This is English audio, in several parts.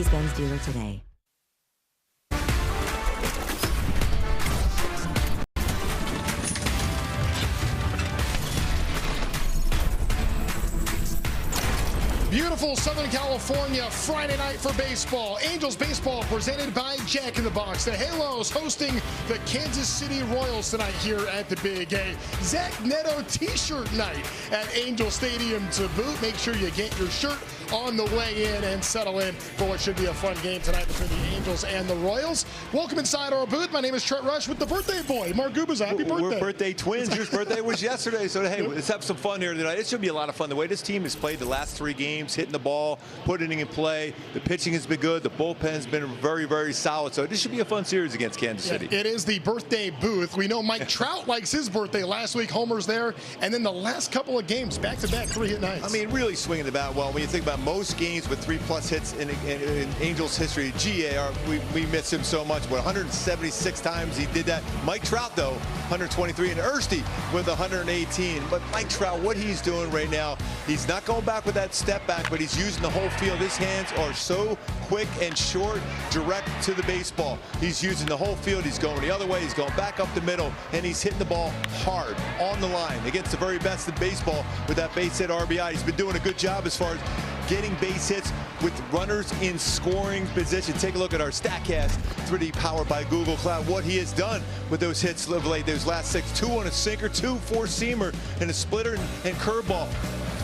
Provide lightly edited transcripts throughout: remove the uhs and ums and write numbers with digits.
Mercedes-Benz dealer today. Beautiful Southern California Friday night for baseball. Angels baseball presented by Jack in the Box. The Halos hosting the Kansas City Royals tonight here at the Big A. Zach Neto t-shirt night at Angel Stadium to boot. Make sure you get your shirt on the way in and settle in for what should be a fun game tonight between the Angels and the Royals. Welcome inside our booth. My name is Trent Rush with the birthday boy, Mark Gubas. Happy birthday. We're birthday twins. Your birthday was yesterday, so hey, let's have some fun here tonight. It should be a lot of fun. The way this team has played the last 3 games, hitting the ball, putting it in play. The pitching has been good. The bullpen's been very, very solid. So this should be a fun series against Kansas City. It is the birthday booth. We know Mike Trout likes his birthday last week. Homers there. And then the last couple of games, back-to-back 3-hit nights. I mean, really swinging the bat well. When you think about most games with 3+ hits in Angels history, we miss him so much. But 176 times he did that. Mike Trout, though, 123. And Ersty with 118. But Mike Trout, what he's doing right now, he's not going back with that step back, but he's using the whole field. His hands are so quick and short, direct to the baseball. He's using the whole field. He's going the other way. He's going back up the middle, and he's hitting the ball hard on the line against the very best in baseball with that base hit RBI. He's been doing a good job as far as getting base hits with runners in scoring position. Take a look at our StatCast 3D powered by Google Cloud. What he has done with those hits of late, those last 6, 2 on a sinker, 2 4-seamer, and a splitter and curveball.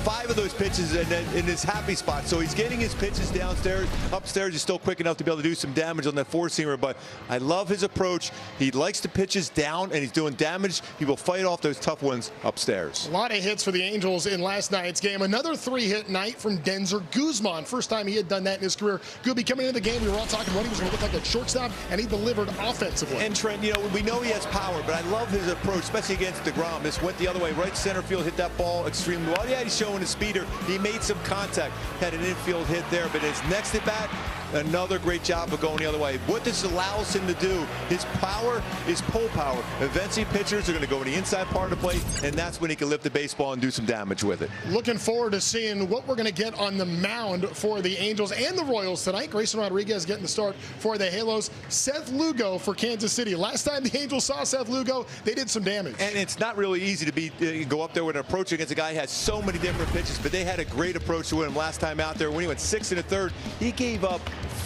5 of those pitches in his happy spot. So he's getting his pitches downstairs. Upstairs, he's still quick enough to be able to do some damage on that 4-seamer. But I love his approach. He likes the pitches down, and he's doing damage. He will fight off those tough ones upstairs. A lot of hits for the Angels in last night's game. Another 3-hit night from Denzer Guzman. First time he had done that in his career. Gooby, coming into the game, we were all talking about he was going to look like a shortstop, and he delivered offensively. And Trent, you know, we know he has power, but I love his approach, especially against DeGrom. This went the other way, right center field, hit that ball extremely well. Yeah, he's showing his speeder. He made some contact, had an infield hit there, but his next at bat, another great job of going the other way. What this allows him to do, his power is pull power. Eventually pitchers are going to go in the inside part of the plate, and that's when he can lift the baseball and do some damage with it. Looking forward to seeing what we're going to get on the mound for the Angels and the Royals tonight. Grayson Rodriguez getting the start for the Halos. Seth Lugo for Kansas City. Last time the Angels saw Seth Lugo, they did some damage. And it's not really easy to go up there with an approach against a guy who has so many different pitches, but they had a great approach to him last time out there. When he went 6 1/3, he gave up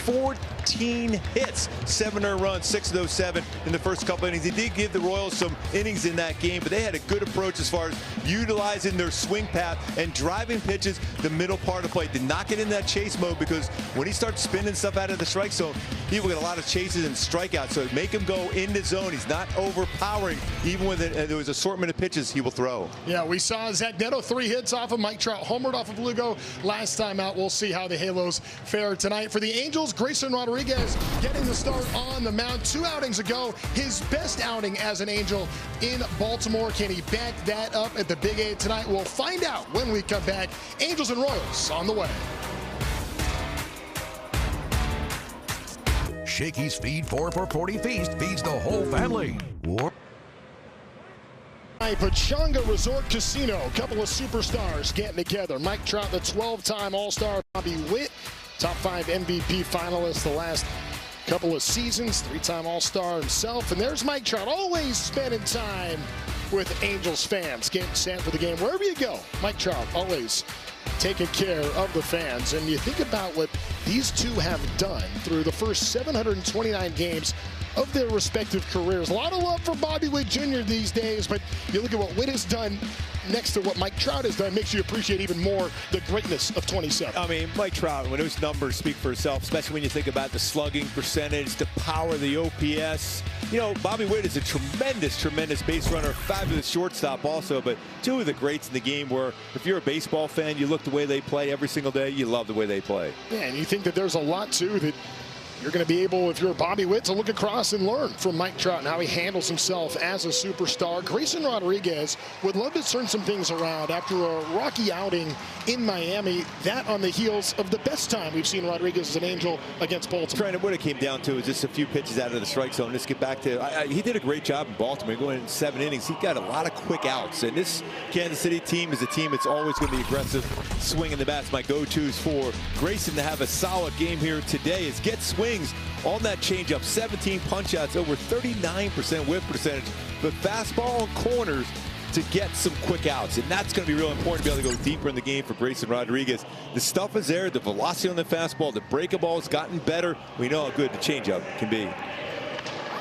14 hits, 7 earned runs, 6 of those 7 in the first couple innings. He did give the Royals some innings in that game, but they had a good approach as far as utilizing their swing path and driving pitches the middle part of the plate. Did not get in that chase mode, because when he starts spinning stuff out of the strike zone, he will get a lot of chases and strikeouts. So make him go in the zone. He's not overpowering. Even when there was assortment of pitches, he will throw. Yeah, we saw Zach Neto 3 hits off of Mike Trout, homered off of Lugo last time out. We'll see how the Halos fare tonight. For the Angels, Grayson Rodriguez getting the start on the mound 2 outings ago. His best outing as an Angel in Baltimore. Can he back that up at the Big A tonight? We'll find out when we come back. Angels and Royals on the way. Shakey's Feed 4 for 40 feast feeds the whole family. Pechanga Resort Casino. A couple of superstars getting together. Mike Trout, the 12-time All-Star. Bobby Witt, top 5 MVP finalist the last couple of seasons. 3-time All-Star himself. And there's Mike Trout, always spending time with Angels fans, getting set for the game. Wherever you go, Mike Trout always taking care of the fans. And you think about what these two have done through the first 729 games of their respective careers. A lot of love for Bobby Witt Jr. these days, but you look at what Witt has done next to what Mike Trout has done, makes you appreciate even more the greatness of 27. I mean, Mike Trout, when those numbers speak for itself, especially when you think about the slugging percentage, the power, the OPS. You know, Bobby Witt is a tremendous base runner, fabulous shortstop also, but 2 of the greats in the game where if you're a baseball fan, you look the way they play every single day, you love the way they play. Yeah, and you think that there's a lot, too, that you're going to be able, if you're Bobby Witt, to look across and learn from Mike Trout and how he handles himself as a superstar. Grayson Rodriguez would love to turn some things around after a rocky outing in Miami. That on the heels of the best time we've seen Rodriguez as an Angel against Baltimore. Trying to, what it came down to is just a few pitches out of the strike zone. Let's get back to, he did a great job in Baltimore. Going in 7 innings, he got a lot of quick outs. And this Kansas City team is a team that's always going to be aggressive, swinging the bats. My go-tos for Grayson to have a solid game here today is get swings on that changeup. 17 punch outs, over 39% whiff percentage, but fastball and corners to get some quick outs, and that's going to be real important to be able to go deeper in the game for Grayson Rodriguez. The stuff is there, the velocity on the fastball, the breaking ball has gotten better. We know how good the changeup can be.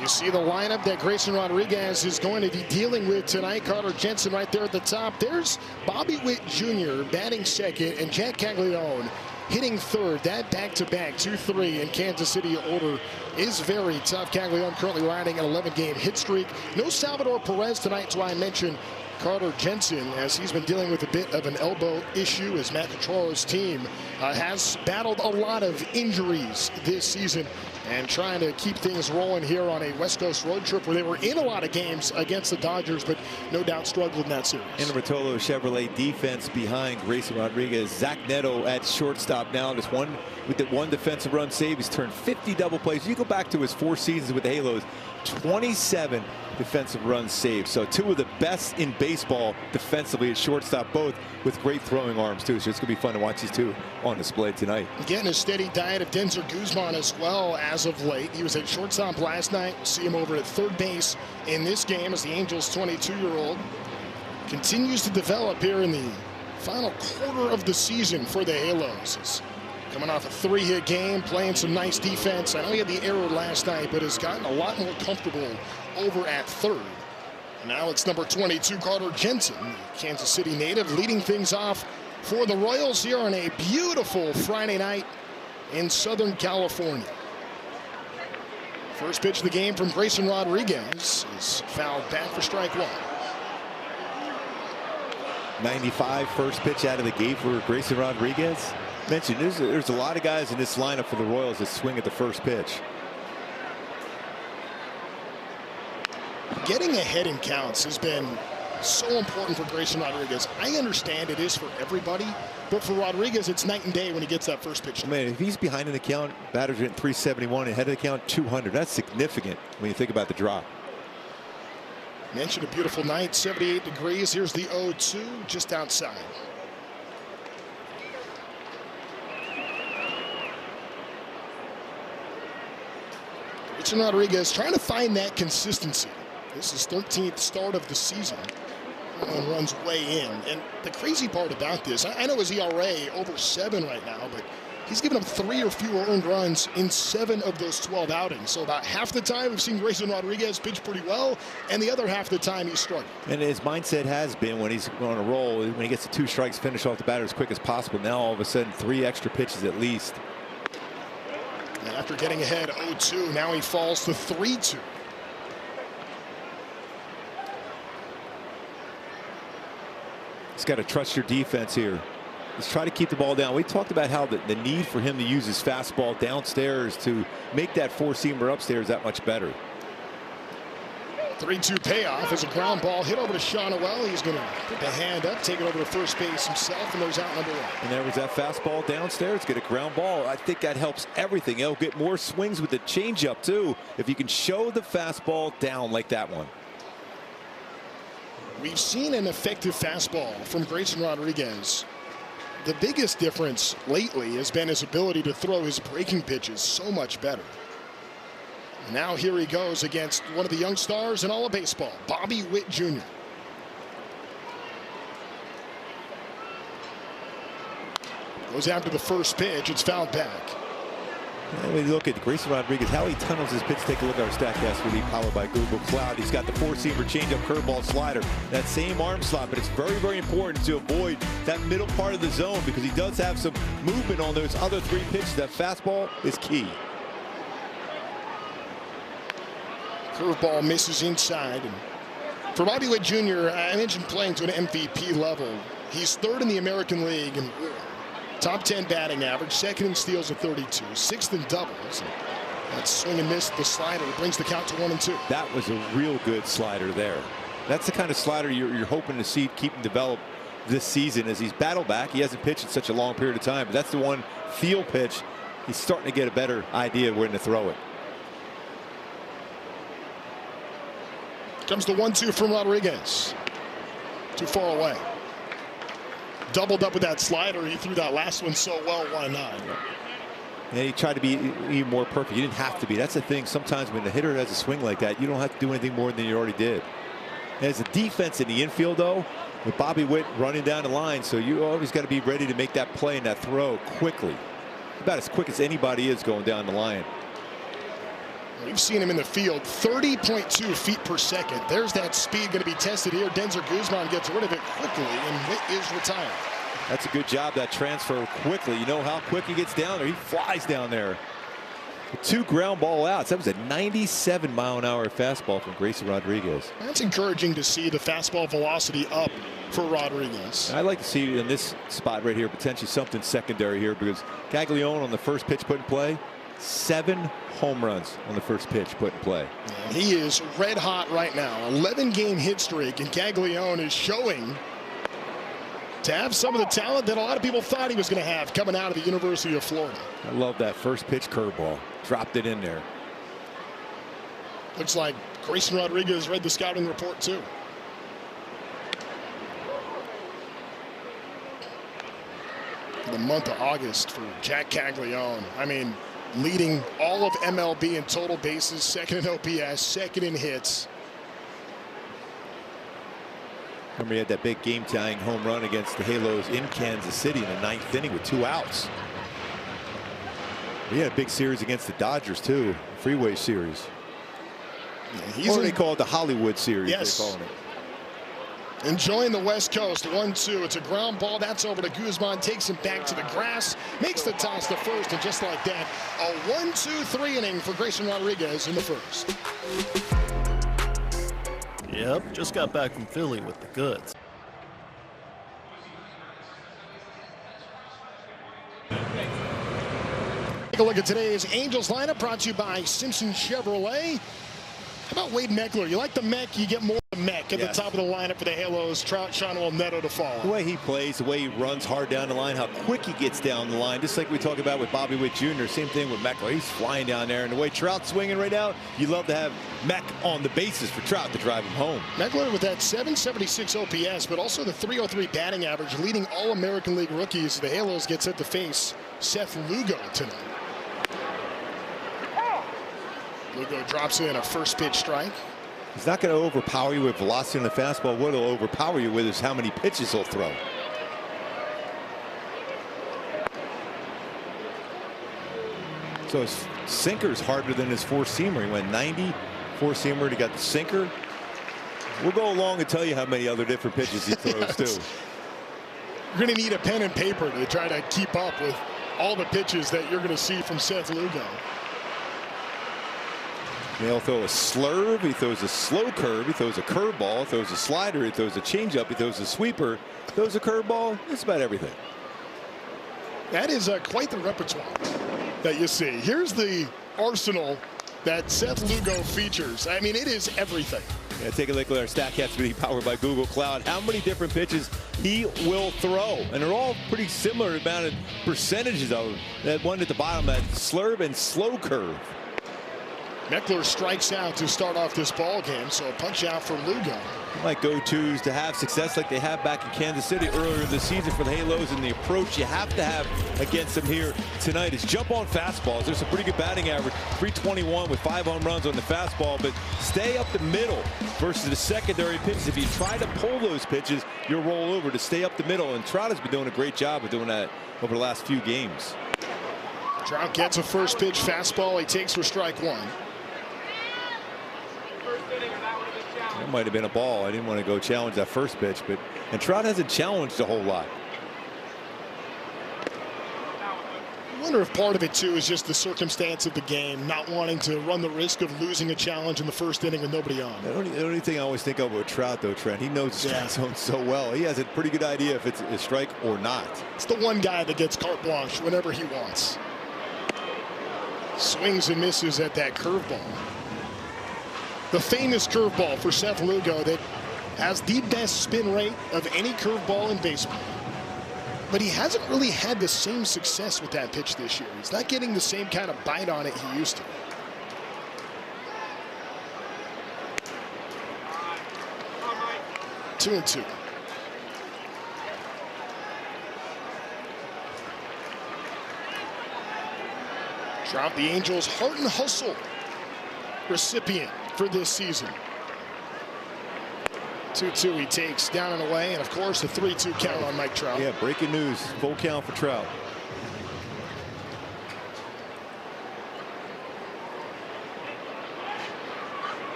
You see the lineup that Grayson Rodriguez is going to be dealing with tonight. Carter Jensen right there at the top. There's Bobby Witt Jr. batting second, and Jack Caglione hitting third. That back-to-back 2-3 in Kansas City order is very tough. Caglione currently riding an 11-game hit streak. No Salvador Perez tonight, so I mentioned Carter Jensen, as he's been dealing with a bit of an elbow issue, as Matt Catroro's team has battled a lot of injuries this season and trying to keep things rolling here on a West Coast road trip where they were in a lot of games against the Dodgers, but no doubt struggled in that series. In the Rotolo Chevrolet defense behind Grayson Rodriguez. Zach Neto at shortstop now. Just with the one defensive run save. He's turned 50 double plays. You go back to his 4 seasons with the Halos, 27 defensive runs saved. So 2 of the best in baseball defensively at shortstop, both with great throwing arms too. So it's going to be fun to watch these 2 on display tonight. Getting a steady diet of Denzer Guzman as well as of late. He was at shortstop last night. We'll see him over at third base in this game as the Angels' 22-year-old continues to develop here in the final quarter of the season for the Halos. He's coming off a 3-hit game, playing some nice defense. I know he had the error last night, but has gotten a lot more comfortable over at third. Now it's number 22, Carter Jensen, the Kansas City native, leading things off for the Royals here on a beautiful Friday night in Southern California. First pitch of the game from Grayson Rodriguez is fouled back for strike 1. 95 first pitch out of the gate for Grayson Rodriguez. Mentioned there's a lot of guys in this lineup for the Royals that swing at the first pitch. Getting ahead in counts has been so important for Grayson Rodriguez. I understand it is for everybody, but for Rodriguez, it's night and day when he gets that first pitch. Man, if he's behind in the count, batters are hitting 371, ahead of the count 200. That's significant when you think about the drop. Mentioned a beautiful night, 78 degrees. Here's the 0-2 just outside. Grayson Rodriguez trying to find that consistency. This is 13th start of the season and runs way in. And the crazy part about this, I know his ERA over 7 right now, but he's given up 3 or fewer earned runs in 7 of those 12 outings. So about half the time we've seen Grayson Rodriguez pitch pretty well, and the other half the time he's struggling. And his mindset has been, when he's on a roll, when he gets to 2 strikes, finish off the batter as quick as possible. Now all of a sudden 3 extra pitches at least. And after getting ahead 0-2, now he falls to 3-2. He's got to trust your defense here. Let's try to keep the ball down. We talked about how the need for him to use his fastball downstairs to make that 4-seamer upstairs that much better. 3-2 payoff is a ground ball hit over to Sean Noel. He's going to put the hand up, take it over to first base himself, and there's out number 1. And there was that fastball downstairs. Get a ground ball. I think that helps everything. He'll get more swings with the changeup too if you can show the fastball down like that one. We've seen an effective fastball from Grayson Rodriguez. The biggest difference lately has been his ability to throw his breaking pitches so much better. Now here he goes against one of the young stars in all of baseball, Bobby Witt Jr. Goes after the first pitch. It's fouled back. When you look at Grayson Rodriguez, how he tunnels his pitch. Take a look at our StatCast release powered by Google Cloud. He's got the 4-seamer, changeup, curveball, slider, that same arm slot, but it's very, very important to avoid that middle part of the zone because he does have some movement on those other 3 pitches. That fastball is key. Curveball misses inside. And for Bobby Witt Jr., I mentioned playing to an MVP level. He's 3rd in the American League in top 10 batting average, 2nd in steals at 32, 6th in doubles. That swing and miss, the slider brings the count to 1-2. That was a real good slider there. That's the kind of slider you're hoping to see keep him develop this season as he's battled back. He hasn't pitched in such a long period of time, but that's the one field pitch. He's starting to get a better idea of when to throw it. Comes the 1-2 from Rodriguez. Too far away. Doubled up with that slider. He threw that last one so well. Why not? Yeah, he tried to be even more perfect. You didn't have to be. That's the thing. Sometimes when the hitter has a swing like that, you don't have to do anything more than you already did. There's a defense in the infield, though, with Bobby Witt running down the line. So you always got to be ready to make that play and that throw quickly. About as quick as anybody is going down the line. We've seen him in the field, 30.2 feet per second. There's that speed going to be tested here. Denzer Guzman gets rid of it quickly, and Witt is retired. That's a good job, that transfer quickly. You know how quick he gets down there. He flies down there. With 2 ground ball outs. That was a 97-mile-an-hour fastball from Grayson Rodriguez. That's encouraging to see the fastball velocity up for Rodriguez. I'd like to see in this spot right here potentially something secondary here, because Caglione on the first pitch put in play, 7 home runs on the first pitch put in play. And he is red hot right now. 11-game hit streak, and Caglione is showing to have some of the talent that a lot of people thought he was going to have coming out of the University of Florida. I love that first pitch curveball. Dropped it in there. Looks like Grayson Rodriguez read the scouting report too. The month of August for Jack Caglione. I mean, leading all of MLB in total bases, second in OPS, second in hits. Remember, he had that big game-tying home run against the Halos in Kansas City in the 9th inning with 2 outs. He had a big series against the Dodgers too, Freeway Series. Yeah, or they call it the Hollywood Series. Yes. They're calling it. Enjoying the West Coast. 1-2. It's a ground ball. That's over to Guzman. Takes him back to the grass. Makes the toss to first. And just like that, a 1-2-3 inning for Grayson Rodriguez in the first. Yep, just got back from Philly with the goods. Take a look at today's Angels lineup, brought to you by Simpson Chevrolet. How about Wade Meckler? You like the Mech, you get more of the Mech at the top of the lineup for the Halos. Trout, Sean Neto to follow. The way he plays, the way he runs hard down the line, how quick he gets down the line, just like we talk about with Bobby Witt Jr. Same thing with Meckler. He's flying down there, and the way Trout's swinging right now, you love to have Mech on the bases for Trout to drive him home. Meckler with that 776 OPS, but also the 303 batting average, leading all American League rookies. The Halos get set to face Seth Lugo tonight. Lugo drops in a first pitch strike. He's not going to overpower you with velocity on the fastball. What he'll overpower you with is how many pitches he'll throw. So his sinker's harder than his four-seamer. He went 90 four-seamer. He got the sinker. We'll go along and tell you how many other different pitches he throws too. You're going to need a pen and paper to try to keep up with all the pitches that you're going to see from Seth Lugo. He'll throw a slurve, he throws a slow curve, he throws a curveball, he throws a slider, he throws a changeup, he throws a sweeper, throws a curveball. That's about everything. That is quite the repertoire that you see. Here's the arsenal that Seth Lugo features. I mean, it is everything. Yeah, take a look at our StatCast being powered by Google Cloud. How many different pitches he will throw, and they're all pretty similar amount of percentages of them. That one at the bottom, that slurve and slow curve. Meckler strikes out to start off this ball game, so a punch out for Lugo. Like go-tos to have success like they have back in Kansas City earlier this season for the Halos, and the approach you have to have against them here tonight is jump on fastballs. There's a pretty good batting average, 321 with 5 home runs on the fastball, but stay up the middle versus the secondary pitches. If you try to pull those pitches, you'll roll over. To stay up the middle, and Trout has been doing a great job of doing that over the last few games. Trout gets a first pitch fastball. He takes for strike one. That might have been a ball. I didn't want to go challenge that first pitch, and Trout hasn't challenged a whole lot. I wonder if part of it too is just the circumstance of the game, not wanting to run the risk of losing a challenge in the first inning with nobody on. The only thing I always think of with Trout, though, Trent, he knows the strike zone so well. He has a pretty good idea if it's a strike or not. It's the one guy that gets carte blanche whenever he wants. Swings and misses at that curveball. The famous curveball for Seth Lugo that has the best spin rate of any curveball in baseball. But he hasn't really had the same success with that pitch this year. He's not getting the same kind of bite on it he used to. Two and two. Trout, the Angels' heart and hustle recipient for this season. 2-2 he takes down and away, and of course a 3-2 count on Mike Trout. Yeah, breaking news. Full count for Trout.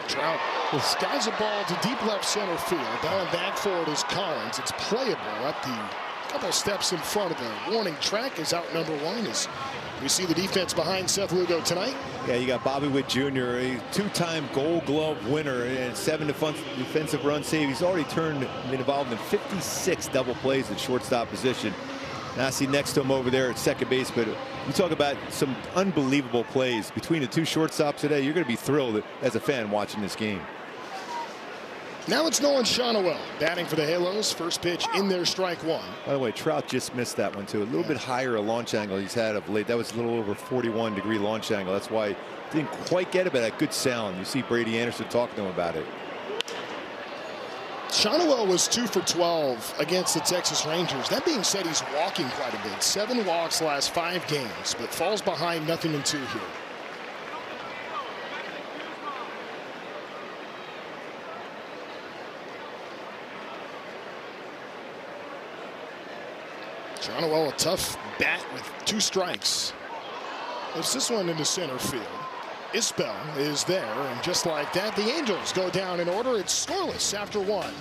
Trout will skies a ball to deep left center field. Down and back for it is Collins. It's playable at the couple steps in front of the warning track is out number one as we see the defense behind Seth Lugo tonight. Yeah, you got Bobby Witt Jr., a two-time Gold Glove winner and 7 defensive run save. He's already been involved in 56 double plays at shortstop position. Now I see next to him over there at second base, but you talk about some unbelievable plays between the two shortstops today. You're going to be thrilled as a fan watching this game. Now it's Nolan Shonowell batting for the Halos. First pitch in there, strike one. By the way, Trout just missed that one too. A little bit higher a launch angle he's had of late. That was a little over 41-degree launch angle. That's why he didn't quite get it, but that good sound. You see Brady Anderson talking to him about it. Shonowell was 2 for 12 against the Texas Rangers. That being said, he's walking quite a bit. 7 walks last 5 games, but falls behind 0-2 here. Shonowell, a tough bat with 2 strikes. It's this one into center field. Isbell is there, and just like that, the Angels go down in order. It's scoreless after 1.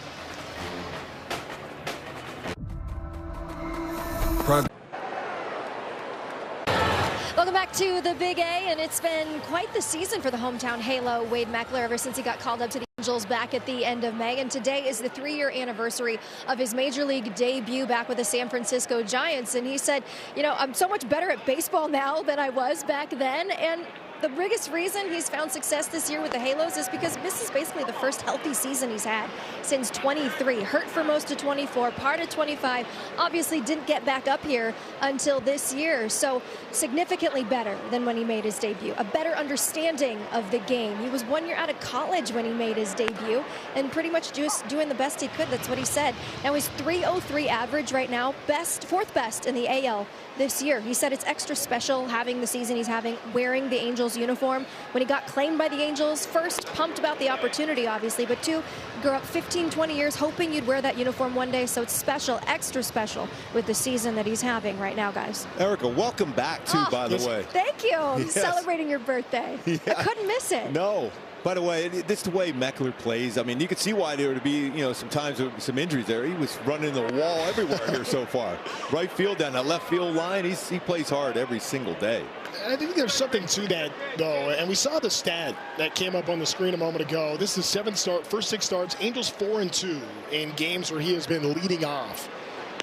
Welcome back to the Big A, and it's been quite the season for the hometown Halo Wade Meckler ever since he got called up to the Angels back at the end of May. And today is the 3-year anniversary of his major league debut back with the San Francisco Giants. And he said, you know, I'm so much better at baseball now than I was back then. And the biggest reason he's found success this year with the Halos is because this is basically the first healthy season he's had since 23. Hurt for most of 24, part of 25. Obviously didn't get back up here until this year. So significantly better than when he made his debut. A better understanding of the game. He was 1 year out of college when he made his debut and pretty much just doing the best he could. That's what he said. Now his .303 average right now, fourth best in the AL this year. He said it's extra special having the season he's having, wearing the Angels uniform. When he got claimed by the Angels, first, pumped about the opportunity, obviously, but 2, grew up 15, 20 years hoping you'd wear that uniform one day. So it's special, extra special with the season that he's having right now, guys. Erica, welcome back too, by the way. Thank you. Yes. Celebrating your birthday. Yeah. I couldn't miss it. No. By the way, this is the way Meckler plays. I mean, you could see why there would be, you know, sometimes some injuries there. He was running the wall everywhere here so far. Right field down that left field line. He plays hard every single day. I think there's something to that, though, and we saw the stat that came up on the screen a moment ago. This is first 6 starts. Angels 4-2 in games where he has been leading off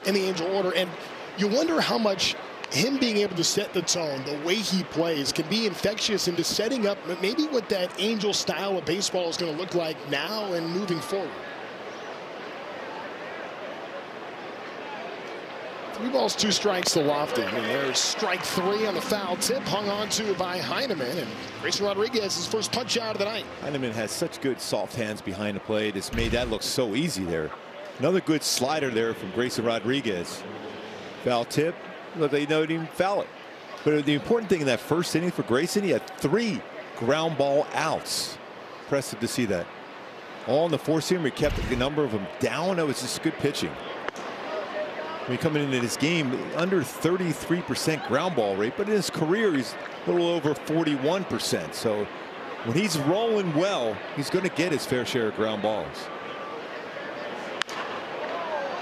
in the Angel order, and you wonder how much him being able to set the tone, the way he plays, can be infectious into setting up maybe what that Angel style of baseball is going to look like now and moving forward. 3 balls, 2 strikes to Lofton, and there's strike 3 on the foul tip, hung on to by Heineman, and Grayson Rodriguez, his first punch out of the night. Heineman has such good soft hands behind the plate. It's made that look so easy there. Another good slider there from Grayson Rodriguez. Foul tip. Look, they know he didn't foul it. But the important thing in that first inning for Grayson, he had 3 ground ball outs. Impressive to see that. All in the 4-seamer, he kept a number of them down. That was just good pitching. I mean, coming into this game, under 33% ground ball rate, but in his career, he's a little over 41%. So when he's rolling well, he's going to get his fair share of ground balls.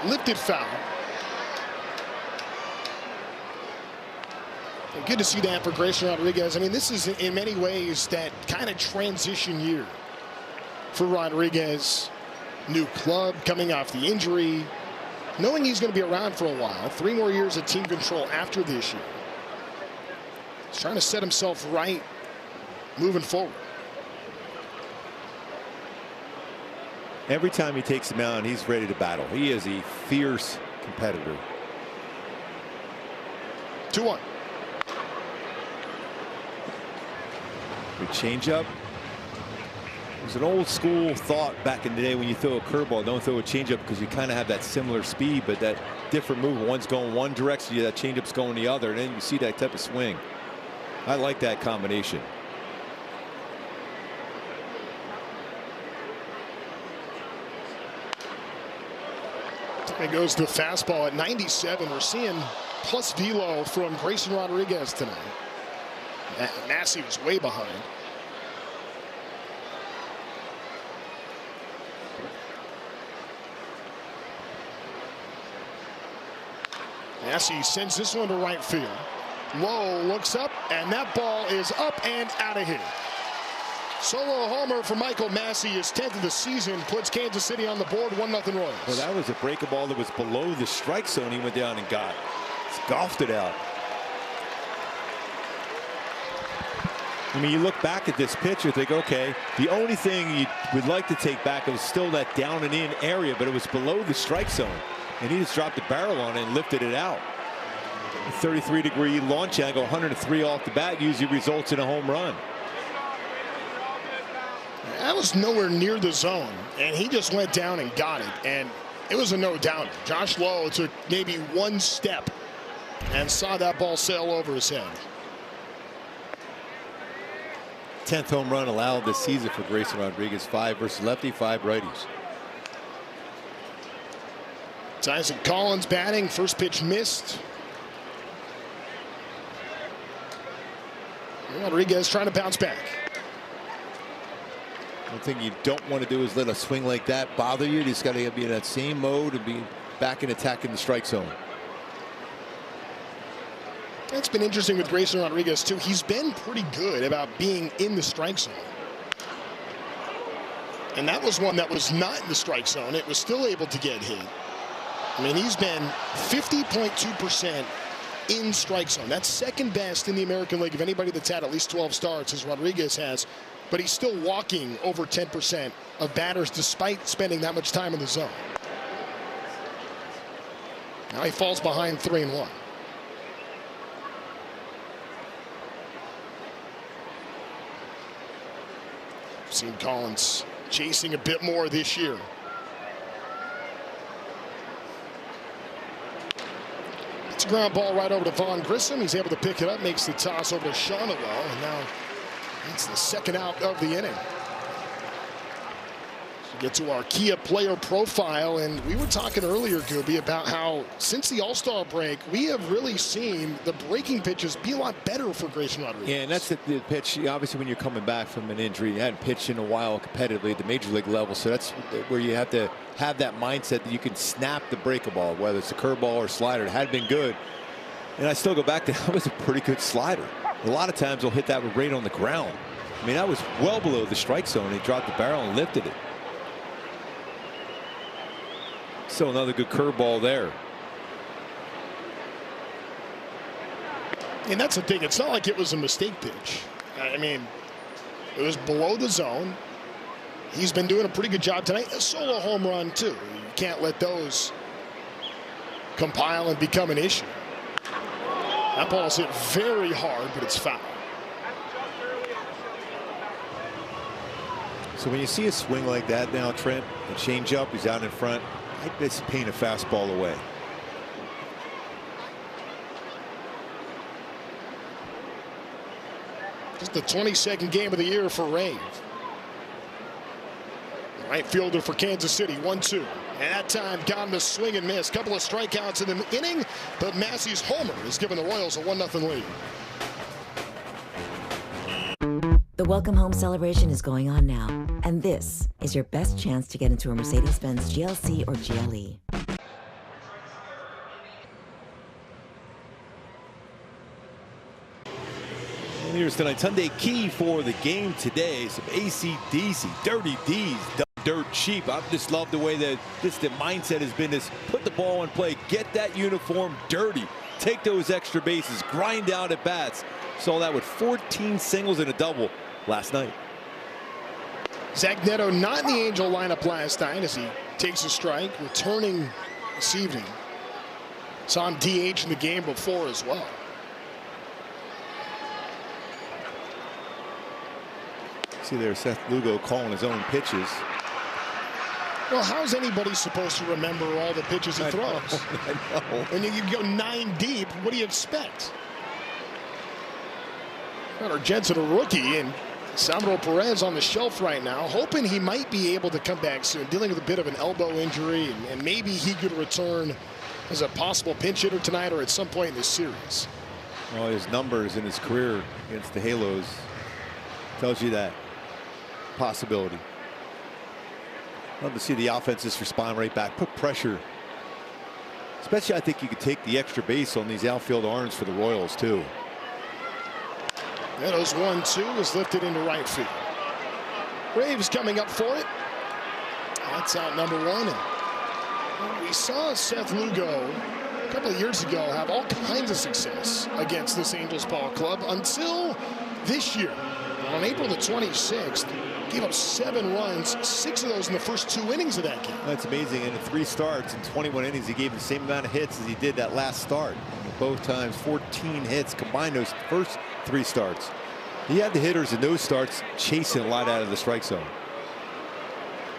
Lifted foul. Good to see that for Grayson Rodriguez. I mean, this is in many ways that kind of transition year for Rodriguez. New club, coming off the injury. knowing he's going to be around for a while, 3 more years of team control after this year. He's trying to set himself right moving forward. Every time he takes him out, he's ready to battle. He is a fierce competitor. 2-1. Good changeup. It was an old school thought back in the day when you throw a curveball, don't throw a changeup because you kind of have that similar speed, but that different move. One's going one direction, that changeup's going the other, and then you see that type of swing. I like that combination. It goes to fastball at 97. We're seeing plus velo from Grayson Rodriguez tonight. Massey was way behind. Massey sends this one to right field. Lowe looks up, and that ball is up and out of here. Solo homer for Michael Massey, his 10th of the season, puts Kansas City on the board, 1-0 Royals. Well, that was a breaking ball that was below the strike zone. He went down and got. Golfed it out. I mean, you look back at this pitch, you think, okay, the only thing you would like to take back was still that down and in area, but it was below the strike zone. And he just dropped the barrel on it and lifted it out. A 33-degree launch angle, 103 off the bat, usually results in a home run. That was nowhere near the zone, and he just went down and got it, and it was a no-downer. Josh Lowe took maybe one step and saw that ball sail over his head. 10th home run allowed this season for Grayson Rodriguez. 5 versus lefty, 5 righties. Tyson Collins batting. First pitch missed. Rodriguez trying to bounce back. One thing you don't want to do is let a swing like that bother you. You just got to be in that same mode and be back and attacking the strike zone. It's been interesting with Grayson Rodriguez too. He's been pretty good about being in the strike zone. And that was one that was not in the strike zone. It was still able to get hit. I mean, he's been 50.2% in strike zone. That's second best in the American League of anybody that's had at least 12 starts, as Rodriguez has. But he's still walking over 10% of batters despite spending that much time in the zone. Now he falls behind 3-1. Seen Collins chasing a bit more this year. It's a ground ball right over to Vaughn Grissom. He's able to pick it up, makes the toss over to Shawnelow, and now it's the second out of the inning. So get to our Kia player profile, and we were talking earlier, Gooby, about how since the All-Star break, we have really seen the breaking pitches be a lot better for Grayson Rodriguez. Yeah, and that's the pitch. Obviously, when you're coming back from an injury, you hadn't pitched in a while competitively at the major league level, so that's where you have to have that mindset that you can snap the breakable, whether it's a curveball or slider. It had been good, and I still go back to that was a pretty good slider. A lot of times they'll hit that with right on the ground. I mean, that was well below the strike zone. He dropped the barrel and lifted it. Still another good curveball there. And that's the thing. It's not like it was a mistake pitch. I mean, it was below the zone. He's been doing a pretty good job tonight. A solo home run, too. You can't let those compile and become an issue. That ball's hit very hard, but it's foul. So when you see a swing like that now, Trent, a change up, he's out in front. I bet it's paying a fastball away. Just the 22nd game of the year for Rave. Right fielder for Kansas City, 1-2. And that time got him to swing and miss. Couple of strikeouts in the inning, but Massey's homer has given the Royals a 1-0 lead. The welcome home celebration is going on now, and this is your best chance to get into a Mercedes-Benz GLC or GLE. And here's tonight's Hyundai key for the game today. Some AC/DC, Dirty D's. dirt cheap. I just love the way that the mindset has been, is put the ball in play, get that uniform dirty, take those extra bases, grind out at bats. Saw that with 14 singles and a double last night. Zach Neto not in the Angel lineup last night as he takes a strike, returning this evening. Saw him DH in the game before as well. See there, Seth Lugo calling his own pitches. Well, how's anybody supposed to remember all the pitches he throws? I know. When you go 9 deep, what do you expect? Connor Jensen, a rookie, and Salvador Perez on the shelf right now, hoping he might be able to come back soon, dealing with a bit of an elbow injury, and maybe he could return as a possible pinch hitter tonight or at some point in this series. Well, his numbers in his career against the Halos tells you that possibility. Love to see the offenses respond right back, put pressure. Especially, I think you could take the extra base on these outfield arms for the Royals too. Neto's 1-2 is lifted into right field. Braves coming up for it. That's out number 1. And we saw Seth Lugo a couple of years ago have all kinds of success against this Angels ball club until this year. On April the 26th, gave up 7 runs, 6 of those in the first 2 innings of that game. That's amazing. And in 3 starts in 21 innings, he gave the same amount of hits as he did that last start. Both times 14 hits combined those first 3 starts. He had the hitters in those starts chasing a lot out of the strike zone.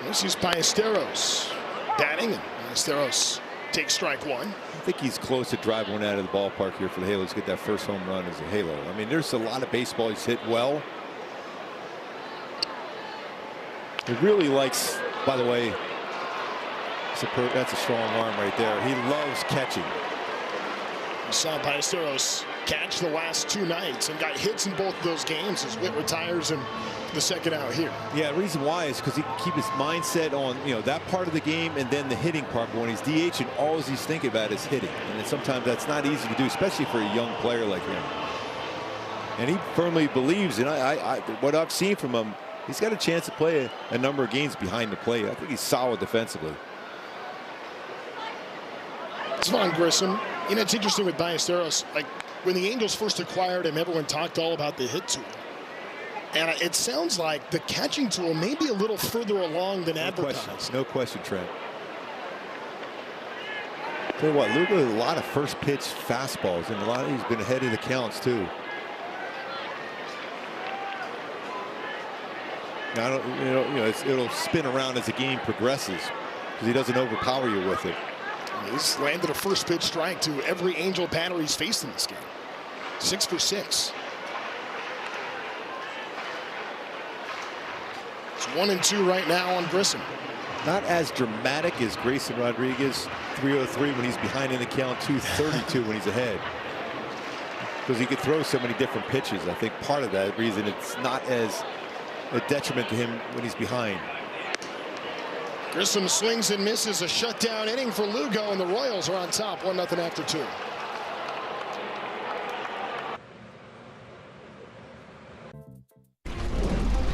This is Ballesteros batting, and Ballesteros takes strike 1. I think he's close to driving one out of the ballpark here for the Halos, get that first home run as a Halo. I mean, there's a lot of baseball he's hit well. He really likes, by the way, that's a strong arm right there. He loves catching. We saw Ballesteros catch the last 2 nights and got hits in both of those games as Witt retires in the second out here. Yeah, the reason why is because he can keep his mindset on, that part of the game and then the hitting part. But when he's DHing, all he's thinking about is hitting. And sometimes that's not easy to do, especially for a young player like him. And he firmly believes, and what I've seen from him, he's got a chance to play a number of games behind the plate. I think he's solid defensively. It's Vaughn Grissom. It's interesting with Ballesteros. Like when the Angels first acquired him, everyone talked all about the hit tool. And it sounds like the catching tool may be a little further along than advertised. No question, Trent. Tell you what, Lugo has a lot of first pitch fastballs, and he's been ahead of the counts too. Now, it'll spin around as the game progresses because he doesn't overpower you with it. He's landed a first pitch strike to every Angel batter he's faced in this game. 6 for 6. It's 1-2 right now on Grissom. Not as dramatic as Grayson Rodriguez, 303 when he's behind in the count, 232 when he's ahead. Because he could throw so many different pitches. I think part of that reason it's not as a detriment to him when he's behind. Grissom swings and misses, a shutdown inning for Lugo, and the Royals are on top 1-0 after 2.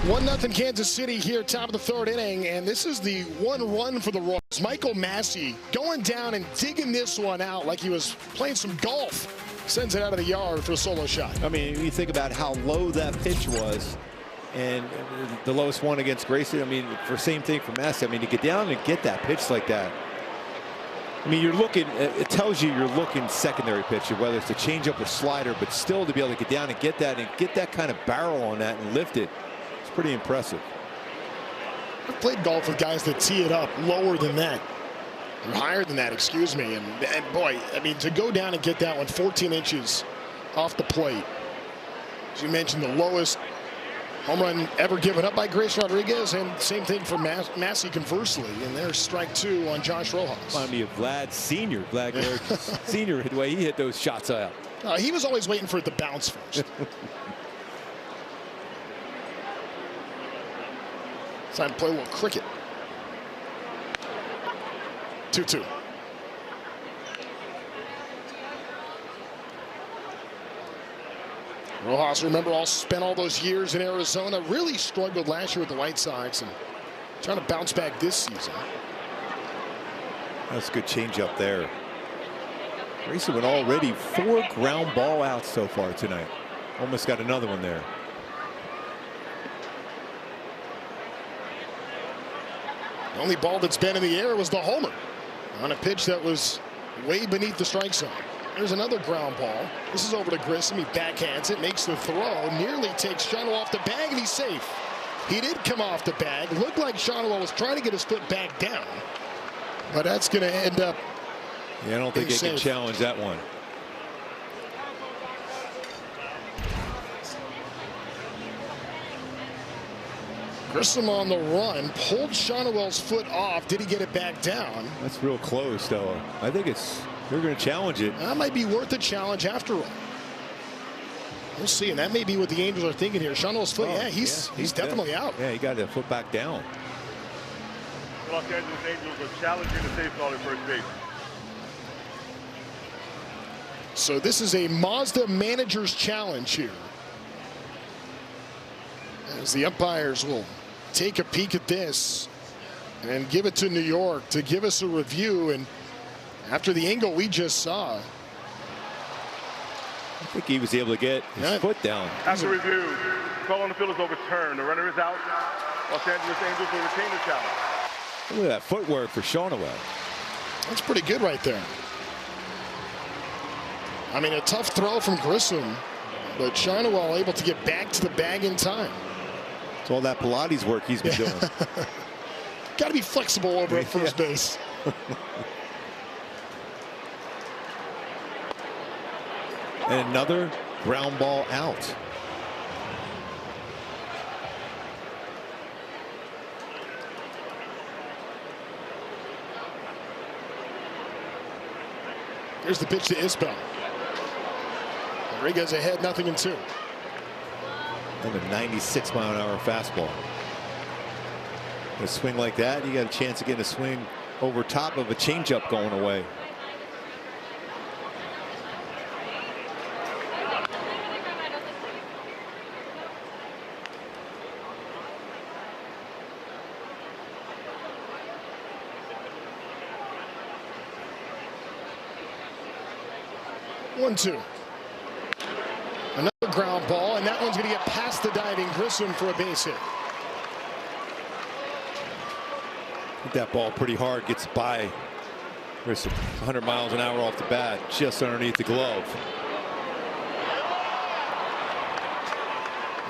One 1-0 Kansas City here, top of the 3rd inning, and this is the 1 run for the Royals. Michael Massey going down and digging this one out like he was playing some golf. Sends it out of the yard for a solo shot. I mean, you think about how low that pitch was. And the lowest one against Grayson. I mean, for same thing for Massey. I mean, to get down and get that pitch like that. I mean, you're looking. It tells you you're looking secondary pitch, whether it's a changeup or slider, but still to be able to get down and get that kind of barrel on that and lift it. It's pretty impressive. I've played golf with guys that tee it up lower than that, or higher than that, excuse me. And boy, I mean, to go down and get that one 14 inches off the plate. As you mentioned, the lowest home run ever given up by Grayson Rodriguez, and same thing for Massey conversely. And there's strike 2 on Josh Rojas. Remind me of Vlad Sr. Vlad Garrett Sr. the way he hit those shots out. He was always waiting for it to bounce first. It's time to play a little cricket. 2-2. Rojas, remember, spent all those years in Arizona. Really struggled last year with the White Sox, and Trying to bounce back this season. That's a good change up there. Grayson with already 4 ground ball outs so far tonight. Almost got another one there. The only ball that's been in the air was the homer on a pitch that was way beneath the strike zone. There's another ground ball. This is over to Grissom. He backhands it, makes the throw, nearly takes Shawano off the bag, and he's safe. He did come off the bag. Looked like Shawano was trying to get his foot back down, but that's going to end up. Yeah, I don't think he can challenge that one. Grissom on the run, pulled Shawano's foot off. Did he get it back down? That's real close, though. I think they're going to challenge it. That might be worth a challenge after all. We'll see, and that may be what the Angels are thinking here. Shawano's foot, he's definitely out. Yeah, he got the foot back down. The Los Angeles Angels are challenging the safe call at first base. So this is a Mazda manager's challenge here, as the umpires will take a peek at this and give it to New York to give us a review. And after the angle we just saw, I think he was able to get his foot down. After review, call on the field is overturned. The runner is out. Los Angeles Angels will retain the challenge. Look at that footwork for Shawano. That's pretty good right there. I mean, a tough throw from Grissom, but Shawano able to get back to the bag in time. It's all that Pilates work he's been doing. Got to be flexible over at first base. And another ground ball out. Here's the pitch to Isbell. Rodriguez ahead, 0-2. And a 96-mile-an-hour fastball. A swing like that, you got a chance of getting a swing over top of a changeup going away. One-two. Another ground ball, and that one's going to get past the diving Grissom for a base hit. Hit that ball pretty hard, gets by Grissom. 100 miles an hour off the bat, just underneath the glove.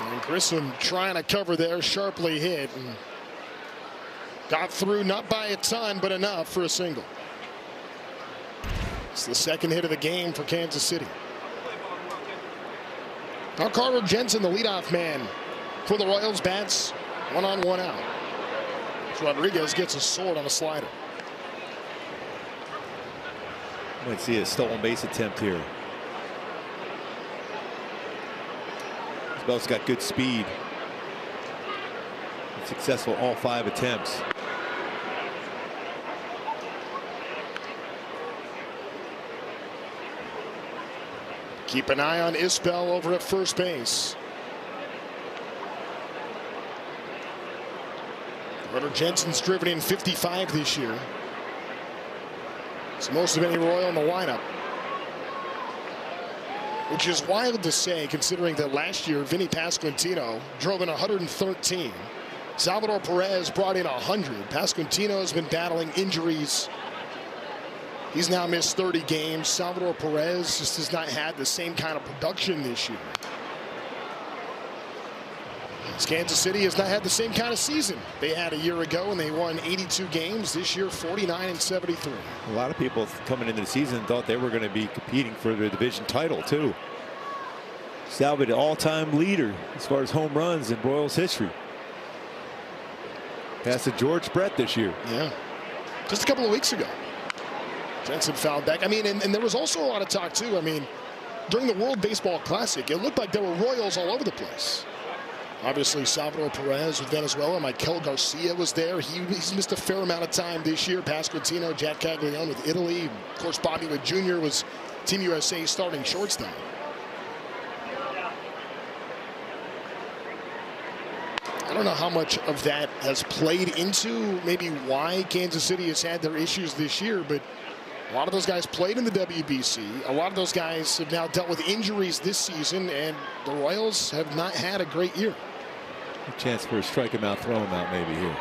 And Grissom trying to cover there, sharply hit, and got through, not by a ton, but enough for a single. It's the second hit of the game for Kansas City. Now Carter Jensen, the leadoff man for the Royals, bats 1-on-1 out. So Rodriguez gets a sword on a slider. Might see a stolen base attempt here. Isbell's got good speed. Successful all 5 attempts. Keep an eye on Isbell over at first base. Carter Jensen's driven in 55 this year. It's most of any Royal in the lineup, which is wild to say considering that last year Vinny Pasquantino drove in 113. Salvador Perez brought in 100. Pasquantino has been battling injuries. He's now missed 30 games. Salvador Perez just has not had the same kind of production this year. Kansas City has not had the same kind of season they had a year ago, and they won 82 games. This year, 49-73. A lot of people coming into the season thought they were going to be competing for the division title, too. Salvador, all-time leader as far as home runs in Royals history. Passed to George Brett this year. Yeah. Just a couple of weeks ago. Jensen fouled back. I mean, and there was also a lot of talk, too. I mean, during the World Baseball Classic, it looked like there were Royals all over the place. Obviously, Salvador Perez with Venezuela. Michael Garcia was there. He's missed a fair amount of time this year. Pasquantino, Jack Caglione with Italy. Of course, Bobby Witt Jr. was Team USA starting shortstop. don't know how much of that has played into maybe why Kansas City has had their issues this year, but a lot of those guys played in the WBC. A lot of those guys have now dealt with injuries this season, and the Royals have not had a great year. A chance for a strike him out, throw him out maybe here.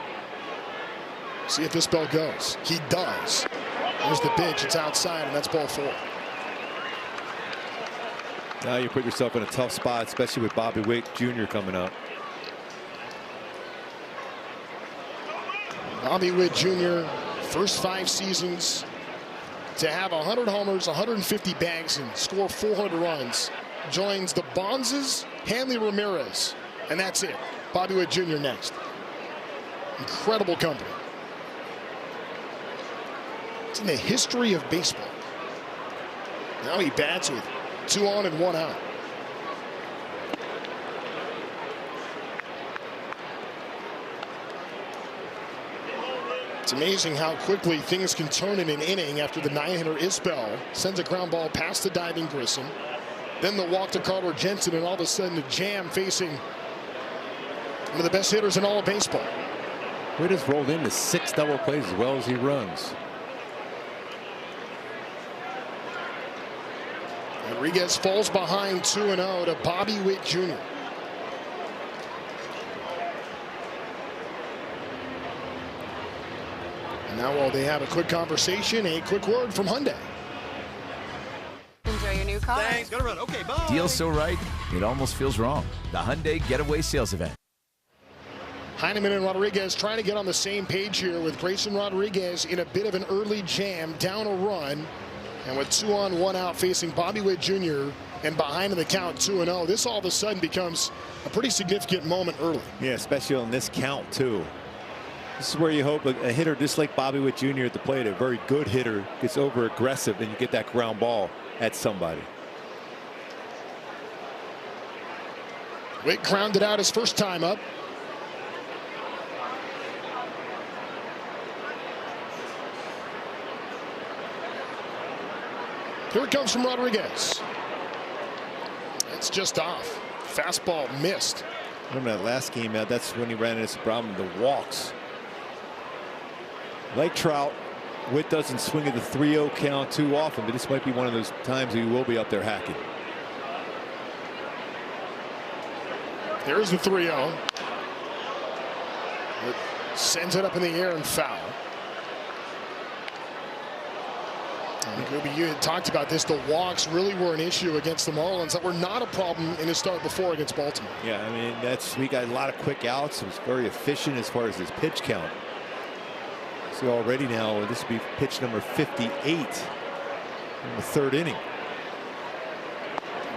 See if this ball goes. He does. There's the pitch. It's outside, and that's ball 4. Now you put yourself in a tough spot, especially with Bobby Witt Jr. coming up. Bobby Witt Jr., first 5 seasons to have 100 homers, 150 bags, and score 400 runs. Joins the Bonzes, Hanley Ramirez, and that's it. Bobby Witt Jr. next. Incredible company. It's in the history of baseball. Now he bats with 2 on and 1 out. It's amazing how quickly things can turn in an inning after the 9-hitter Isbell sends a ground ball past the diving Grissom. Then the walk to Carter Jensen, and all of a sudden a jam facing one of the best hitters in all of baseball. Witt has rolled into 6 double plays as well as he runs. Rodriguez falls behind 2-0 to Bobby Witt Jr. And now while they have a quick conversation, a quick word from Hyundai. Enjoy your new car. Thanks, gotta run. Okay, bye. Deal so right, it almost feels wrong. The Hyundai Getaway Sales Event. Heineman and Rodriguez trying to get on the same page here, with Grayson Rodriguez in a bit of an early jam, down a run. And with 2 on 1 out facing Bobby Witt Jr. and behind in the count 2-0, this all of a sudden becomes a pretty significant moment early. Yeah, especially on this count too. This is where you hope a hitter just like Bobby Witt Jr. at the plate, a very good hitter, gets over aggressive and you get that ground ball at somebody. Witt grounded out his first time up. Here it comes from Rodriguez. It's just off. Fastball missed. Remember that last game, that's when he ran into some problem, the walks. Like Trout, Witt doesn't swing at the 3-0 count too often, but this might be one of those times he will be up there hacking. There's the 3-0. It sends it up in the air and foul. You had talked about this. The walks really were an issue against the Marlins that were not a problem in his start before against Baltimore. Yeah, I mean, we got a lot of quick outs. It was very efficient as far as his pitch count. So already now, this would be pitch number 58 in the 3rd inning.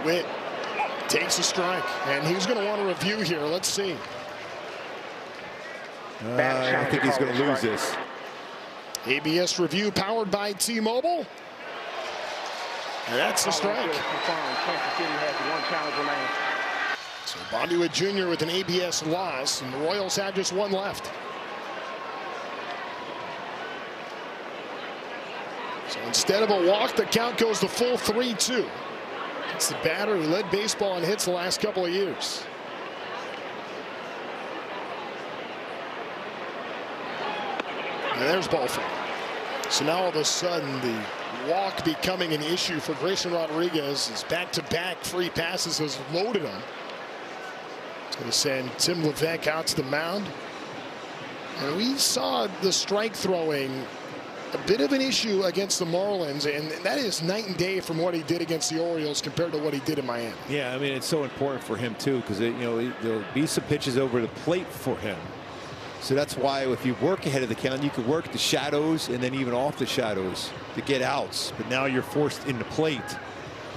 Witt takes a strike, and he's going to want a review here. Let's see. I think he's going to lose this. ABS review powered by T-Mobile. And that's the strike. So Bobby Witt Jr. with an ABS loss, and the Royals have just 1 left. So instead of a walk, the count goes to full 3-2. It's the batter who led baseball in hits the last couple of years. And there's ball 4. So now all of a sudden the walk becoming an issue for Grayson Rodriguez. His back-to-back free passes has loaded him. It's going to send Tim Levesque out to the mound. And we saw the strike throwing a bit of an issue against the Marlins, and that is night and day from what he did against the Orioles compared to what he did in Miami. Yeah, I mean, it's so important for him too, because there'll be some pitches over the plate for him. So that's why if you work ahead of the count, you can work the shadows and then even off the shadows to get outs. But now you're forced into plate.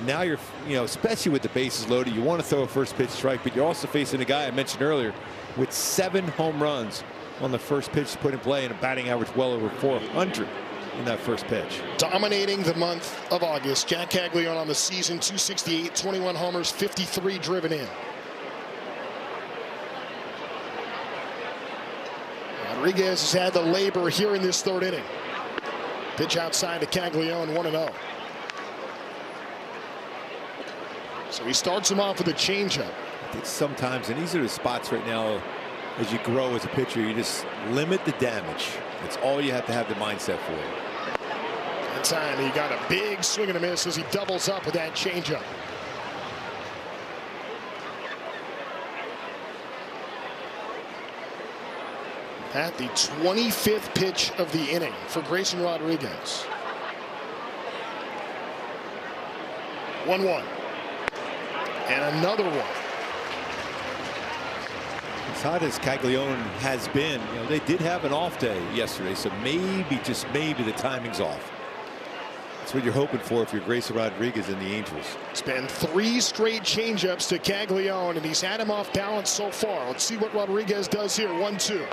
Now you're, especially with the bases loaded, you want to throw a first pitch strike, but you're also facing a guy I mentioned earlier with 7 home runs on the first pitch put in play and a batting average well over 400 in that first pitch. Dominating the month of August, Jack Caglione on the season, 268, 21 homers, 53 driven in. Rodriguez has had the labor here in this 3rd inning. Pitch outside to Caglione, 1-0. So he starts him off with a changeup. I think sometimes, and these are the spots right now as you grow as a pitcher, you just limit the damage. That's all you have to have the mindset for. That time he got a big swing and a miss as he doubles up with that changeup. At the 25th pitch of the inning for Grayson Rodriguez. 1-1. And another one. As hot as Caglione has been, they did have an off day yesterday, so maybe, just maybe, the timing's off. That's what you're hoping for if you're Grayson Rodriguez and the Angels. It's been 3 straight changeups to Caglione, and he's had him off balance so far. Let's see what Rodriguez does here. 1-2.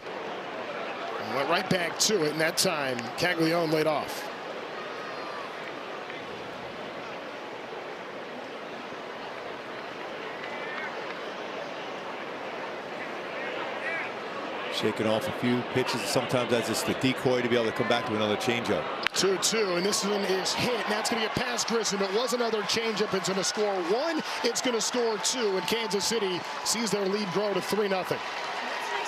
Went right back to it, and that time Caglione laid off. Shaking off a few pitches. Sometimes that's just the decoy to be able to come back to another changeup. 2-2, and this one is hit. And that's going to get past Grissom. It was another changeup. It's going to score 1. It's going to score 2, and Kansas City sees their lead grow to 3-0. That's nice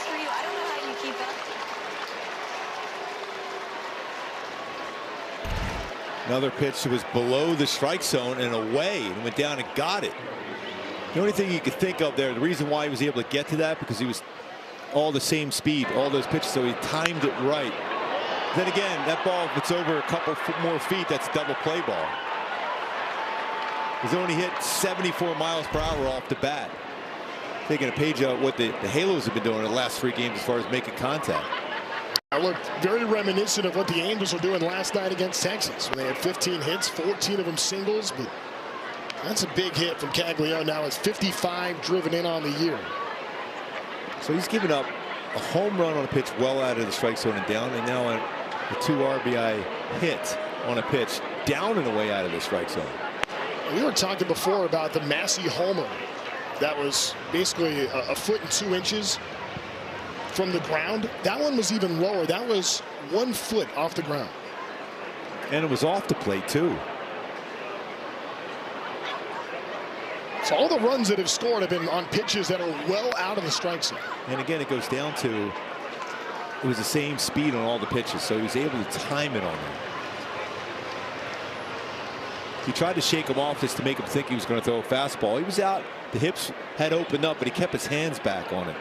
for you. I don't know how you keep up. Another pitch that was below the strike zone and away, and went down and got it. The only thing you could think of there, the reason why he was able to get to that, because he was all the same speed, all those pitches, so he timed it right. Then again, that ball, if it's over a couple more feet, that's a double play ball. He's only hit 74 miles per hour off the bat. Taking a page out what the Halos have been doing in the last 3 games as far as making contact. I looked very reminiscent of what the Angels were doing last night against Texas, when they had 15 hits, 14 of them singles. But that's a big hit from Caglione. Now it's 55 driven in on the year. So he's given up a home run on a pitch well out of the strike zone and down, and now a 2 RBI hit on a pitch down and away out of the strike zone. We were talking before about the Massey homer. That was basically a foot and 2 inches from the ground. That one was even lower. That was 1 foot off the ground. And it was off the plate too. So all the runs that have scored have been on pitches that are well out of the strike zone. And again, it goes down to, it was the same speed on all the pitches, so he was able to time it on them. He tried to shake him off just to make him think he was going to throw a fastball. He was out, the hips had opened up, but he kept his hands back on it.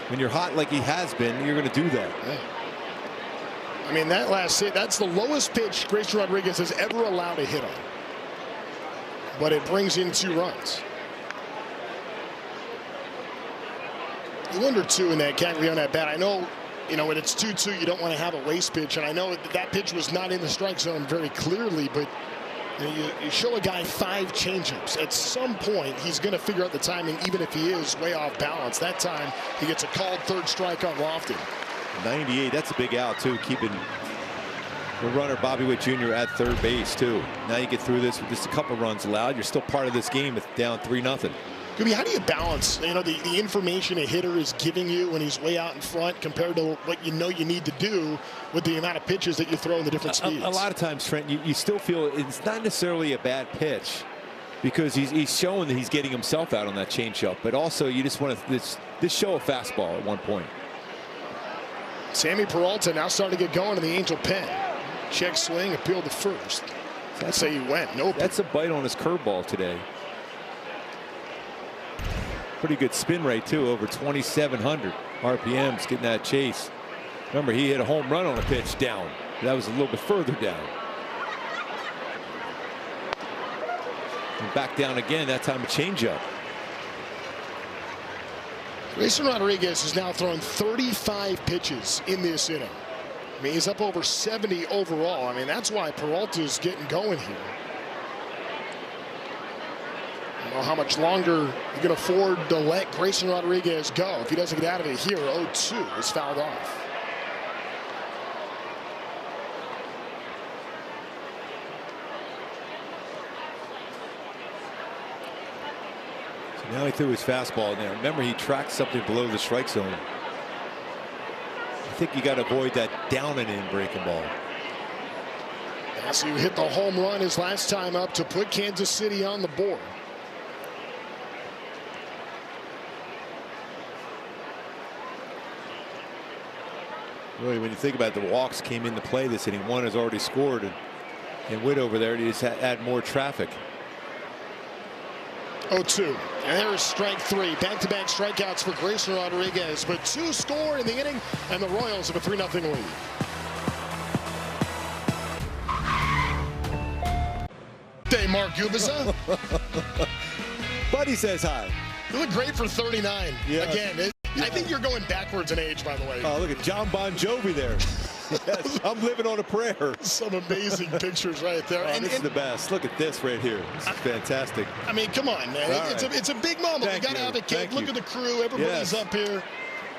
When you're hot like he has been, you're going to do that. Yeah. I mean, that last hit, that's the lowest pitch Grayson Rodriguez has ever allowed a hit on. But it brings in 2 runs. You wonder, too, in that Caglione at bat. I know, when it's 2-2, you don't want to have a waste pitch. And I know that pitch was not in the strike zone very clearly, but you show a guy 5 changeups. At some point, he's going to figure out the timing, even if he is way off balance. That time, he gets a called 3rd strike on Lofton. 98, that's a big out, too, keeping the runner Bobby Witt Jr. at 3rd base, too. Now you get through this with just a couple runs allowed. You're still part of this game. It's down 3-0. Gooby, how do you balance, the information a hitter is giving you when he's way out in front compared to what you need to do with the amount of pitches that you throw in the different speeds? A lot of times, Trent, you still feel it's not necessarily a bad pitch because he's showing that he's getting himself out on that changeup, but also you just want to this show a fastball at one point. Sammy Peralta now starting to get going in the Angel pen. Check swing, appeal to first. That's how you went. Nope. That's a bite on his curveball today. Pretty good spin rate too, over 2,700 RPMs getting that chase. Remember, he hit a home run on a pitch down. That was a little bit further down. And back down again, that time a changeup. Grayson Rodriguez has now thrown 35 pitches in this inning. I mean, he's up over 70 overall. I mean, that's why Peralta's getting going here. I don't know how much longer you can afford to let Grayson Rodriguez go. If he doesn't get out of it here, 0-2 is fouled off. So now he threw his fastball in there. Remember, he tracked something below the strike zone. I think you got to avoid that down and in breaking ball. As he hit the home run his last time up to put Kansas City on the board. Really, when you think about it, the walks came into play this inning. One has already scored, and Witt over there, you just add more traffic. 0-2. And there's strike 3. Back-to-back strikeouts for Grayson Rodriguez. But 2 score in the inning, and the Royals have a 3-0 lead. Hey, Mark Gubiza. Buddy says hi. You look great for 39. Yeah. Again, I think you're going backwards in age, by the way. Oh, look at John Bon Jovi there. Yes, I'm living on a prayer. Some amazing pictures right there. Oh, this is the best. Look at this right here. This is fantastic. I mean, come on, man. It's a big moment. Thank We got to you. have a cake. Look at the crew. Everybody's up here.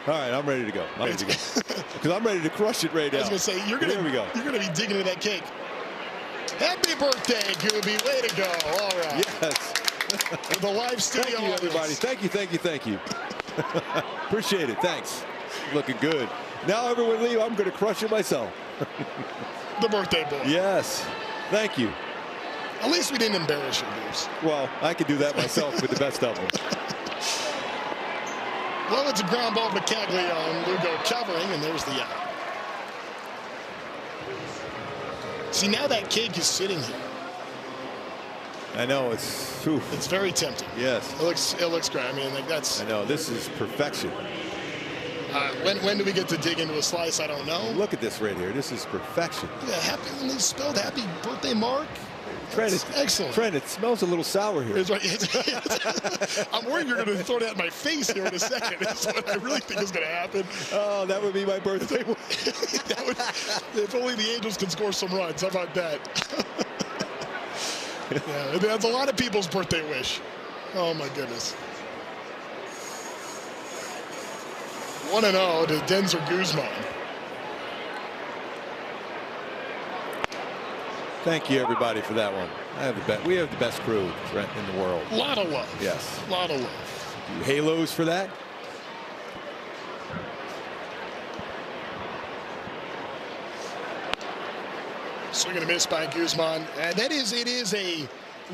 All right, I'm ready to go. Because I'm ready to crush it right now. I was going to say, you're going to be digging into that cake. Happy birthday, Gooby. Way to go. All right. Yes. The live studio. Thank you, everybody. Thank you, thank you, thank you. Appreciate it. Thanks. Looking good. Now everyone leave. I'm going to crush it myself. The birthday boy. Yes. Thank you. At least we didn't embarrass you, Bruce. Well, I could do that myself with the best of them. Well, it's a ground ball to Caglione. Lugo covering, and there's the out. See, now that cake is sitting here. I know it's very tempting. Yes. It looks great. I mean, like that's. I know this is perfection. When do we get to dig into a slice? I don't know. Look at this right here. This is perfection. Yeah, when they spelled happy birthday, Mark. Trent, excellent. Trent, it smells a little sour here. It's right. I'm worried you're going to throw that in my face here in a second. That's what I really think is going to happen. Oh, that would be my birthday. If only the Angels can score some runs. How about that? Yeah, that's a lot of people's birthday wish. Oh, my goodness. 1-0 to Denzer Guzman. Thank you, everybody, for that one. We have the best crew in the world. A lot of love. Yes. A lot of love. You halos for that? Swing and a miss by Guzman. And it is a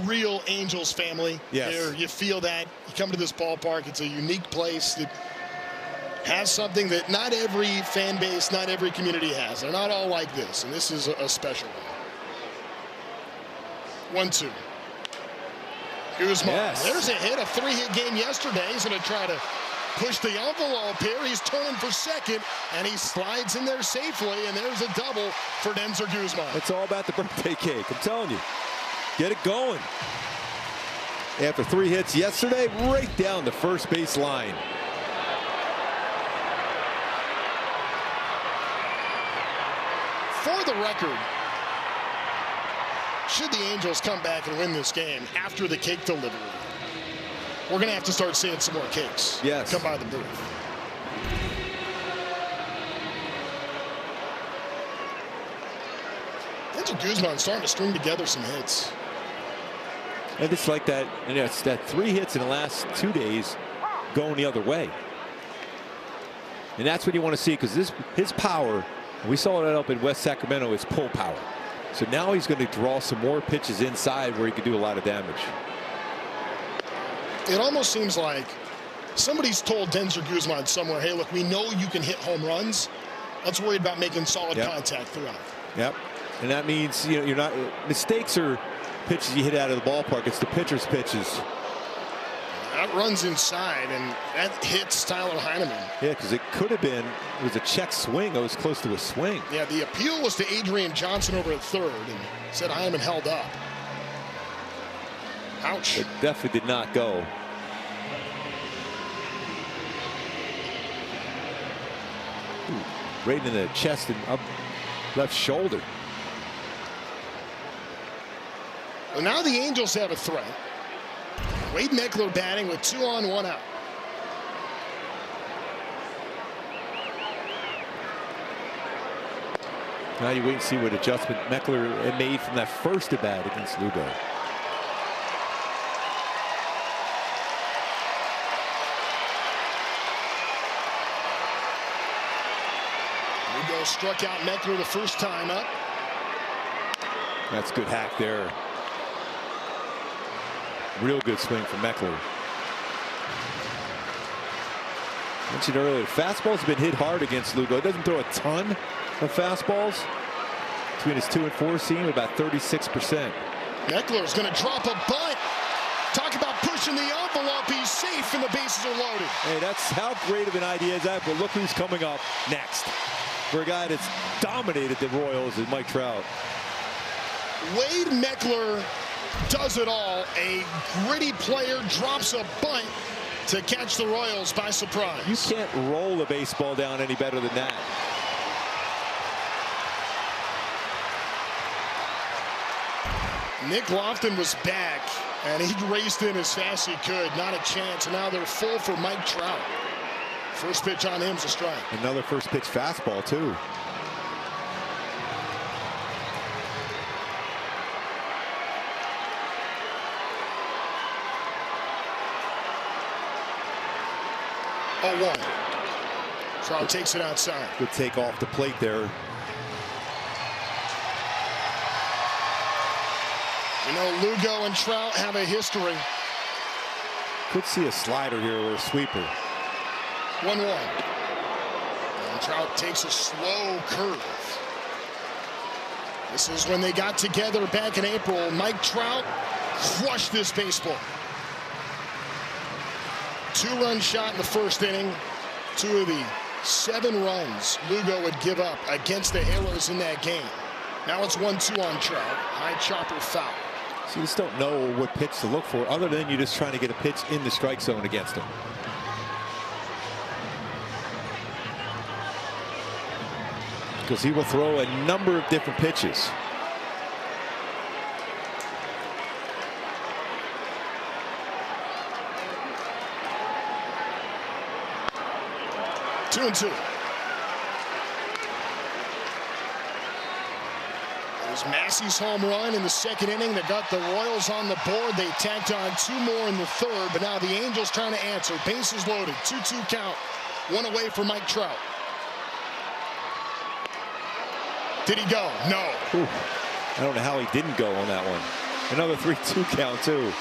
real Angels family. Yes. You feel that. You come to this ballpark. It's a unique place that has something that not every fan base, not every community has. They're not all like this, and this is a special one. 1-2. Guzman. Yes. There's a hit, a 3-hit game yesterday. He's going to try to push the envelope here. He's turning for second, and he slides in there safely, and there's a double for Denzer Guzman. It's all about the birthday cake. I'm telling you. Get it going. After 3 hits yesterday, right down the first base line. For the record, should the Angels come back and win this game after the cake delivery, we're going to have to start seeing some more cakes. Yes. Come by the booth. Denzel Guzman starting to string together some hits. And it's like that, and it's that 3 hits in the last 2 days going the other way. And that's what you want to see, because his power, we saw it up in West Sacramento, is pull power. So now he's going to draw some more pitches inside where he could do a lot of damage. It almost seems like somebody's told Denzer Guzman somewhere, hey, look, we know you can hit home runs. Let's worry about making solid contact throughout. Yep. And that means, you know, you're not, mistakes are pitches you hit out of the ballpark. It's the pitcher's pitches. That runs inside, and that hits Tyler Heineman. Yeah, because it could have been, it was a check swing. It was close to a swing. Yeah, the appeal was to Adrian Johnson over at third, and said Heineman held up. Ouch. It definitely did not go. Ooh, right in the chest and up left shoulder. Well, now the Angels have a threat. Wade Meckler batting with 2 on, 1 out. Now you wait and see what adjustment Meckler had made from that first at bat against Lugo. Lugo struck out Meckler the first time up. That's good hack there. Real good swing from Meckler. Mentioned earlier, fastballs have been hit hard against Lugo. He doesn't throw a ton of fastballs. Between his 2 and 4 seam, about 36%. Meckler's going to drop a bunt. Talk about pushing the envelope. He's safe and the bases are loaded. Hey, that's how great of an idea is that, but look who's coming up next. For a guy that's dominated the Royals is Mike Trout. Wade Meckler does it all. A gritty player drops a bunt to catch the Royals by surprise. You can't roll a baseball down any better than that. Nick Lofton was back, and he raced in as fast as he could. Not a chance. Now they're full for Mike Trout. First pitch on him's a strike. Another first pitch fastball, too. Oh, 1. Trout takes it outside. Good take off the plate there. You know, Lugo and Trout have a history. Could see a slider here or a sweeper. 1-1. And Trout takes a slow curve. This is when they got together back in April. Mike Trout crushed this baseball. 2-run shot in the first inning. 2 of the 7 runs Lugo would give up against the Halos in that game. Now it's 1-2 on Trout. High chopper foul. So you just don't know what pitch to look for other than you just trying to get a pitch in the strike zone against him. Because he will throw a number of different pitches. Two and 2. It was Massey's home run in the second inning that got the Royals on the board. They tacked on 2 more in the third, but now the Angels trying to answer. Bases loaded. 2-2 count. 1 away for Mike Trout. Did he go? No. Ooh, I don't know how he didn't go on that one. Another 3-2 count, too.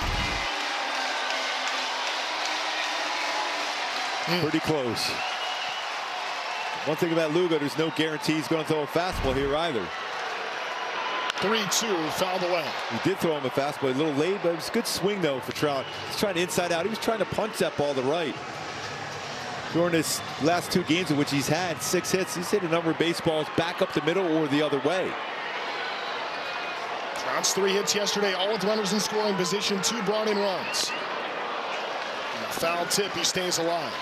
Pretty close. One thing about Lugo, there's no guarantee he's going to throw a fastball here either. 3-2, fouled away. He did throw him a fastball, a little late, but it was a good swing, though, for Trout. He's trying to inside out. He was trying to punch that ball to right. During his last 2 games in which he's had 6 hits, he's hit a number of baseballs back up the middle or the other way. Trout's 3 hits yesterday, all with runners in scoring position. 2 brought in runs. And a foul tip, he stays alive.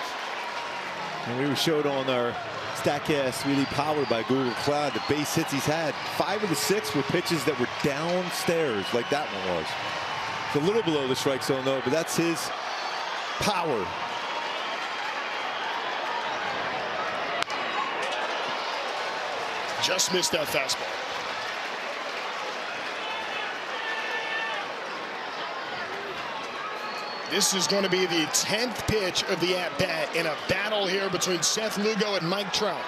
And we showed on our StatCast, really powered by Google Cloud, the base hits he's had. 5 of the 6 were pitches that were downstairs, like that one was. It's a little below the strike zone, though, but that's his power. Just missed that fastball. This is going to be the 10th pitch of the at-bat in a battle here between Seth Lugo and Mike Trout.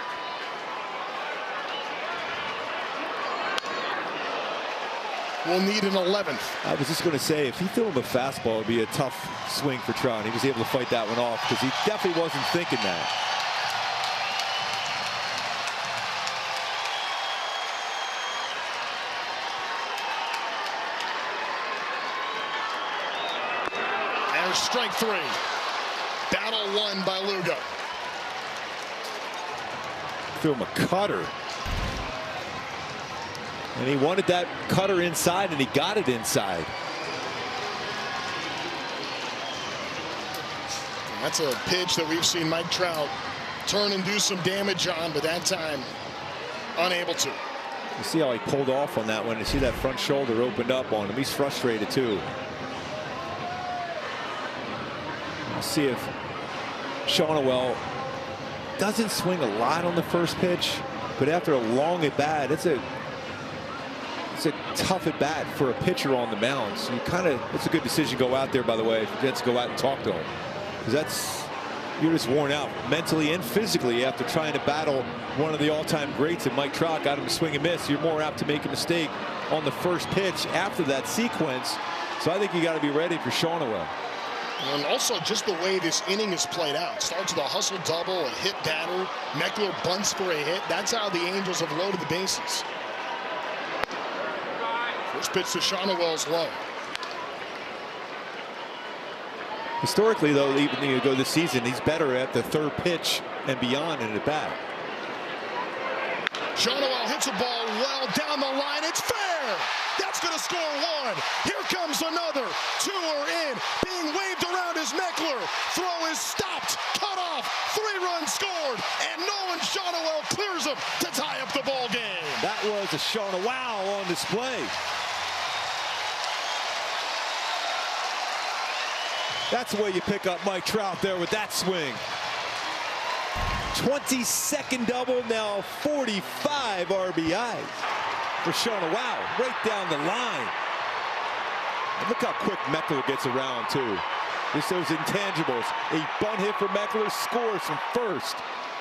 We'll need an 11th. I was just going to say, if he threw him a fastball, it would be a tough swing for Trout. He was able to fight that one off because he definitely wasn't thinking that. Strike 3. Battle won by Lugo. Threw him a cutter. And he wanted that cutter inside, and he got it inside. That's a pitch that we've seen Mike Trout turn and do some damage on, but that time unable to. You see how he pulled off on that one. You see that front shoulder opened up on him. He's frustrated, too. See if Shonowell doesn't swing a lot on the first pitch, but after a long at bat, it's a tough at bat for a pitcher on the mound. So you it's a good decision to go out there, by the way, if you get to go out and talk to him, because you're just worn out mentally and physically after trying to battle one of the all-time greats. And Mike Trout got him to swing and miss. You're more apt to make a mistake on the first pitch after that sequence. So I think you got to be ready for Shonowell. And also just the way this inning is played out. Starts with a hustle double, a hit batter. Meckler bunts for a hit. That's how the Angels have loaded the bases. First pitch to Shonowell's low. Historically, though, even you go this season, he's better at the third pitch and beyond in the bat. Shonowell hits a ball well down the line. It's fair. That's going to score one. Here comes another. Two are in. Being waved around is Meckler. Throw is stopped. Cut off. 3 runs scored. And Nolan Shonowell clears him to tie up the ball game. That was a Shonowell on display. That's the way you pick up Mike Trout there with that swing. 22nd double, now 45 RBIs for Shonowell, right down the line. And look how quick Meckler gets around, too. Just those intangibles. A bunt hit for Meckler, scores from first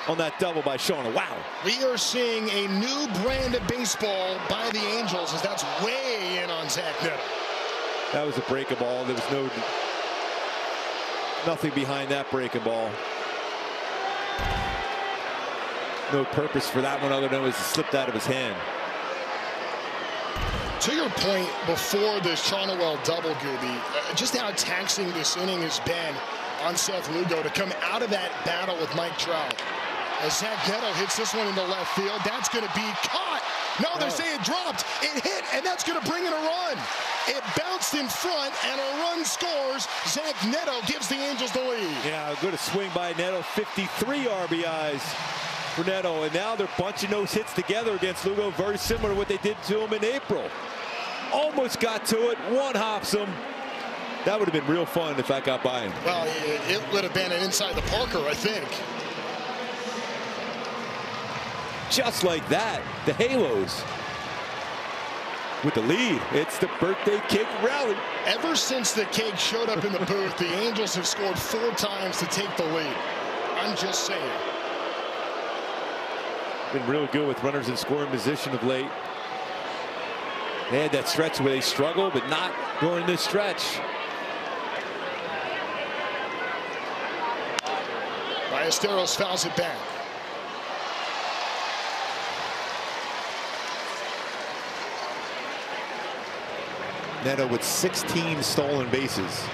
on that double by Shonowell. We are seeing a new brand of baseball by the Angels, as that's way in on Zach Neto. That was a breaking ball. There was nothing behind that breaking ball. No purpose for that one other than it was slipped out of his hand. To your point before the Shonowell double, Gooby, just how taxing this inning has been on Seth Lugo to come out of that battle with Mike Trout. As Zach Neto hits this one into left field, that's going to be caught. No, they say it dropped. It hit, and that's going to bring in a run. It bounced in front, and a run scores. Zach Neto gives the Angels the lead. Yeah, good swing by Neto. 53 RBIs for Neto, and now they're bunching those hits together against Lugo, very similar to what they did to him in April. Almost got to it. One hops him. That would have been real fun if I got by him. Well, it would have been an inside the Parker, I think. Just like that, the Halos with the lead. It's the birthday cake rally. Ever since the cake showed up in the booth, the Angels have scored 4 times to take the lead. I'm just saying. Been real good with runners in scoring position of late. They had that stretch where they struggled, but not during this stretch. Ballesteros fouls it back. Neto with 16 stolen bases.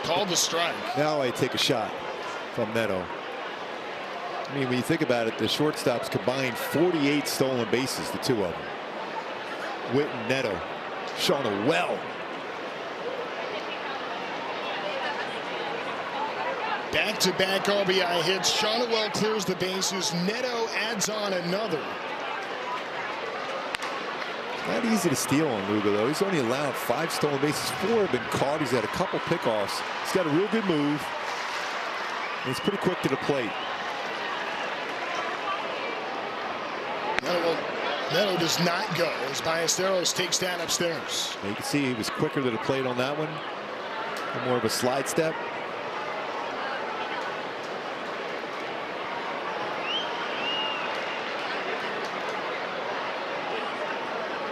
Called the strike. Now I take a shot from Neto. I mean, when you think about it, the shortstops combined 48 stolen bases, the two of them. Witt and Neto. Shonowell. Back-to-back RBI hits. Shonowell clears the bases. Neto adds on another. Not easy to steal on Lugo, though. He's only allowed 5 stolen bases. 4 have been caught. He's had a couple pickoffs. He's got a real good move. And he's pretty quick to the plate. Neto does not go as Ballesteros takes that upstairs. You can see he was quicker to the plate on that one. More of a slide step.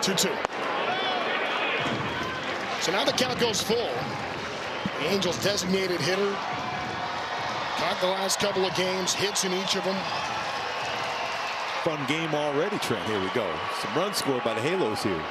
Two. So now the count goes full. The Angels designated hitter. Caught the last couple of games, hits in each of them. Fun game already, Trent. Here we go. Some runs scored by the Halos here.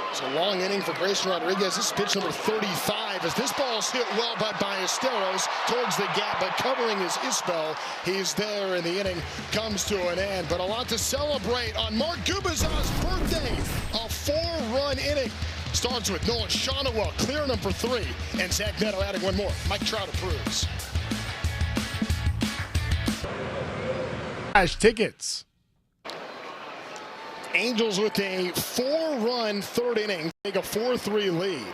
It's a long inning for Grayson Rodriguez. This is pitch number 35 as this ball is hit well by Ballesteros towards the gap, but covering is Isbell. He's there, and the inning comes to an end. But a lot to celebrate on Mark Gubicza's birthday. A 4-run inning. Starts with Nolan Shonowell clearing him for 3, and Zach Neto adding one more. Mike Trout approves. Tickets. Angels with a 4-run third inning take a 4-3 lead.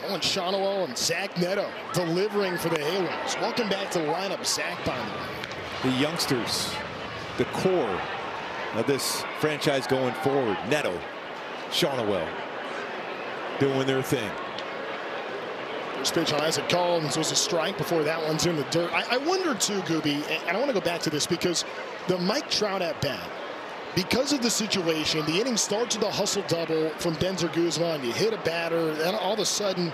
Nolan Shonowell and Zach Neto delivering for the Halos. Welcome back to the lineup, Zach, by the way. The youngsters, the core of this franchise going forward. Neto, Shonowell, doing their thing. First pitch on Isaac Collins was a strike before that one's in the dirt. I wonder too, Gooby, and I want to go back to this because the Mike Trout at bat, because of the situation, the inning starts with a hustle double from Denzer Guzman. You hit a batter, then all of a sudden,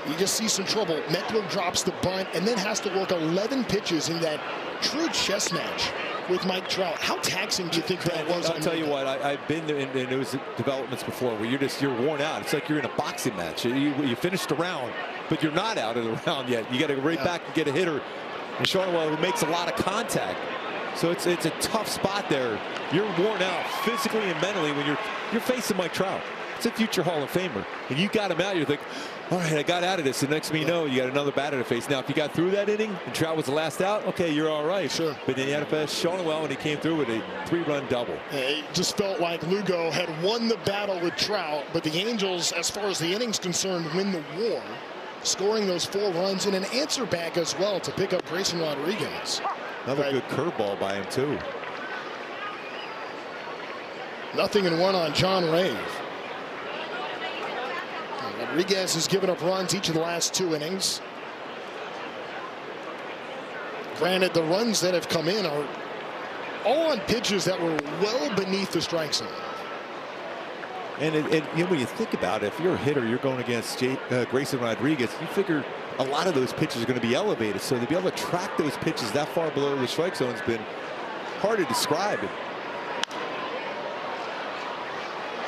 you just see some trouble. Meckler drops the bunt and then has to work 11 pitches in that true chess match with Mike Trout. How taxing do you think that was? I'll tell you what, I've been in those developments before where you're worn out. It's like you're in a boxing match. You finished the round, but you're not out of the round yet. You got to go right back and get a hitter. And Shortwell makes a lot of contact. So it's a tough spot there. You're worn out physically and mentally when you're facing Mike Trout. It's a future Hall of Famer. And you got him out, you're like, all right, I got out of this. The next thing you know, you got another batter to face. Now, if you got through that inning and Trout was the last out, okay, you're all right. Sure. But then you had to face Shortwell when he came through with a 3-run double. It just felt like Lugo had won the battle with Trout, but the Angels, as far as the innings concerned, win the war, scoring those 4 runs and an answer back as well to pick up Grayson Rodriguez. Another good curveball by him, too. 0-1 on John Rave. Rodriguez has given up runs each of the last 2 innings. Granted, the runs that have come in are all on pitches that were well beneath the strike zone. And when you think about it, if you're a hitter, you're going against Grayson Rodriguez, you figure a lot of those pitches are going to be elevated. So to be able to track those pitches that far below the strike zone has been hard to describe.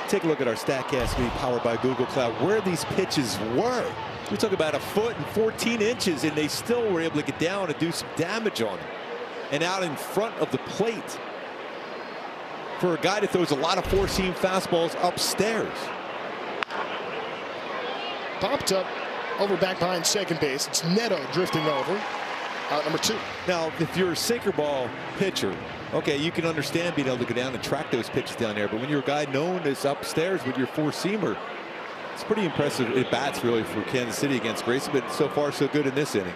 Take a look at our StatCast meet powered by Google Cloud, where these pitches were. We talk about 1'14", and they still were able to get down and do some damage on them. And out in front of the plate for a guy that throws a lot of four-seam fastballs upstairs. Popped up over back behind second base. It's Neto drifting over. Out number 2. Now, if you're a sinker ball pitcher, okay, you can understand being able to go down and track those pitches down there. But when you're a guy known as upstairs with your four-seamer, it's pretty impressive at bats really for Kansas City against Grayson. But so far, so good in this inning.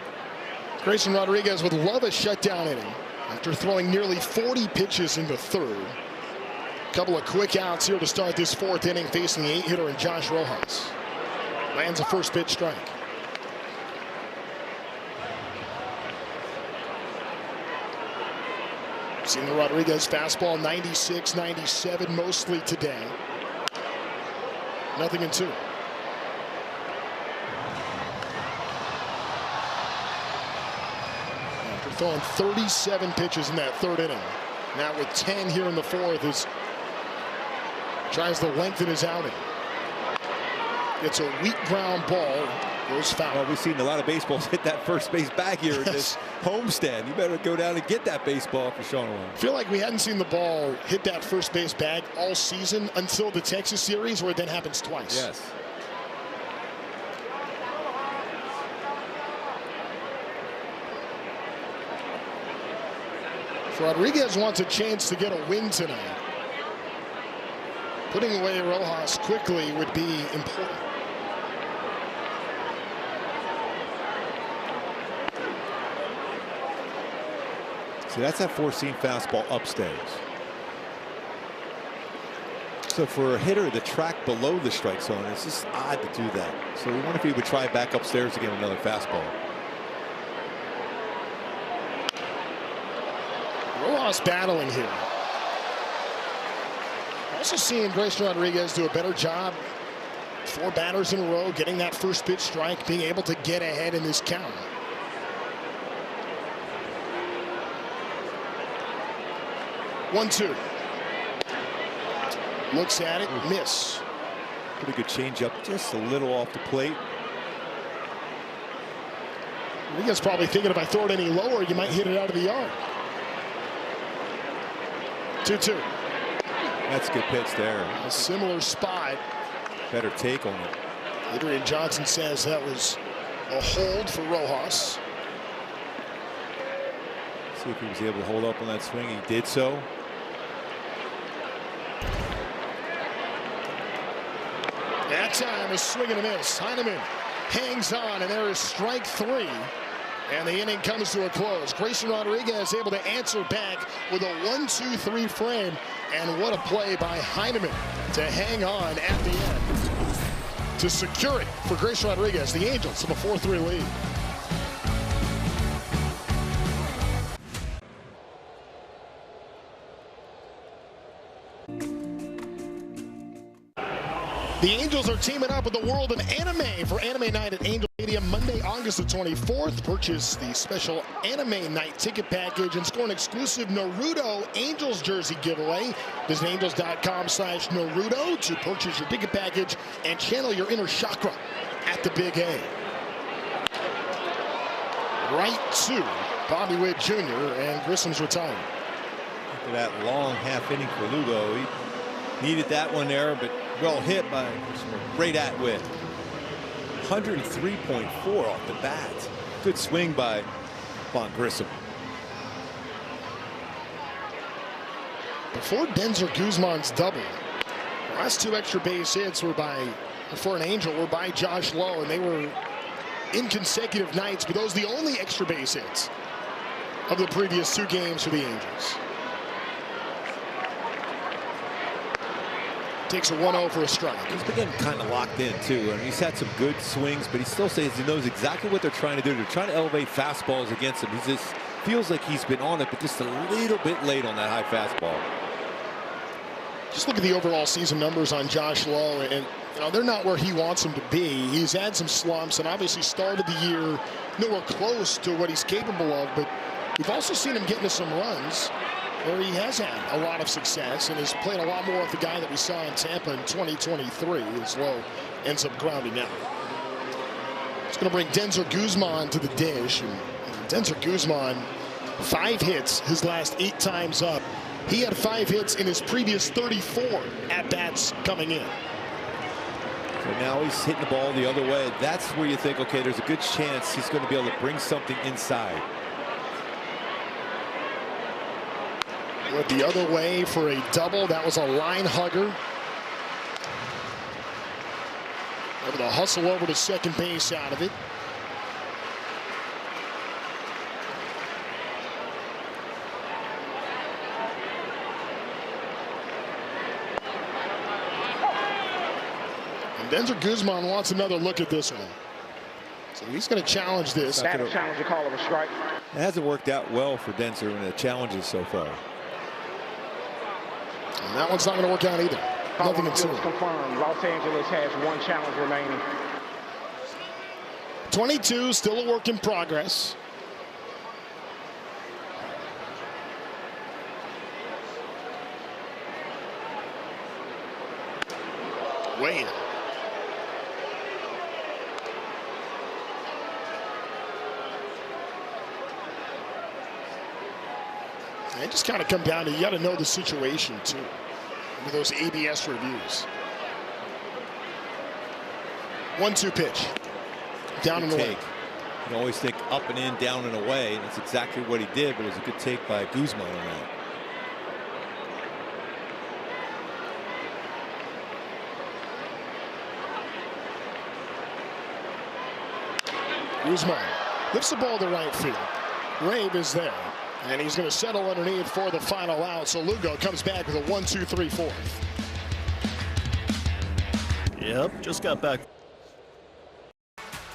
Grayson Rodriguez would love a shutdown inning after throwing nearly 40 pitches in the 3rd. A couple of quick outs here to start this 4th inning, facing the 8-hitter in Josh Rojas. Lands a first pitch strike. Seen the Rodriguez fastball 96, 97 mostly today. 0-2. After throwing 37 pitches in that 3rd inning, now with 10 here in the 4th, as tries to lengthen his outing. It's a weak ground ball. Goes foul. Well, we've seen a lot of baseballs hit that first base bag here in this homestand. You better go down and get that baseball for Sean. I feel like we hadn't seen the ball hit that first base bag all season until the Texas series, where it then happens twice. Yes. So Rodriguez wants a chance to get a win tonight. Putting away Rojas quickly would be important. See, that's that four-seam fastball upstairs. So for a hitter to track below the strike zone, it's just odd to do that. So we wonder if he would try back upstairs to get another fastball. Rojas battling here. Also seeing Grayson Rodriguez do a better job. 4 batters in a row, getting that first pitch strike, being able to get ahead in this count. One-two. Looks at it, miss. Pretty good changeup, just a little off the plate. Rodriguez probably thinking if I throw it any lower, you might hit it out of the yard. 2-2. That's a good pitch there. A similar spot. Better take on it. Adrian Johnson says that was a hold for Rojas. See if he was able to hold up on that swing. He did so. That time a swing and a miss. Heineman hangs on, and there is strike 3. And the inning comes to a close. Grayson Rodriguez able to answer back with a 1-2-3 frame. And what a play by Heineman to hang on at the end to secure it for Grayson Rodriguez. The Angels have a 4-3 lead. The Angels are teaming up with the world of anime for Anime Night at Angel Stadium Monday, August the 24th. Purchase the special Anime Night ticket package and score an exclusive Naruto Angels jersey giveaway. Visit angels.com/Naruto to purchase your ticket package and channel your inner chakra at the Big A. Right to Bobby Witt Jr. and Grissom's retired. After that long half inning for Lugo, he needed that one there, but well hit by great at Witt. 103.4 off the bat. Good swing by Von Grissom. Before Denzer Guzman's double, the last two extra base hits were for an Angel were by Josh Lowe, and they were in consecutive nights, but those are the only extra base hits of the previous two games for the Angels. Takes a 1-0 for a strike. He's been getting kind of locked in too, and he's had some good swings, but he still says he knows exactly what they're trying to do. They're trying to elevate fastballs against him. He just feels like he's been on it, but just a little bit late on that high fastball. Just look at the overall season numbers on Josh Lowe, and they're not where he wants them to be. He's had some slumps, and obviously started the year nowhere close to what he's capable of, but we've also seen him get into some runs where he has had a lot of success and has played a lot more with the guy that we saw in Tampa in 2023 as Lowe ends up grounding out. It's going to bring Denzer Guzman to the dish. And Denzer Guzman, 5 hits his last 8 times up. He had 5 hits in his previous 34 at-bats coming in. So now he's hitting the ball the other way. That's where you think, okay, there's a good chance he's going to be able to bring something inside. Went the other way for a double. That was a line hugger. Able to hustle over to second base out of it. And Denzer Guzman wants another look at this one. So he's going to challenge this. That challenge, a call of a strike. It hasn't worked out well for Denzer in the challenges so far. And that one's not going to work out either. Nothing in 2. Confirmed. Los Angeles has 1 challenge remaining. 22, still a work in progress. Wade. It just kind of come down to you got to know the situation too with those ABS reviews. 1-2 pitch. Down and away. You always think up and in, down and away. And that's exactly what he did, but it was a good take by Guzman on that. Guzman lifts the ball to right field. Rave is there. And he's going to settle underneath for the final out. So Lugo comes back with a 1-2-3-4. Yep, just got back.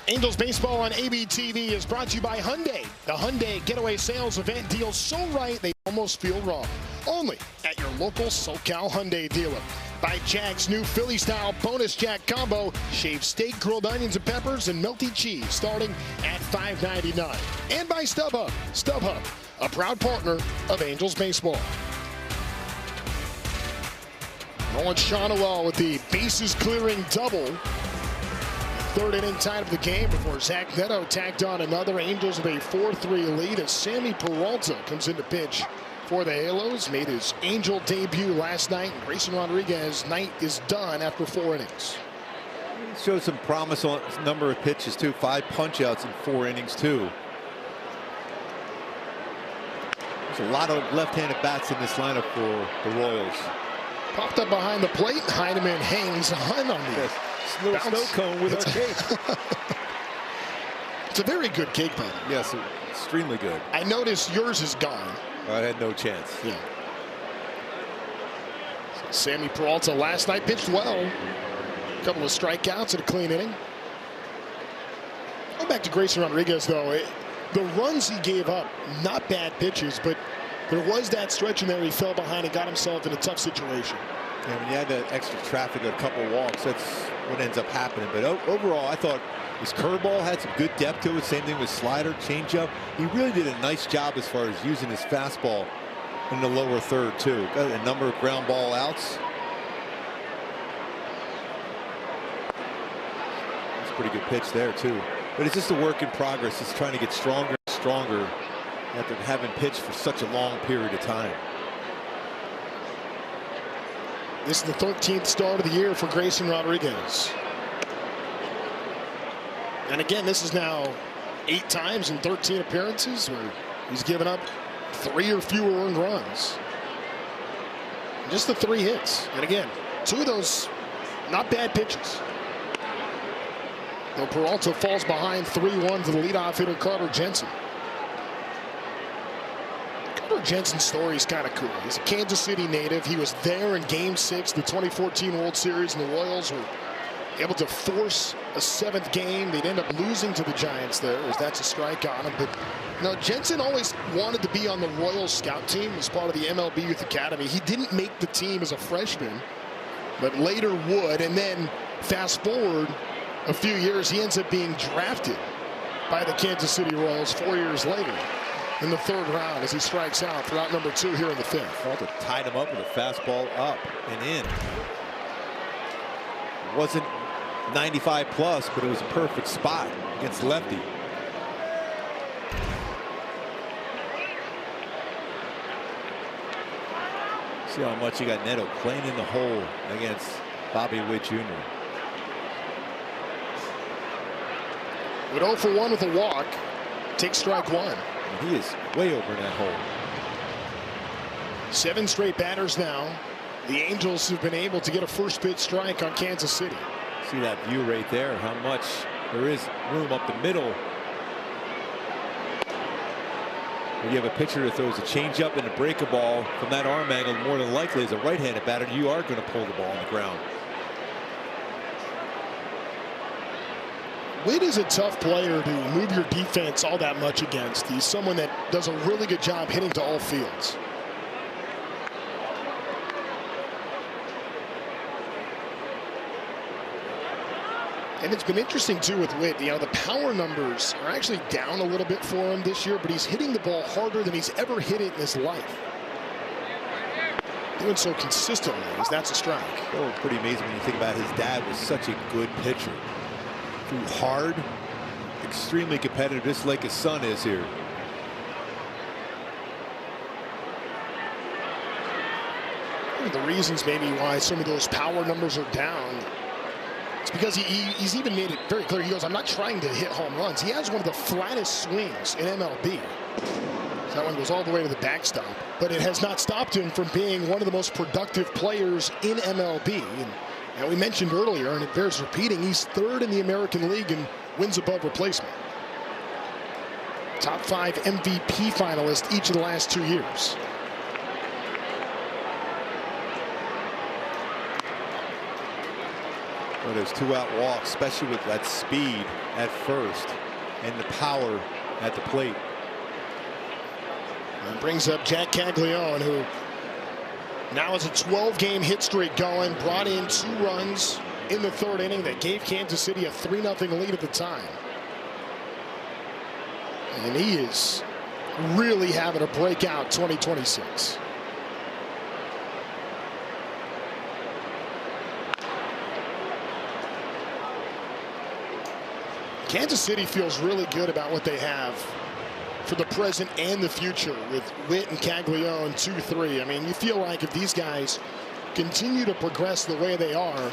Angels baseball on ABTV is brought to you by Hyundai. The Hyundai Getaway Sales Event deals so right they almost feel wrong. Only at your local SoCal Hyundai dealer. By Jack's new Philly-style bonus Jack combo. Shaved steak, grilled onions and peppers, and melty cheese starting at $5.99. And by StubHub. StubHub, a proud partner of Angels baseball. Nolan Shawnuel with the bases clearing double. 3rd inning tied up the game before Zach Neto tacked on another. Angels with a 4-3 lead as Sammy Peralta comes in to pitch for the Halos. Made his Angel debut last night. Grayson Rodriguez's night is done after 4 innings. He showed some promise on a number of pitches too. 5 punch-outs in 4 innings too. There's a lot of left-handed bats in this lineup for the Royals. Popped up behind the plate. Heineman hangs on the little snow cone with a cake. It's a very good cake, buddy. Yes, extremely good. I noticed yours is gone. I had no chance. Yeah. So Sammy Peralta last night pitched well. A couple of strikeouts and a clean inning. Go back to Grayson Rodriguez, though. The runs he gave up, not bad pitches, but there was that stretch in there he fell behind and got himself in a tough situation. And when you add that extra traffic, a couple walks, that's what ends up happening. But overall, I thought his curveball had some good depth to it. Same thing with slider, changeup. He really did a nice job as far as using his fastball in the lower third, too. Got a number of ground ball outs. That's a pretty good pitch there, too. But it's just a work in progress. It's trying to get stronger and stronger after having pitched for such a long period of time. This is the 13th start of the year for Grayson Rodriguez. And again, this is now 8 times in 13 appearances where he's given up 3 or fewer earned runs. Just the 3 hits. And again, 2 of those not bad pitches. Though Peralta falls behind 3-1 to the leadoff hitter Carter Jensen. Carter Jensen's story is kind of cool. He's a Kansas City native. He was there in Game 6 of the 2014 World Series, and the Royals were able to force a 7th game. They'd end up losing to the Giants there, as that's a strike on him. But you know, Jensen always wanted to be on the Royals scout team as part of the MLB Youth Academy. He didn't make the team as a freshman, but later would. And then fast forward a few years, he ends up being drafted by the Kansas City Royals 4 years later in the 3rd round as he strikes out for out number 2 here in the 5th. Walter tied him up with a fastball up and in. It wasn't 95 plus, but it was a perfect spot against lefty. See how much you got Neto playing in the hole against Bobby Witt Jr. With 0 for 1 with a walk, takes strike 1. And he is way over in that hole. 7 straight batters now. The Angels have been able to get a first pitch strike on Kansas City. See that view right there, how much there is room up the middle. When you have a pitcher that throws a changeup and a breaker ball from that arm angle, more than likely as a right-handed batter, you are going to pull the ball on the ground. Witt is a tough player to move your defense all that much against. He's someone that does a really good job hitting to all fields. And it's been interesting, too, with Witt. You know, the power numbers are actually down a little bit for him this year, but he's hitting the ball harder than he's ever hit it in his life. Doing so consistently, as that's a strike. Oh, pretty amazing when you think about his dad was such a good pitcher. Threw hard, extremely competitive, just like his son is here. One of the reasons maybe why some of those power numbers are down, it's because he's even made it very clear. He goes, I'm not trying to hit home runs. He has one of the flattest swings in MLB. So that one goes all the way to the backstop. But it has not stopped him from being one of the most productive players in MLB. And we mentioned earlier, and it bears repeating, he's 3rd in the American League in wins above replacement. Top 5 MVP finalist each of the last 2 years. Well, those 2-out walks, especially with that speed at first and the power at the plate. And brings up Jack Caglione, who now has a 12-game hit streak going. Brought in 2 runs in the 3rd inning that gave Kansas City a 3-0 lead at the time. And he is really having a breakout 2026. Kansas City feels really good about what they have for the present and the future with Witt and Caglione 2-3. I mean, you feel like if these guys continue to progress the way they are,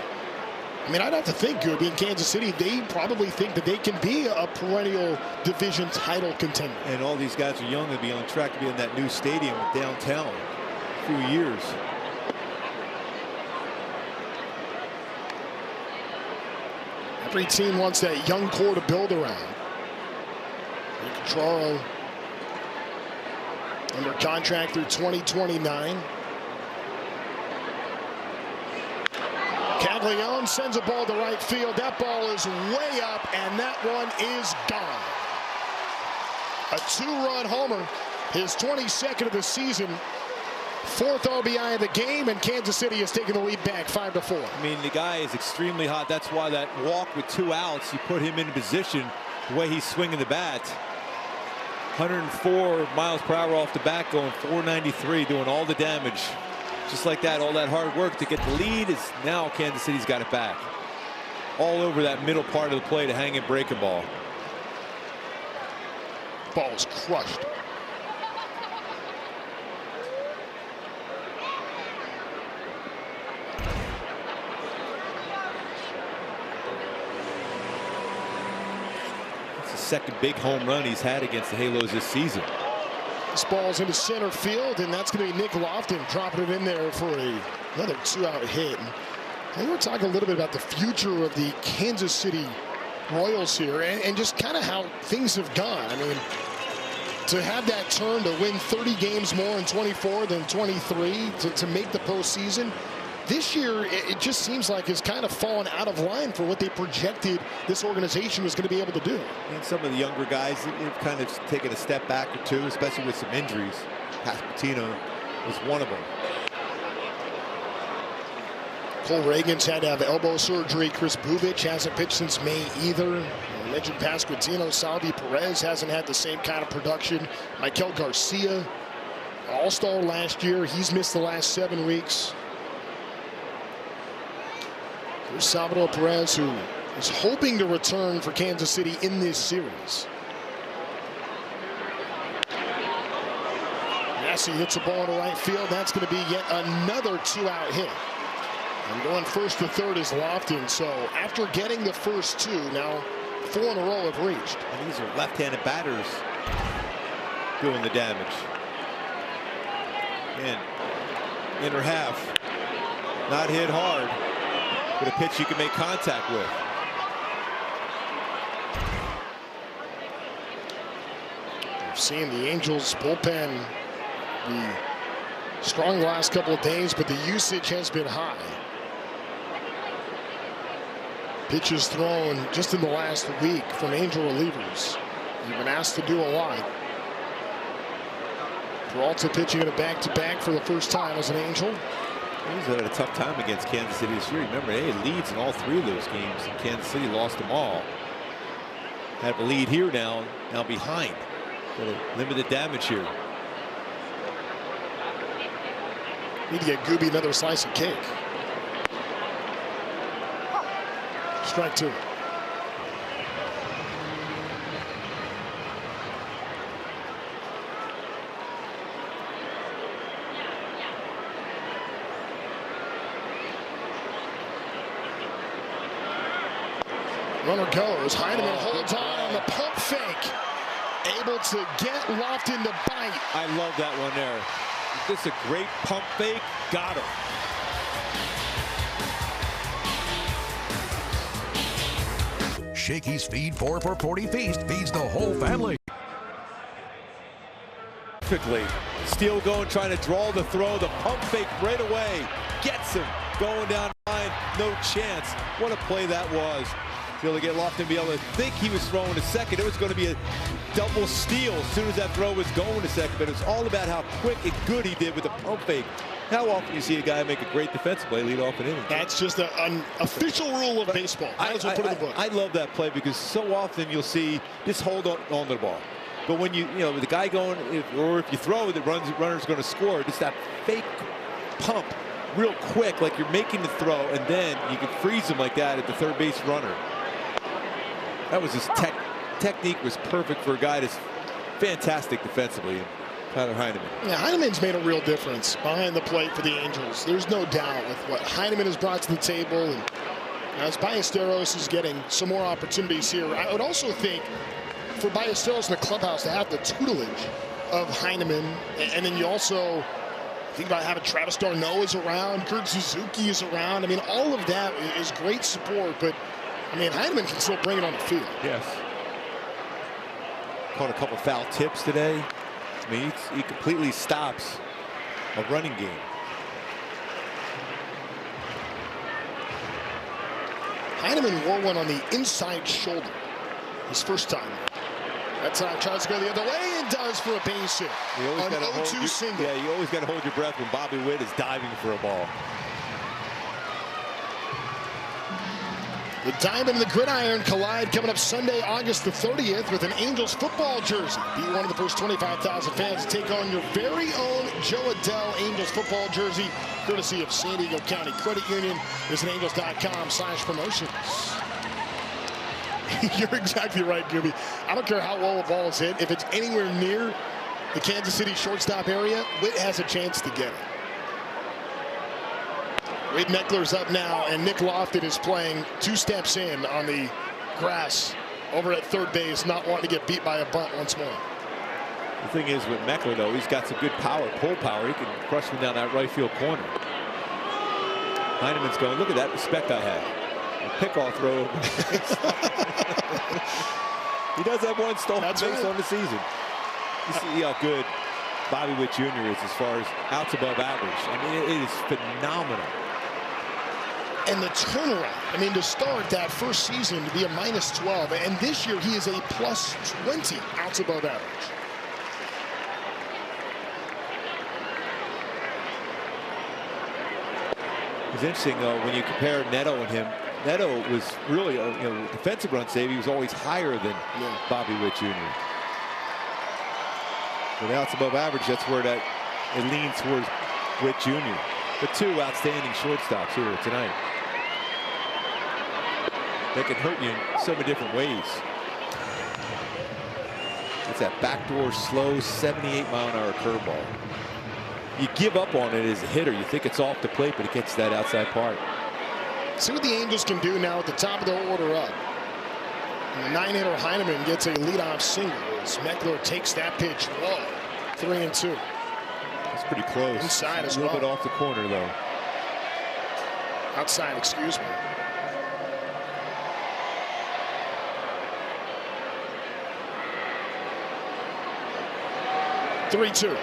I mean, I'd have to think, being Kansas City, they probably think that they can be a perennial division title contender. And all these guys are young and be on track to be in that new stadium downtown in a few years. Every team wants that young core to build around. Contreras under contract through 2029. Caglione sends a ball to right field. That ball is way up, and that one is gone. A 2-run homer, his 22nd of the season. fourth RBI of the game, and Kansas City has taken the lead back 5-4. I mean, the guy is extremely hot. That's why that walk with 2 outs, you put him in position the way he's swinging the bat. 104 miles per hour off the bat, going 493, doing all the damage. Just like that, all that hard work to get the lead is now Kansas City's got it back. All over that middle part of the play to hang and break a ball. Ball is crushed. It's the second big home run he's had against the Halos this season. This ball's into center field, and that's going to be Nick Lofton dropping it in there for another 2-out hit. And we're talking a little bit about the future of the Kansas City Royals here, and just kind of how things have gone. I mean, to have that turn to win 30 games more in 24 than 23 to make the postseason. This year, it just seems like it's kind of fallen out of line for what they projected this organization was going to be able to do. And some of the younger guys have kind of taken a step back or two, especially with some injuries. Pasquantino was one of them. Cole Reagan's had to have elbow surgery. Chris Bubich hasn't pitched since May either. I mentioned Pasquantino. Salvi Perez hasn't had the same kind of production. Michael Garcia, all-star last year. He's missed the last 7 weeks. There's Salvador Perez, who is hoping to return for Kansas City in this series. Massey hits a ball into right field. That's going to be yet another 2-out hit. And going first to third is Lofton. So after getting the first 2, now 4 in a row have reached. And these are left-handed batters doing the damage. And inner half, not hit hard, but a pitch you can make contact with. We've seen the Angels bullpen be strong the last couple of days, but the usage has been high. Pitches thrown just in the last week from Angel relievers. You've been asked to do a lot. Peralta pitching in a back-to-back for the first time as an Angel. He's had a tough time against Kansas City this year. Remember, they had leads in all 3 of those games, and Kansas City lost them all. Have a lead here now behind. Got to limit the damage here. Need to get Gooby another slice of cake. Strike 2. Runner goes. Heineman holds on the pump fake. Able to get Lofton to bite. I love that one there. This is a great pump fake. Got him. Shakey's Feed 4 for 40 feast feeds the whole family. Perfectly. Steele going, trying to draw the throw. The pump fake right away. Gets him. Going down the line. No chance. What a play that was. Able to get Lofton be able to think he was throwing to second. It was going to be a double steal as soon as that throw was going to second. But it was all about how quick and good he did with the pump fake. How often do you see a guy make a great defensive play, lead off an inning? That's just an official rule of baseball. Might as well put it in the book. I love that play because so often you'll see just hold on to the ball. But when you know the guy going, or if you throw, the runner's going to score. Just that fake pump real quick, like you're making the throw, and then you can freeze him like that at the third base runner. That was his technique was perfect for a guy that's fantastic defensively. Tyler Heineman. Yeah, Heineman's made a real difference behind the plate for the Angels. There's no doubt with what Heineman has brought to the table. And as Ballesteros is getting some more opportunities here, I would also think for Ballesteros in the clubhouse to have the tutelage of Heineman, and then you also think about having Travis d'Arnaud is around, Kurt Suzuki is around. I mean, all of that is great support, but I mean, Heineman can still bring it on the field. Yes. Caught a couple foul tips today. I mean, he completely stops a running game. Heineman wore one on the inside shoulder his first time. That time tries to go the other way and does for a base hit. An 0-2 single. Yeah, you always got to hold your breath when Bobby Witt is diving for a ball. The Diamond and the Gridiron collide coming up Sunday, August the 30th with an Angels football jersey. Be one of the first 25,000 fans to take on your very own Joe Adele Angels football jersey, courtesy of San Diego County Credit Union. Visit angels.com/promotions. You're exactly right, Gooby. I don't care how well the ball is hit. If it's anywhere near the Kansas City shortstop area, Witt has a chance to get it. Wade Meckler's up now, and Nick Lofton is playing 2 steps in on the grass over at third base, not wanting to get beat by a bunt once more. The thing is with Meckler, though, he's got some good power, pull power. He can crush him down that right field corner. Heineman's going, look at that respect I had. A pickoff throw. He does have one stolen base on the season. You see how good Bobby Witt Jr. is as far as outs above average. I mean, it is phenomenal. And the turnaround, I mean, to start that first season to be a -12, and this year he is a +20 outs above average. It's interesting, though, when you compare Neto and him. Neto was really, defensive run save. He was always higher than Bobby Witt Jr. But outs above average, that's where it leans towards Witt Jr. But 2 outstanding shortstops here tonight. They can hurt you in so many different ways. It's that backdoor slow 78-mile-an-hour curveball. You give up on it as a hitter. You think it's off the plate, but it gets that outside part. See what the Angels can do now at the top of the order up. And the 9-hitter Heineman gets a leadoff single as Meckler takes that pitch low. 3-2. It's pretty close. Inside as well. A little bit off the corner, though. Outside, excuse me. Three-two.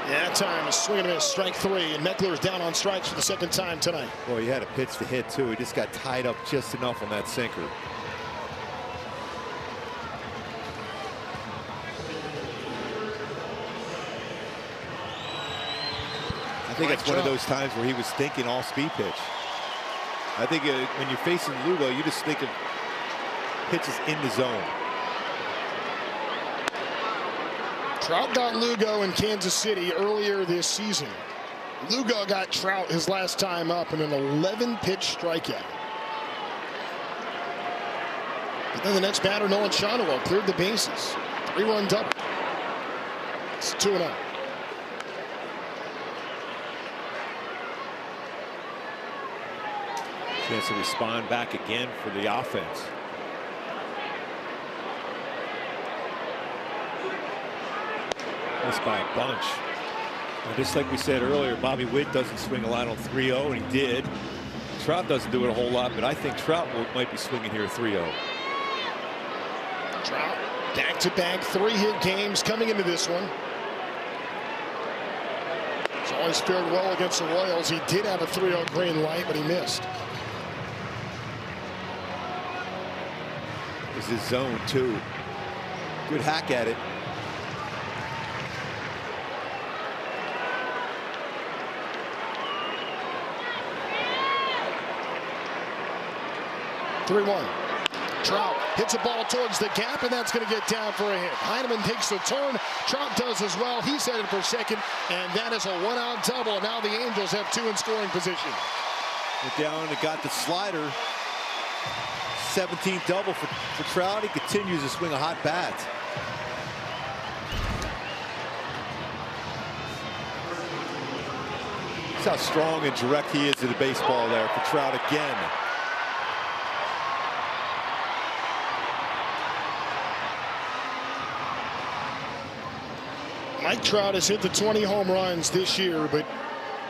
That time is swinging and a miss, strike 3, and Meckler's down on strikes for the 2nd time tonight. Boy, he had a pitch to hit, too. He just got tied up just enough on that sinker. I think it's one of those times where he was thinking all speed pitch. I think when you're facing Lugo, you just think of pitches in the zone. Trout got Lugo in Kansas City earlier this season. Lugo got Trout his last time up in an 11-pitch strikeout. But then the next batter, Nolan Shonowell, cleared the bases. 3-run double. It's 2-0. Chance to respond back again for the offense. Missed by a bunch. And just like we said earlier, Bobby Witt doesn't swing a lot on 3-0, and he did. Trout doesn't do it a whole lot, but I think Trout might be swinging here 3-0. Trout back-to-back 3-hit games coming into this one. He's always fared well against the Royals. He did have a 3-0 green light, but he missed. This is zone 2. Good hack at it. 3-1. Trout hits a ball towards the gap, and that's going to get down for a hit. Heineman takes the turn. Trout does as well. He's headed for second, and that is a one-out double. Now the Angels have 2 in scoring position. Went down and got the slider. 17th double for Trout. He continues to swing a hot bat. That's how strong and direct he is to the baseball there for Trout again. Mike Trout has hit the 20 home runs this year, but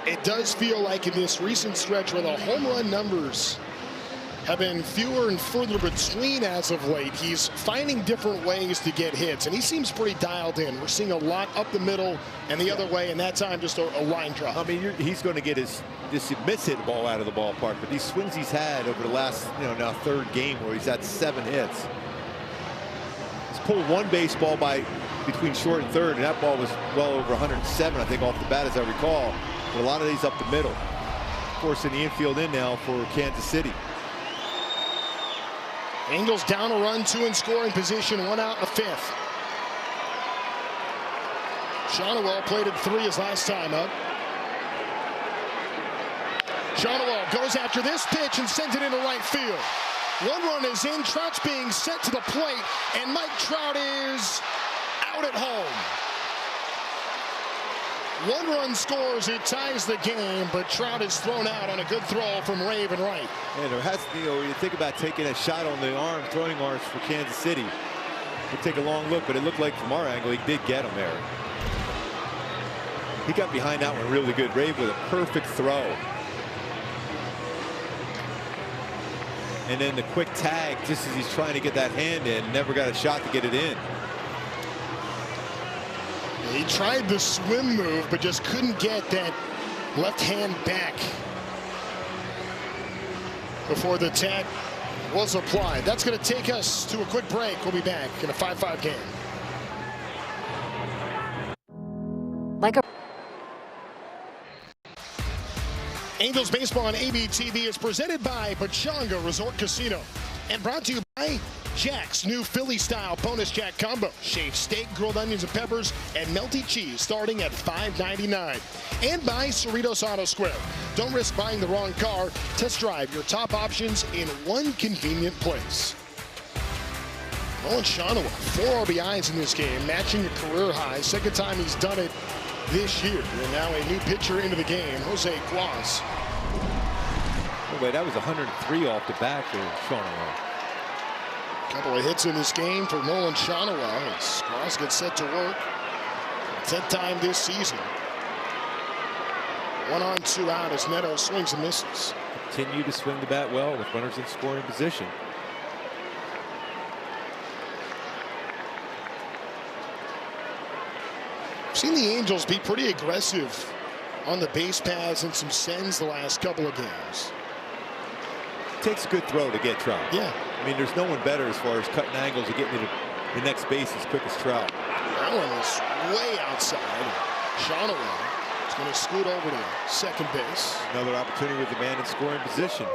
it does feel like in this recent stretch where the home run numbers have been fewer and further between as of late, he's finding different ways to get hits, and he seems pretty dialed in. We're seeing a lot up the middle and the other way, and that time just a line drop. I mean, he's going to get his miss-hit ball out of the ballpark, but these swings he's had over the last, now 3rd game where he's had 7 hits. It's pulled one baseball by between short and third, and that ball was well over 107, I think, off the bat, as I recall. But a lot of these up the middle. Forcing the infield in now for Kansas City. Angels down a run, 2 in scoring position, 1 out in the 5th. Shonowell played at 3 his last time up. Shonowell goes after this pitch and sends it into right field. 1 run is in. Trout's being sent to the plate, and Mike Trout is out at home. 1 run scores, it ties the game, but Trout is thrown out on a good throw from Raven Wright. And there has to, you think about taking a shot on the arm, throwing arms for Kansas City. We'll take a long look, but it looked like from our angle he did get him there. He got behind that one really good. Raven with a perfect throw. And then the quick tag just as he's trying to get that hand in. Never got a shot to get it in. He tried the swim move, but just couldn't get that left hand back before the tag was applied. That's going to take us to a quick break. We'll be back in a 5-5 game. Angels Baseball on ABTV is presented by Pechanga Resort Casino and brought to you by Jack's new Philly-style bonus Jack combo. Shaved steak, grilled onions and peppers, and melty cheese starting at $5.99. And by Cerritos Auto Square. Don't risk buying the wrong car. Test drive your top options in one convenient place. Nolan Shonowell, 4 RBIs in this game, matching a career high. Second time he's done it this year. And now a new pitcher into the game, Jose Guas. Oh, wait, that was 103 off the bat for Shonowell. Couple of hits in this game for Nolan Shonowell as Guas gets set to work. 10th time this season. 1 on, 2 out as Neto swings and misses. Continue to swing the bat well with runners in scoring position. Seen the Angels be pretty aggressive on the base paths and some sends the last couple of games. Takes a good throw to get Trout. Yeah. I mean, there's no one better as far as cutting angles and getting to the next base as quick as Trout. That one is way outside. Shonowell is going to scoot over to second base. Another opportunity with the man in scoring position.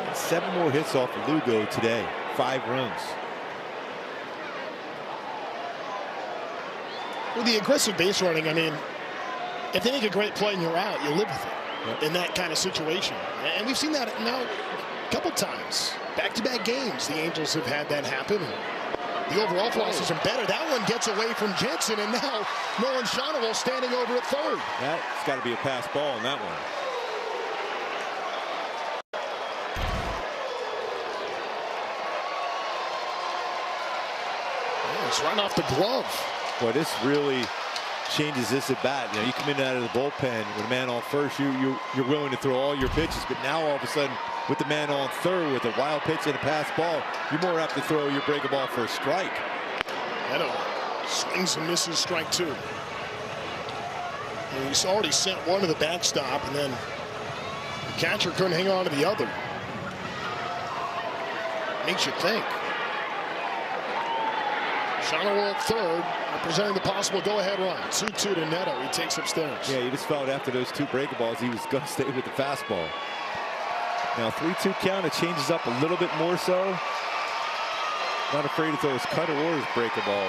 And 7 more hits off of Lugo today. 5 runs. With the aggressive base running, I mean, if they make a great play and you're out, you live with it. Yep. In that kind of situation. And we've seen that now a couple times. Back-to-back games, the Angels have had that happen. The overall velocity is better. That one gets away from Jensen, and now Nolan Shonowell standing over at third. That's got to be a pass ball on that one. Yeah, it's right off the glove. Boy, this really changes this at bat. You know, you come in out of the bullpen with a man on first, you're willing to throw all your pitches, but now all of a sudden with the man on third with a wild pitch and a pass ball, you're more apt to throw your breaking ball for a strike. Neto swings and misses strike 2. And he's already sent one to the backstop, and then the catcher couldn't hang on to the other. Makes you think. Shonowell at third, representing the possible go-ahead run. 2-2 to Neto. He takes upstairs. Yeah, you just felt after those 2 breaking balls he was going to stay with the fastball. Now 3-2 count. It changes up a little bit more so. Not afraid to throw his cutter or his breaking ball.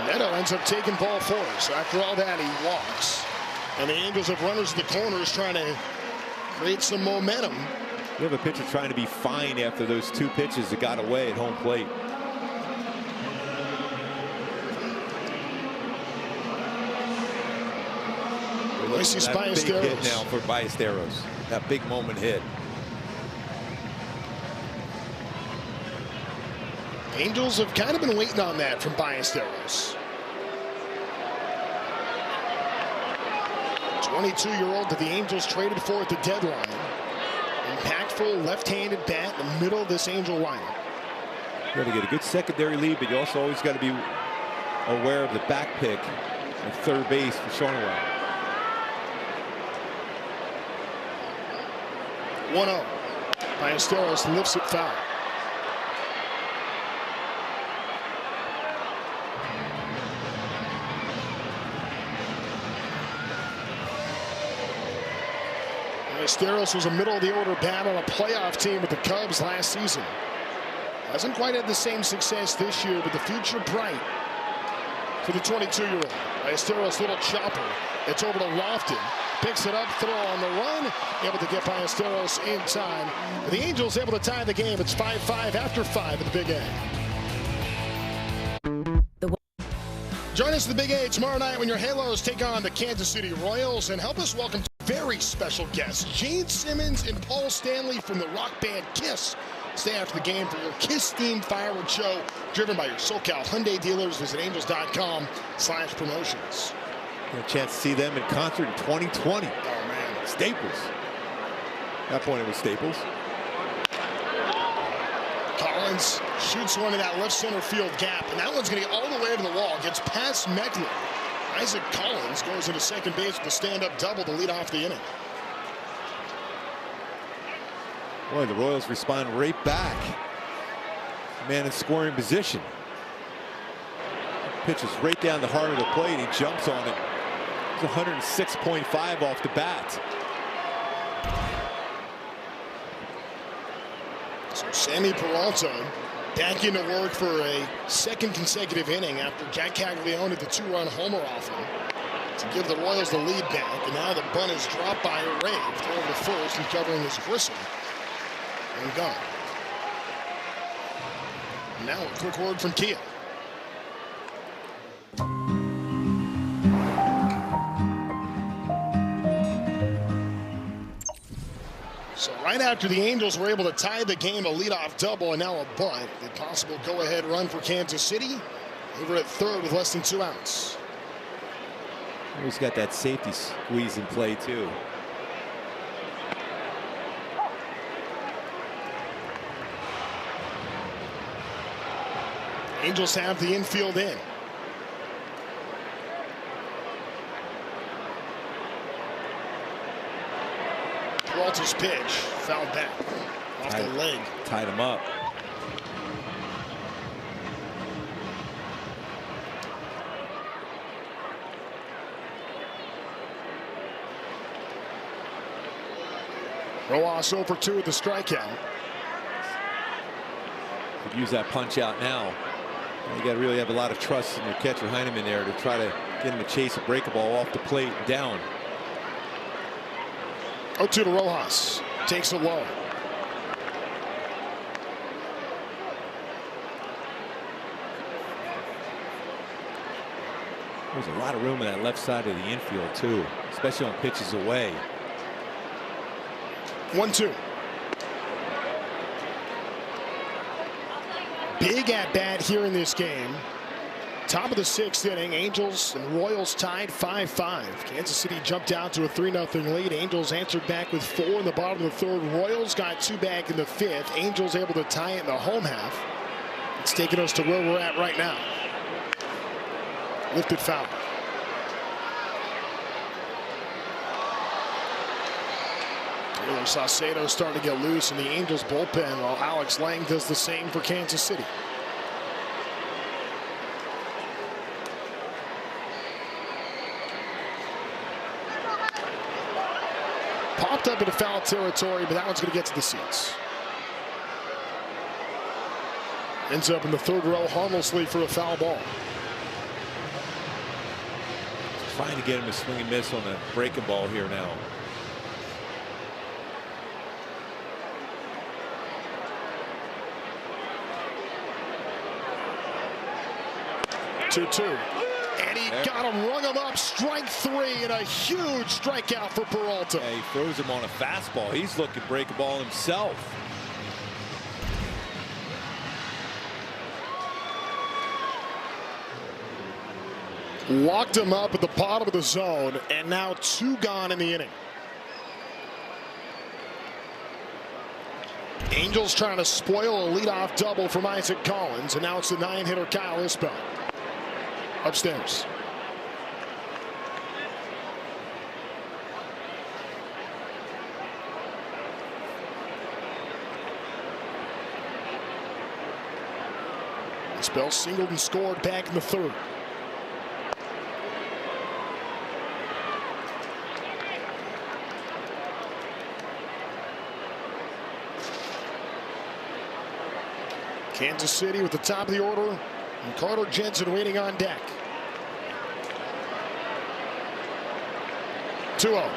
Neto ends up taking ball 4. So after all that, he walks. And the Angels have runners in the corners trying to create some momentum. You have a pitcher trying to be fine after those 2 pitches that got away at home plate. Luis Big Ballesteros hit now for Ballesteros. That big moment hit. Angels have kind of been waiting on that from Ballesteros. 22-year-old that the Angels traded for at the deadline. Impactful left-handed bat in the middle of this Angel lineup. You got to get a good secondary lead, but you also always got to be aware of the back pick at third base for Shonowell. 1-0. Ballesteros lifts it foul. Ballesteros was a middle-of-the-order bat on a playoff team with the Cubs last season. Hasn't quite had the same success this year, but the future bright for the 22-year-old. Ballesteros' little chopper. It's over to Lofton. Picks it up, throw on the run. Able to get Ballesteros in time. But the Angels able to tie the game. It's 5-5 after 5 at the Big A. Join us at the Big A tomorrow night when your Halos take on the Kansas City Royals. And help us welcome very special guests, Gene Simmons and Paul Stanley from the rock band Kiss. Stay after the game for your Kiss-themed fireworks show driven by your SoCal Hyundai dealers. Visit angels.com/promotions. Got a chance to see them in concert in 2020. Oh, man. Staples. At that point, it was Staples. Collins shoots one in that left center field gap, and that one's going to get all the way to the wall. Gets past Meckler. Isaac Collins goes into second base with a stand-up double to lead off the inning. Boy, the Royals respond right back. Man in scoring position. Pitches right down the heart of the plate. He jumps on it. It's 106.5 off the bat. So Sammy Peralta back into work for a second consecutive inning after Jack Caglione hit the 2-run homer off him to give the Royals the lead back. And now the bunt is dropped by Rave. Throw over to first. He's covering his whistle. And gone. Now a quick word from Kia. So right after the Angels were able to tie the game, a leadoff double and now a bunt. The possible go-ahead run for Kansas City over at third with less than 2 outs. He's got that safety squeeze in play too. Angels have the infield in. Peralta's pitch fouled back off the leg. Tied him up. Rojas over 2 with the strikeout. Could use that punch out now. You got to really have a lot of trust in your catcher Heineman there to try to get him to chase a break ball off the plate down. 0-2 to Rojas. Takes it low. There's a lot of room in that left side of the infield too, especially on pitches away. 1-2. Big at bat here in this game. Top of the 6th inning. Angels and Royals tied 5-5. Kansas City jumped out to a 3-0 lead. Angels answered back with 4 in the bottom of the 3rd. Royals got 2 back in the 5th. Angels able to tie it in the home half. It's taking us to where we're at right now. Lifted foul. Taylor Saucedo starting to get loose in the Angels bullpen while Alex Lang does the same for Kansas City. Popped up into foul territory, but that one's going to get to the seats. Ends up in the 3rd row harmlessly for a foul ball. Trying to get him to swing and miss on the breaking ball here now. 2-2. And he got him, rung him up, strike 3, and a huge strikeout for Peralta. Yeah, he throws him on a fastball. He's looking to break a ball himself. Locked him up at the bottom of the zone, and now 2 gone in the inning. Angels trying to spoil a leadoff double from Isaac Collins, and now it's the 9-hitter Kyle Isbell. Upstairs. Bell singled and scored back in the third. Kansas City with the top of the order, and Carter Jensen waiting on deck. 2-0.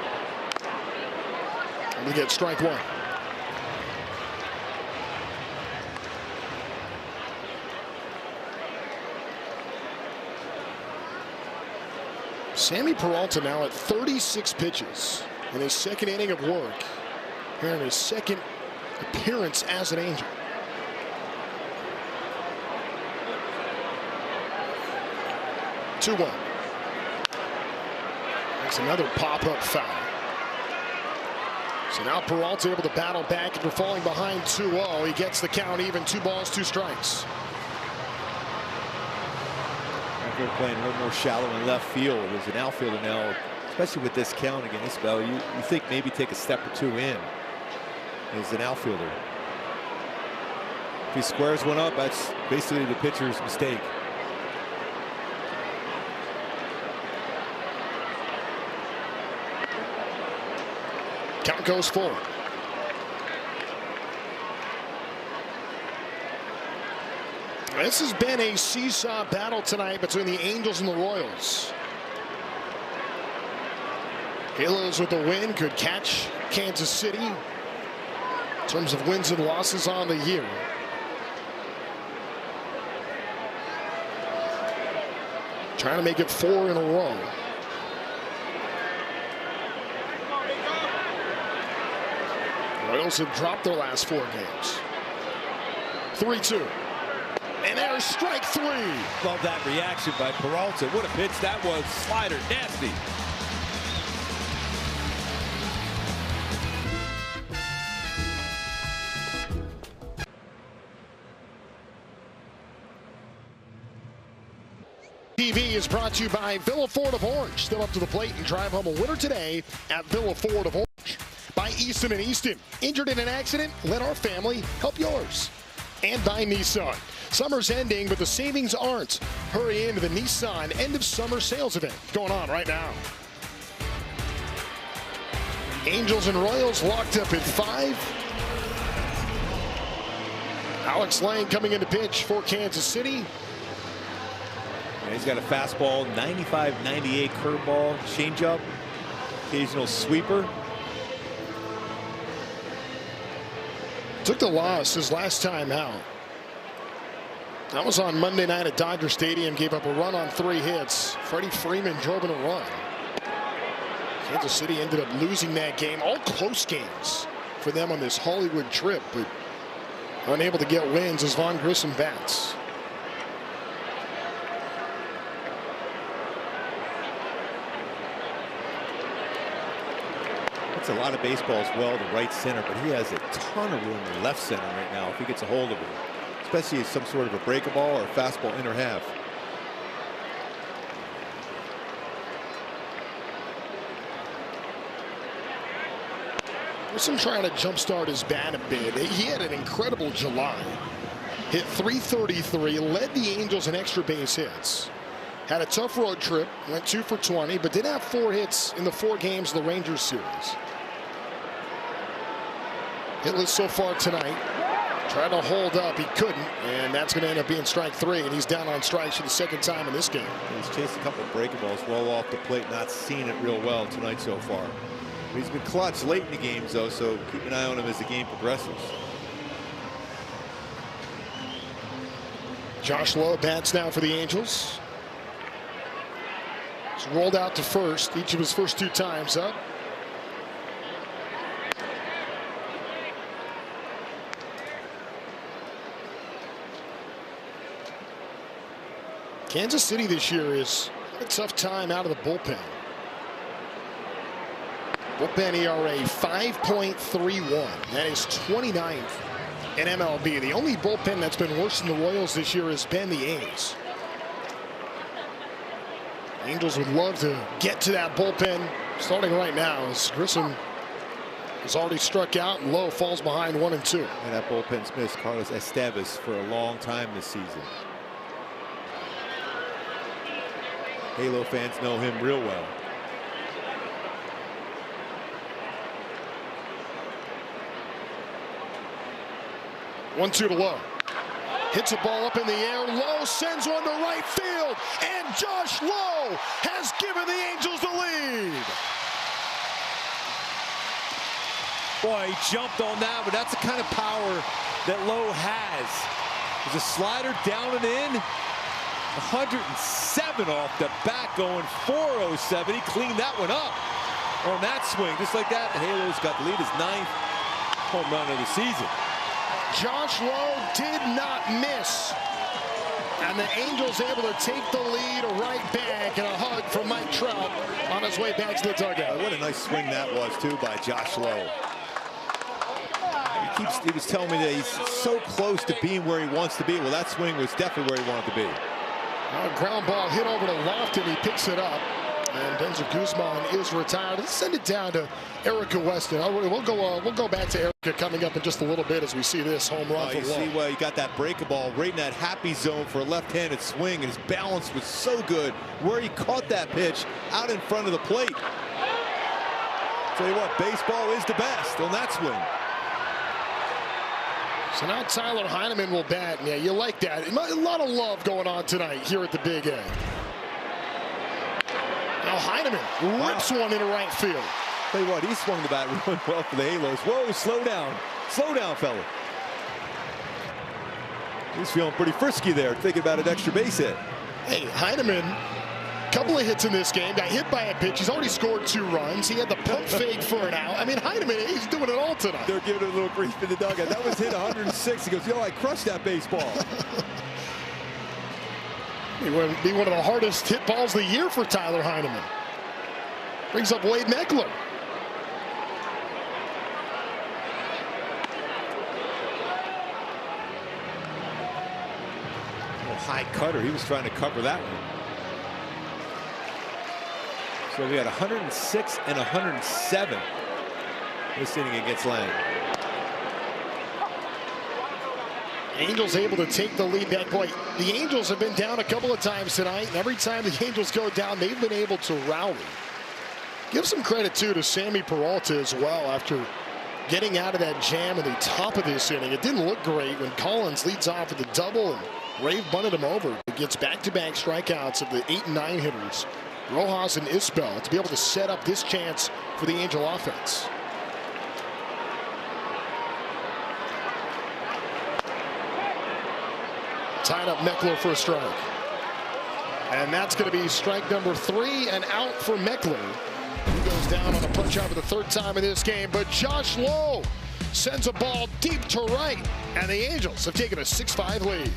And we get strike one. Sammy Peralta now at 36 pitches in his second inning of work here in his second appearance as an Angel. That's another pop-up foul. So now Peralta able to battle back after falling behind 2-0. He gets the count even, 2 balls, 2 strikes. They're playing a little more shallow in left field as an outfielder now, especially with this count again. Isbell, you think maybe take a step or two in as an outfielder. If he squares one up, that's basically the pitcher's mistake. Count goes full. This has been a seesaw battle tonight between the Angels and the Royals. Halos with the win could catch Kansas City in terms of wins and losses on the year. Trying to make it 4 in a row. Royals have dropped their last 4 games. 3-2. And there's strike 3. Love that reaction by Peralta. What a pitch that was. Slider, nasty. TV is brought to you by Villa Ford of Orange. Still up to the plate and drive home a winner today at Villa Ford of Orange. By Easton and Easton. Injured in an accident? Let our family help yours. And by Nissan. Summer's ending, but the savings aren't. Hurry into the Nissan end of summer sales event going on right now. Angels and Royals locked up at 5. Alex Lang coming into pitch for Kansas City. And he's got a fastball, 95-98 curveball, changeup, occasional sweeper. Took the loss his last time out. That was on Monday night at Dodger Stadium. Gave up a run on 3 hits. Freddie Freeman drove in a run. Kansas City ended up losing that game. All close games for them on this Hollywood trip, but unable to get wins as Vaughn Grissom bats. That's a lot of baseball as well to right center, but he has a ton of room in left center right now if he gets a hold of it, especially as some sort of a breaking ball or a fastball inner half. Grissom trying to jumpstart his bat a bit. He had an incredible July. Hit .333, led the Angels in extra base hits. Had a tough road trip, went 2 for 20, but did have 4 hits in the 4 games of the Rangers series. Hitless so far tonight. Tried to hold up, he couldn't, and that's going to end up being strike 3, and he's down on strikes for the 2nd time in this game. He's chased a couple of breaking balls well off the plate, not seeing it real well tonight so far. He's been clutch late in the games, though, so keep an eye on him as the game progresses. Josh Lowe bats now for the Angels. He's rolled out to first each of his first 2 times up. Kansas City this year is a tough time out of the bullpen. Bullpen ERA 5.31. That is 29th in MLB. The only bullpen that's been worse than the Royals this year has been the A's. Angels would love to get to that bullpen starting right now as Grissom has already struck out and Lowe falls behind 1 and 2. And that bullpen's missed Carlos Estevez for a long time this season. Halo fans know him real well. One-two to Lowe. Hits a ball up in the air. Lowe sends one to right field. And Josh Lowe has given the Angels the lead. Boy, he jumped on that, but that's the kind of power that Lowe has. There's a slider down and in. 107 off the bat, going 407. He cleaned that one up on that swing. Just like that, the Halos got the lead. His 9th home run of the season. Josh Lowe did not miss. And the Angels able to take the lead right back, and a hug from Mike Trout on his way back to the dugout. What a nice swing that was, too, by Josh Lowe. He was telling me that he's so close to being where he wants to be. Well, that swing was definitely where he wanted to be. A ground ball hit over to Lofton. He picks it up. And Denzel Guzman is retired. Let's send it down to Erica Weston. We'll go back to Erica coming up in just a little bit as we see this home run. You see, well, you got that breaking ball right in that happy zone for a left-handed swing, and his balance was so good where he caught that pitch out in front of the plate. Tell you what, baseball is the best on that swing. So now Tyler Heineman will bat. Yeah, you like that. A lot of love going on tonight here at the Big A. Now Heineman rips one into right field. Tell you what, he swung the bat really well for the Halos. Whoa, slow down, fella. He's feeling pretty frisky there, thinking about an extra base hit. Hey, Heineman, couple of hits in this game, got hit by a pitch. He's already scored 2 runs. He had the pump fake for an out. I mean, Heineman, he's doing it all tonight. They're giving him a little grief in the dugout. That was hit 106. He goes, yo, I crushed that baseball. He would be one of the hardest hit balls of the year for Tyler Heineman. Brings up Wade Meckler. High cutter. He was trying to cover that one. So we got 106 and 107 this inning against Lang. Angels able to take the lead back. Boy, the Angels have been down a couple of times tonight, and every time the Angels go down, they've been able to rally. Give some credit, too, to Sammy Peralta as well after getting out of that jam in the top of this inning. It didn't look great when Collins leads off with a double, and Rave bunted him over. It gets back-to-back strikeouts of the 8 and 9 hitters, Rojas and Isbell, to be able to set up this chance for the Angel offense. Tied up Meckler for a strike. And that's going to be strike number 3 and out for Meckler. He goes down on a punch out for the 3rd time in this game. But Josh Lowe sends a ball deep to right. And the Angels have taken a 6-5 lead.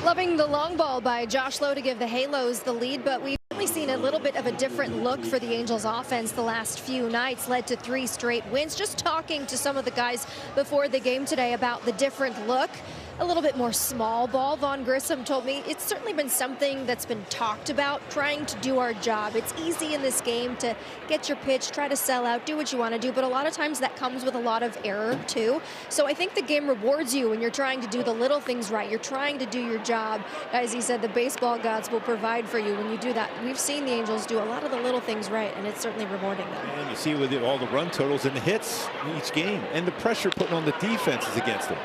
Loving the long ball by Josh Lowe to give the Halos the lead, but we've only seen a little bit of a different look for the Angels offense the last few nights, led to 3 straight wins. Just talking to some of the guys before the game today about the different look. A little bit more small ball. Vaughn Grissom told me it's certainly been something that's been talked about, trying to do our job. It's easy in this game to get your pitch, try to sell out, do what you want to do, but a lot of times that comes with a lot of error too. So I think the game rewards you when you're trying to do the little things right. You're trying to do your job. As he said, the baseball gods will provide for you when you do that. We've seen the Angels do a lot of the little things right, and it's certainly rewarding them. And you see with all the run totals and the hits in each game, and the pressure putting on the defenses against them.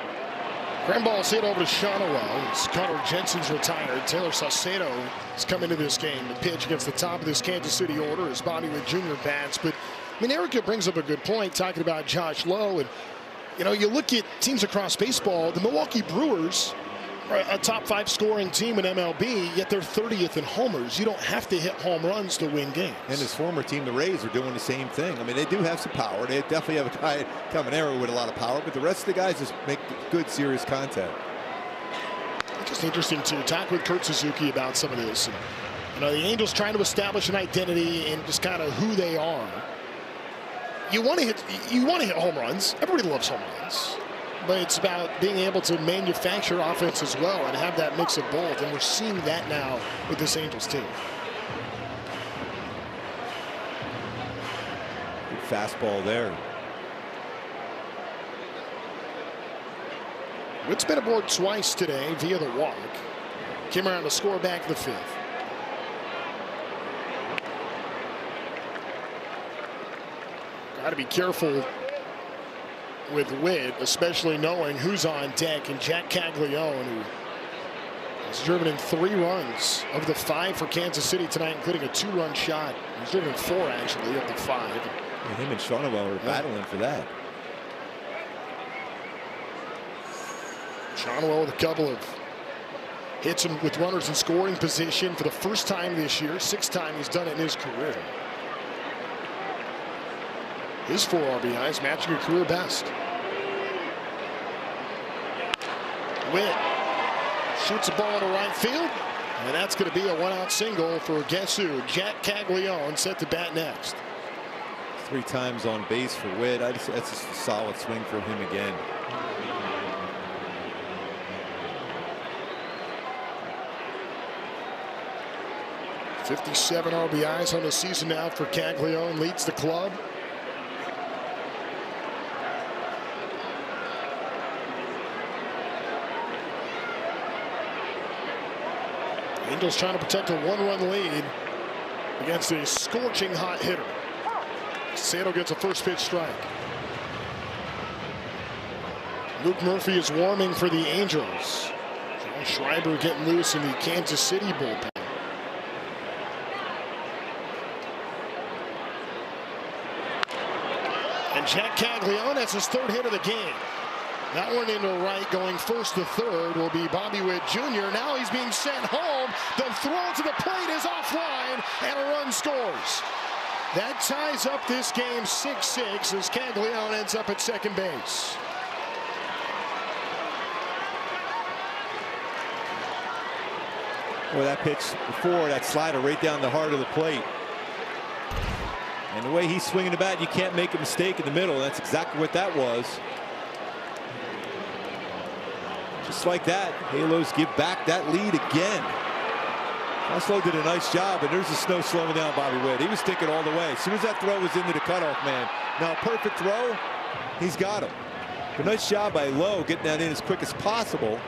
Ground ball's hit over to Shonowell. Connor Jensen's retired. Taylor Saucedo has come into this game to pitch against the top of this Kansas City order as Bobby Witt Jr. bats. But, I mean, Erica brings up a good point talking about Josh Lowe. And, you know, you look at teams across baseball, the Milwaukee Brewers are a top 5 scoring team in MLB, yet they're 30th in homers. You don't have to hit home runs to win games. And his former team, the Rays, are doing the same thing. I mean, they do have some power. They definitely have a guy, Caminero, with a lot of power, but the rest of the guys just make good, serious contact. Just interesting to talk with Kurt Suzuki about some of this. And, you know, the Angels trying to establish an identity and just kind of who they are. You want to hit home runs. Everybody loves home runs. But it's about being able to manufacture offense as well and have that mix of both. And we're seeing that now with this Angels team. Good fastball there. Witt's been aboard twice today via the walk. Came around to score back in the 5th. Got to be careful with Witt, especially knowing who's on deck, and Jack Caglione, who has driven in 3 runs of the 5 for Kansas City tonight, including a 2-run shot. He's driven in 4 actually of the 5. And him and Shonwell were battling for that. Shonwell with a couple of hits with runners in scoring position for the first time this year. 6th time he's done it in his career. His 4 RBIs matching a career best. Witt shoots a ball to right field, and that's going to be a 1-out single for guess who? Jack Caglione, set to bat next. 3 times on base for Witt. That's just a solid swing for him again. '57 RBIs on the season now for Caglione, leads the club. Angels trying to protect a 1-run lead against a scorching hot hitter. Sato gets a first pitch strike. Luke Murphy is warming for the Angels. John Schreiber getting loose in the Kansas City bullpen. And Jack Caglione, that's his 3rd hit of the game. That one into right, going first to third will be Bobby Witt Jr. Now he's being sent home. The throw to the plate is offline, and a run scores. That ties up this game 6-6 as Caglione ends up at second base. Well, that pitch before, that slider right down the heart of the plate. And the way he's swinging the bat, you can't make a mistake in the middle. That's exactly what that was. Just like that, Halos give back that lead again. Oslo did a nice job, and there's the snow slowing down Bobby Witt. He was thinking all the way. As soon as that throw was into the cutoff man. Now, perfect throw, he's got him. But nice job by Lowe getting that in as quick as possible.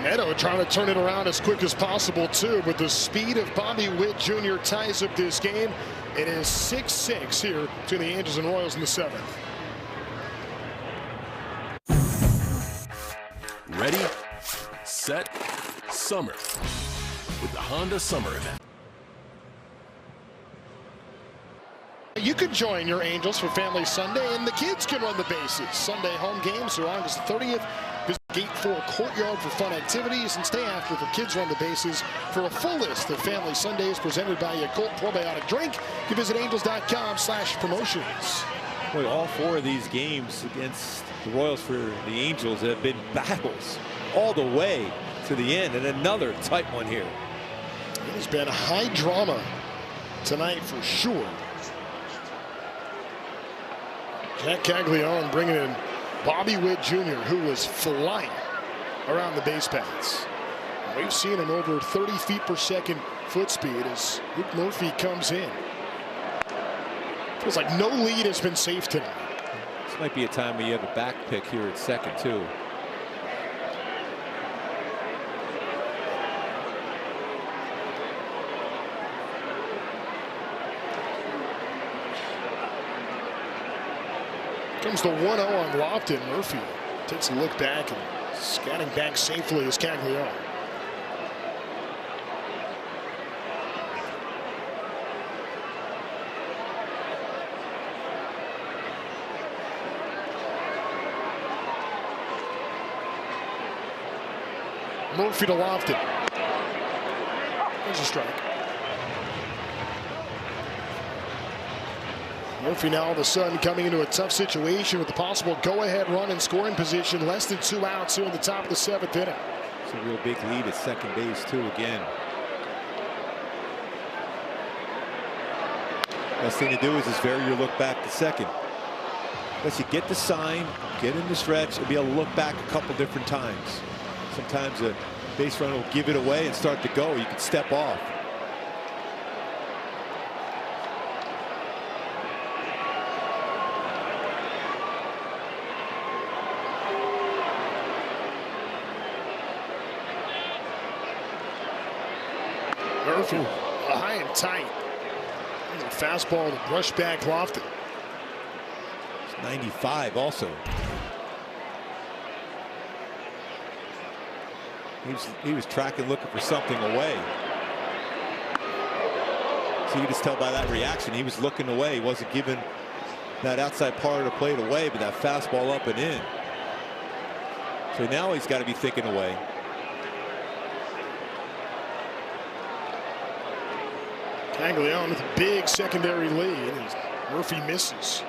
Neto trying to turn it around as quick as possible, too. But the speed of Bobby Witt Jr. ties up this game. It is 6-6 here between the Angels and Royals in the 7th. Ready, set, summer with the Honda Summer Event. You can join your Angels for Family Sunday, and the kids can run the bases. Sunday home games through August 30th. Visit Gate 4 Courtyard for fun activities, and stay after for Kids Run the Bases. For a full list of Family Sundays presented by Yakult Probiotic Drink, you visit angels.com/promotions. Boy, all 4 of these games against the Royals for the Angels have been battles all the way to the end, and another tight one here. It has been high drama tonight for sure. Jack Caglione bringing in Bobby Witt Jr., who was flying around the base paths. We've seen him over 30 feet per second foot speed as Luke Murphy comes in. Feels like no lead has been safe tonight. This might be a time where you have a back pick here at second, too. Comes the 1-0 on Lofton. Murphy takes a look back and scanning back safely as Caglione. Murphy to Lofton. There's a strike. Murphy now all of a sudden coming into a tough situation with the possible go-ahead run in scoring position. Less than 2 outs here in the top of the 7th inning. It's a real big lead at second base, too, again. Best thing to do is just vary your look back to second. Unless you get the sign, get in the stretch, and be able to look back a couple different times. Sometimes a base runner will give it away and start to go. You can step off. Murphy high and tight. A fastball to brush back lofted. It's 95 also. He was tracking, looking for something away. So you can just tell by that reaction, he was looking away. He wasn't giving that outside part of the plate away, but that fastball up and in. So now he's got to be thinking away. Caglione with a big secondary lead as Murphy misses.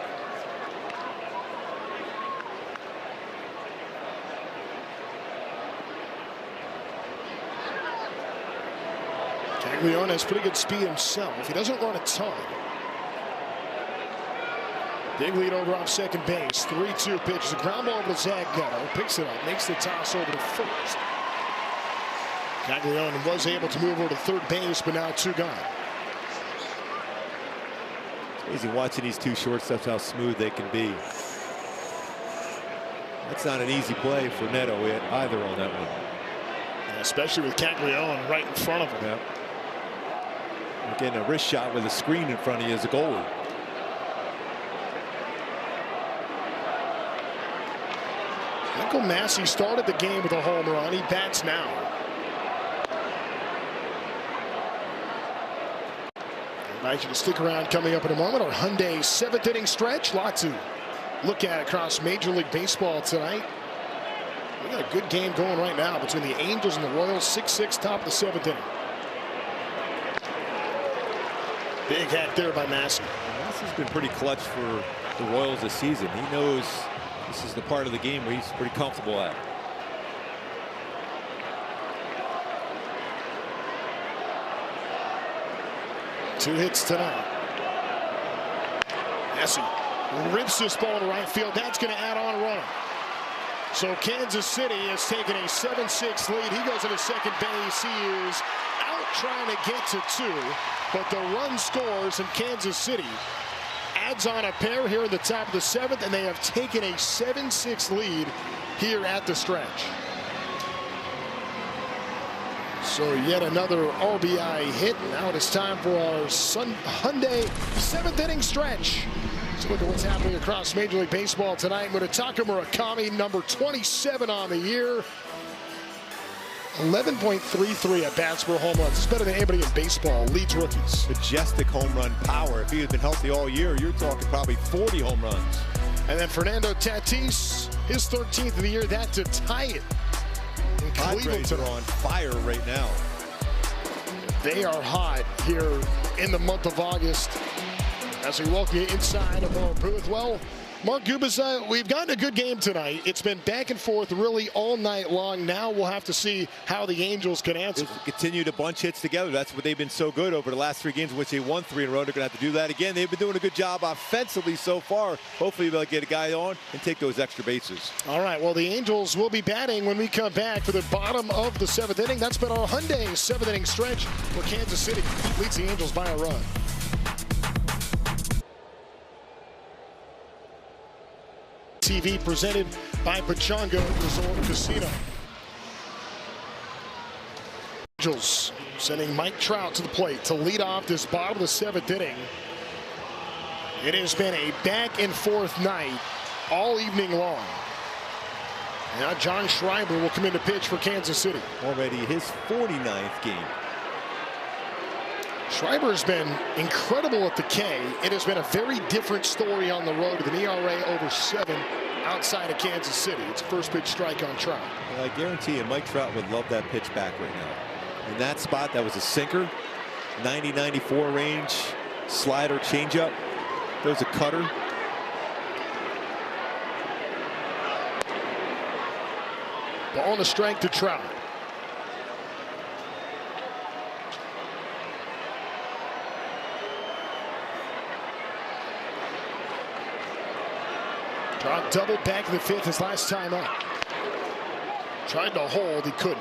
Caglione has pretty good speed himself. He doesn't run a ton. Big lead over off second base. 3-2 pitch. The ground ball to Zach Gunnar. Picks it up. Makes the toss over to first. Caglione was able to move over to third base, but now 2 gone. It's easy watching these two shortstops, how smooth they can be. That's not an easy play for Neto either on that one. Yeah, especially with Caglione right in front of him. Yep. Getting a wrist shot with a screen in front of you as a goalie. Michael Massey started the game with a home run. He bats now. I invite you to stick around. Coming up in a moment, our Hyundai 7th inning stretch. Lot to look at across Major League Baseball tonight. We got a good game going right now between the Angels and the Royals. 6-6 top of the 7th inning. Big hack there by Massey. Massey's been pretty clutch for the Royals this season. He knows this is the part of the game where he's pretty comfortable at. Two hits tonight. Massey rips this ball to right field. That's going to add on a runner. So Kansas City has taken a 7-6 lead. He goes into second base. He is out trying to get to 2, but the run scores, and Kansas City adds on a pair here in the top of the 7th, and they have taken a 7-6 lead here at the stretch. So yet another RBI hit. Now it is time for our Hyundai 7th inning stretch. Let's look at what's happening across Major League Baseball tonight. Munetaka Murakami, number 27 on the year. 11.33 at bats per home runs. It's better than anybody in baseball. Leads rookies. Majestic home run power. If he had been healthy all year, you're talking probably 40 home runs. And then Fernando Tatis, his 13th of the year. That to tie it. Padres are on fire right now. They are hot here in the month of August. As we welcome you inside of our booth. Well, Mark Gubicza, we've gotten a good game tonight. It's been back and forth really all night long. Now we'll have to see how the Angels can answer. Continue to bunch hits together. That's what they've been so good over the last 3 games, in which they won 3 in a row. They're going to have to do that again. They've been doing a good job offensively so far. Hopefully they'll get a guy on and take those extra bases. All right, well, the Angels will be batting when we come back for the bottom of the 7th inning. That's been our Hyundai 7th inning stretch where Kansas City leads the Angels by a run. TV presented by Pechanga Resort Casino. Angels sending Mike Trout to the plate to lead off this bottom of the 7th inning. It has been a back and forth night all evening long. Now John Schreiber will come in to pitch for Kansas City. Already his 49th game. Schreiber has been incredible at the K. It has been a very different story on the road with an ERA over 7 outside of Kansas City. It's first pitch strike on Trout. Well, I guarantee you Mike Trout would love that pitch back right now. In that spot, that was a sinker. 90-94 range. Slider, changeup. There's a cutter. Ball on the strike to Trout. Trout doubled back in the 5th his last time up. Tried to hold, he couldn't.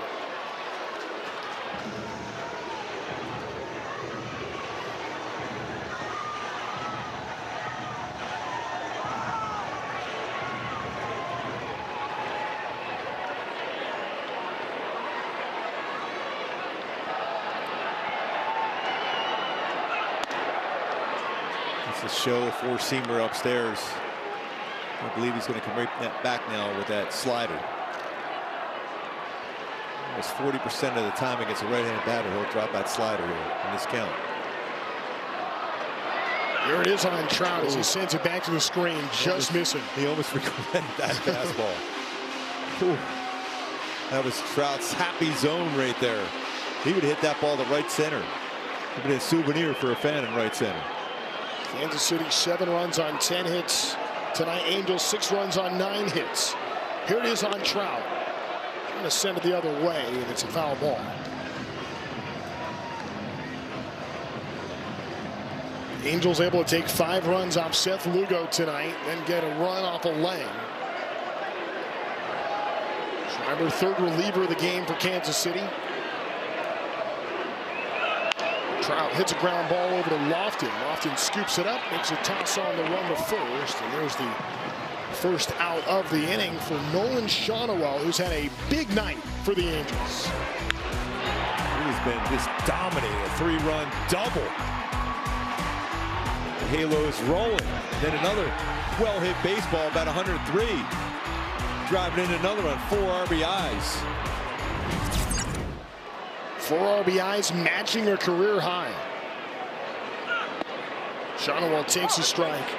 To show a four-seamer upstairs. I believe he's going to come right back now with that slider. Almost 40% of the time against a right-handed batter, he'll drop that slider here in this count. Here it is on Trout as he sends it back to the screen, just missing. He almost regretted that fastball. Ooh. That was Trout's happy zone right there. He would hit that ball to right center. It would have been a souvenir for a fan in right center. Kansas City 7 runs on 10 hits. Tonight, Angels 6 runs on 9 hits. Here it is on Trout. Trying to send it the other way, and it's a foul ball. Angels able to take 5 runs off Seth Lugo tonight, then get a run off of Lang. Schreiber, third reliever of the game for Kansas City. Trout hits a ground ball over to Lofton. Lofton scoops it up, makes a toss on the run to first, and there's the first out of the inning for Nolan Shawnuel, who's had a big night for the Angels. He's been just dominating, a 3-run double. The Halo's rolling. Then another well-hit baseball, about 103. Driving in another one, 4 RBIs. 4 RBIs, matching a career high. Shawnuel takes a strike.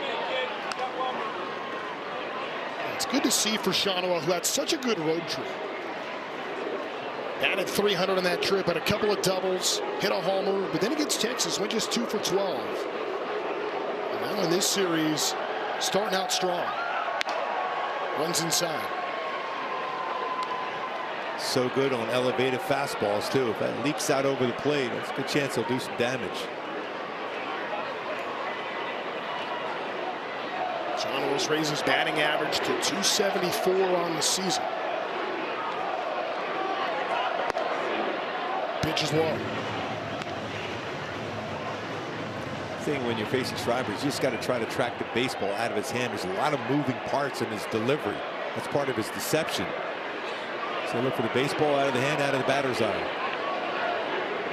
It's good to see for Shawnuel, who had such a good road trip. Batted .300 on that trip, had a couple of doubles, hit a homer, but then against Texas went just 2 for 12. And now in this series, starting out strong. Runs inside. So good on elevated fastballs too. If that leaks out over the plate, it's a good chance he'll do some damage. Shawnuel's raises batting average to .274 on the season. Pitch is low. Thing when you're facing Schreiber, you just got to try to track the baseball out of his hand. There's a lot of moving parts in his delivery. That's part of his deception. So look for the baseball out of the hand, out of the batter's eye.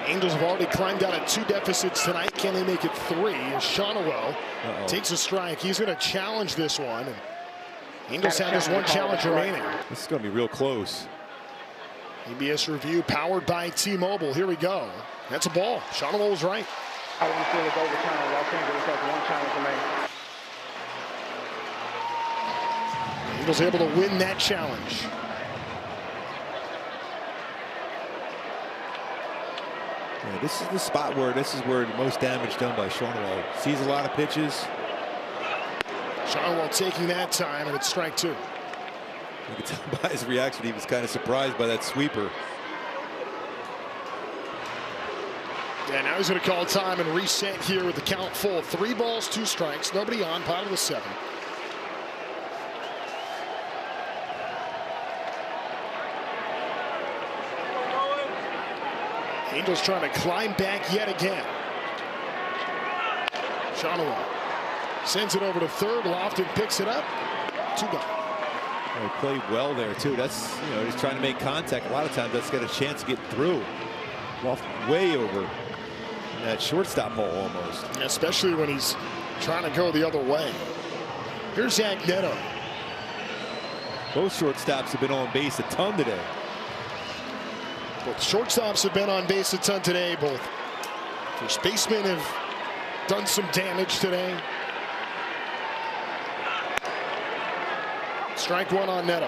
Angels have already climbed out of 2 deficits tonight. Can they make it 3? As Shawnuel takes a strike. He's going to challenge this one. And Angels have this one challenge remaining. This is going to be real close. ABS review powered by T-Mobile. Here we go. That's a ball. Shawnuel was right. I want to feel it's overtime. Los Angeles has 1 challenge remaining. Angels able to win that challenge. Yeah, this is the spot where the most damage done by Shawnuel. Sees a lot of pitches. Shawnuel taking that time, and it's strike 2. You can tell by his reaction he was kind of surprised by that sweeper. Yeah, now he's going to call time and reset here with the count full. 3 balls, 2 strikes, nobody on, bottom of the 7th. Angels trying to climb back yet again. Shawnuel sends it over to third. Lofton picks it up. 2 gone. He played well there too. That's, he's trying to make contact. A lot of times that's got a chance to get through. Lofton way over that shortstop hole almost. Especially when he's trying to go the other way. Here's Zach Neto. Both shortstops have been on base a ton today. Both shortstops have been on base a ton today. Both first basemen have done some damage today. Strike 1 on Neto.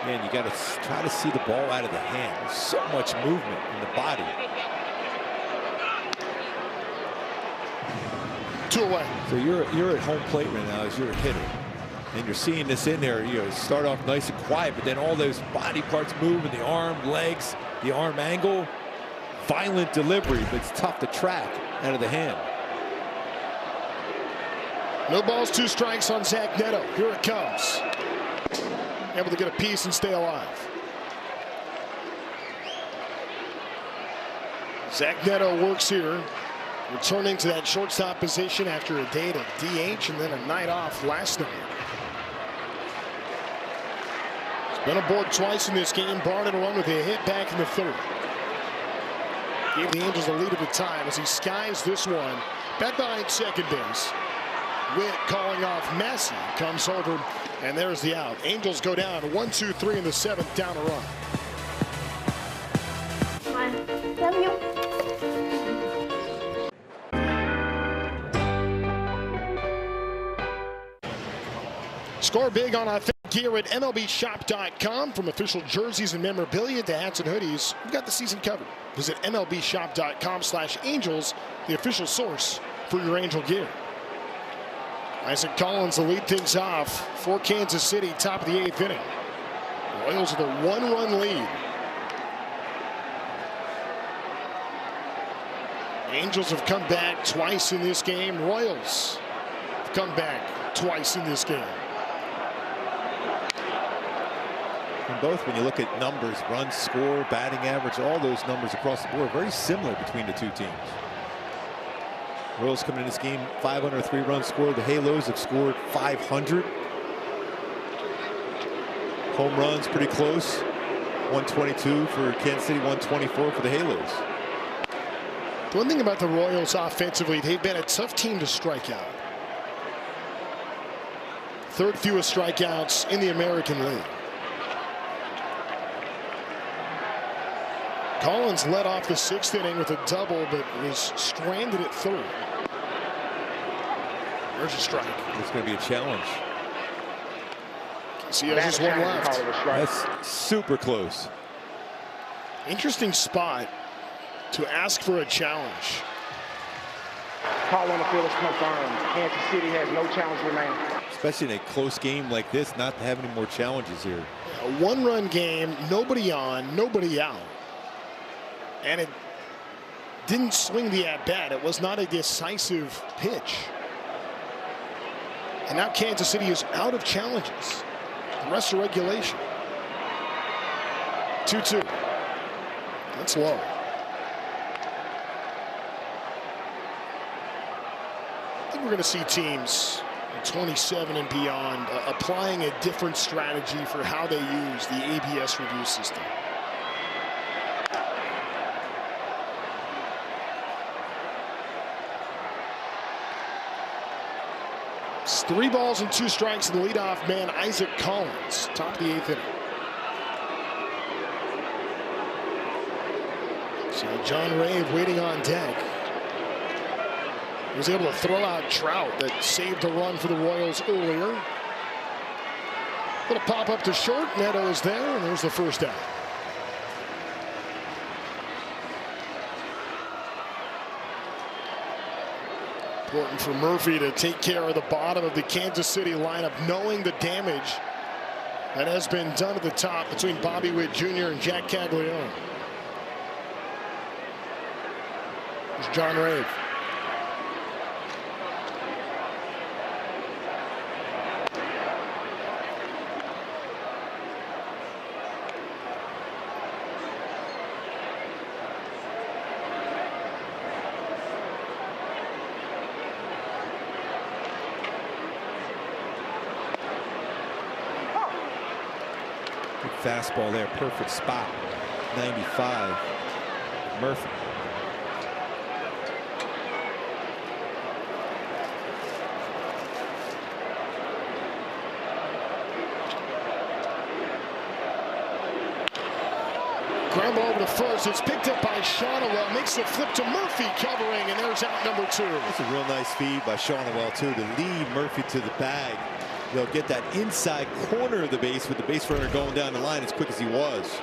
Man, you got to try to see the ball out of the hand. There's so much movement in the body. 2 away. So you're at home plate right now as you're a hitter, and you're seeing this in there. Start off nice and quiet, but then all those body parts move in the arm, legs, the arm angle, violent delivery, but it's tough to track out of the hand. No balls, 2 strikes on Zach Neto. Here it comes. Able to get a piece and stay alive. Zach Neto works here, returning to that shortstop position after a day to DH and then a night off last night. Been aboard twice in this game, barred and run with a hit back in the third. Gave the Angels a lead at the time as he skies this one back behind second base. Witt calling off Massey, comes over, and there's the out. Angels go down 1-2-3 in the seventh, down a run. Love you. Score big on authentic gear at MLBshop.com. From official jerseys and memorabilia to hats and hoodies, we've got the season covered. Visit MLBshop.com/Angels, the official source for your Angel gear. Isaac Collins will lead things off for Kansas City, top of the eighth inning. Royals with a one-run lead. Angels have come back twice in this game. Royals have come back twice in this game. And both, when you look at numbers, runs score, batting average, all those numbers across the board, very similar between the two teams. Royals coming in this game 503 runs scored. The Halos have scored 500. Home runs pretty close. 122 for Kansas City, 124 for the Halos. The one thing about the Royals offensively, they've been a tough team to strike out. Third fewest strikeouts in the American League. Collins led off the sixth inning with a double, but was stranded at third. There's a strike. It's going to be a challenge. See, there's just one left. That's super close. Interesting spot to ask for a challenge. Call on the field is confirmed. Kansas City has no challenge remaining. Especially in a close game like this, not to have any more challenges here. A one-run game, nobody on, nobody out. And it didn't swing the at-bat. It was not a decisive pitch. And now Kansas City is out of challenges. The rest of regulation. 2-2. That's low. I think we're going to see teams in 27 and beyond applying a different strategy for how they use the ABS review system. It's 3 balls and 2 strikes in the leadoff man, Isaac Collins, top of the eighth inning. So John Rave waiting on deck. He was able to throw out Trout that saved a run for the Royals earlier. Little pop up to short. Neto is there, and there's the first out. Important for Murphy to take care of the bottom of the Kansas City lineup, knowing the damage that has been done at the top between Bobby Witt Jr. and Jack Caglione. There's John Rave. Fastball there, perfect spot. 95. Murphy. Ground ball over to first. It's picked up by Shonowell. Makes the flip to Murphy covering, and there's out number 2. That's a real nice feed by Shonowell, too, to lead Murphy to the bag. They'll get that inside corner of the base with the base runner going down the line as quick as he was.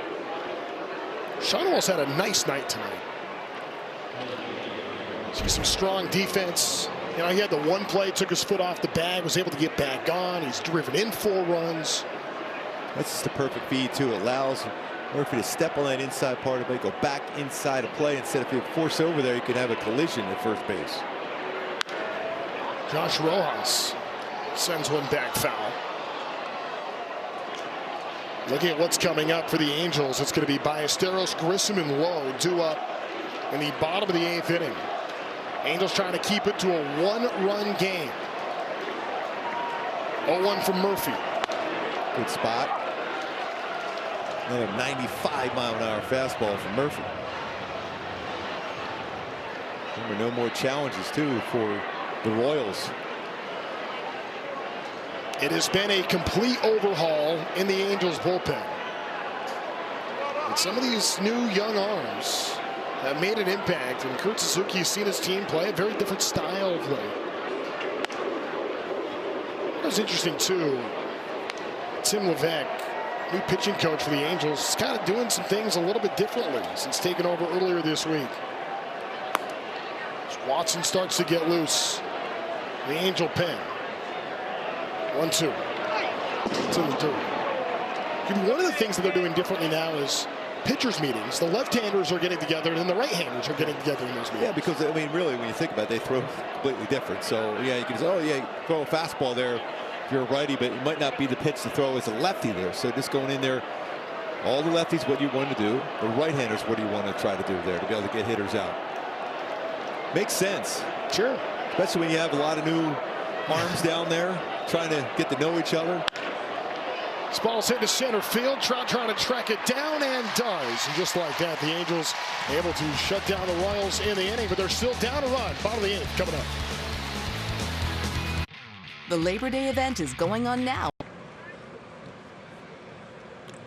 Shonowell's had a nice night tonight. See some strong defense. You know, he had the one play, took his foot off the bag, was able to get back on. He's driven in 4 runs. That's just the perfect feed, too. It allows Murphy to step on that inside part of it, go back inside a play. Instead, if you force over there, you could have a collision at first base. Josh Rojas sends one back foul. Looking at what's coming up for the Angels, it's going to be Ballesteros, Grissom, and Lowe due up in the bottom of the 8th inning. Angels trying to keep it to a 1-run game. 0-1 from Murphy. Good spot. Another 95-mile-an-hour fastball from Murphy. Remember, no more challenges, too, for the Royals. It has been a complete overhaul in the Angels bullpen. And some of these new young arms have made an impact, and Kurt Suzuki has seen his team play a very different style of play. It was interesting, too. Tim Levesque, new pitching coach for the Angels, is kind of doing some things a little bit differently since taking over earlier this week. As Watson starts to get loose, the Angel pen. 1-2. It's in the dirt. One of the things that they're doing differently now is pitchers meetings. The left-handers are getting together, and then the right-handers are getting together in those meetings. Yeah, because, I mean, really, when you think about it, they throw completely different. So, yeah, you can say, oh, yeah, throw a fastball there if you're a righty, but it might not be the pitch to throw as a lefty there. So just going in there, all the lefties, what do you want to do? The right-handers, what do you want to try to do there to be able to get hitters out? Makes sense. Sure. Especially when you have a lot of new arms down there trying to get to know each other. This ball's hit to center field. Trout trying to track it down, and does. And just like that, the Angels able to shut down the Royals in the inning, but they're still down a run. Bottom of the inning coming up. The Labor Day event is going on now.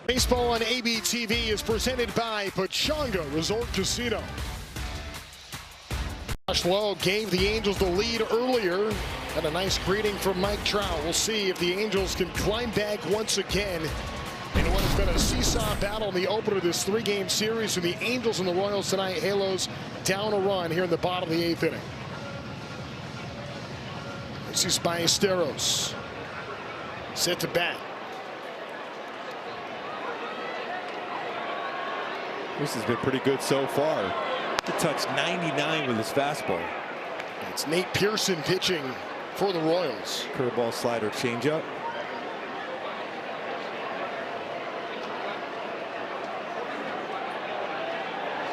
Baseball on ABTV is presented by Pechanga Resort Casino. Josh Lowe gave the Angels the lead earlier. And a nice greeting from Mike Trout. We'll see if the Angels can climb back once again in what has been a seesaw battle in the opener of this 3-game series. And the Angels and the Royals tonight. Halos down a run here in the bottom of the 8th inning. This is Ballesteros. Set to bat. This has been pretty good so far. He touched 99 with his fastball. It's Nate Pearson pitching for the Royals. Curveball, slider, changeup.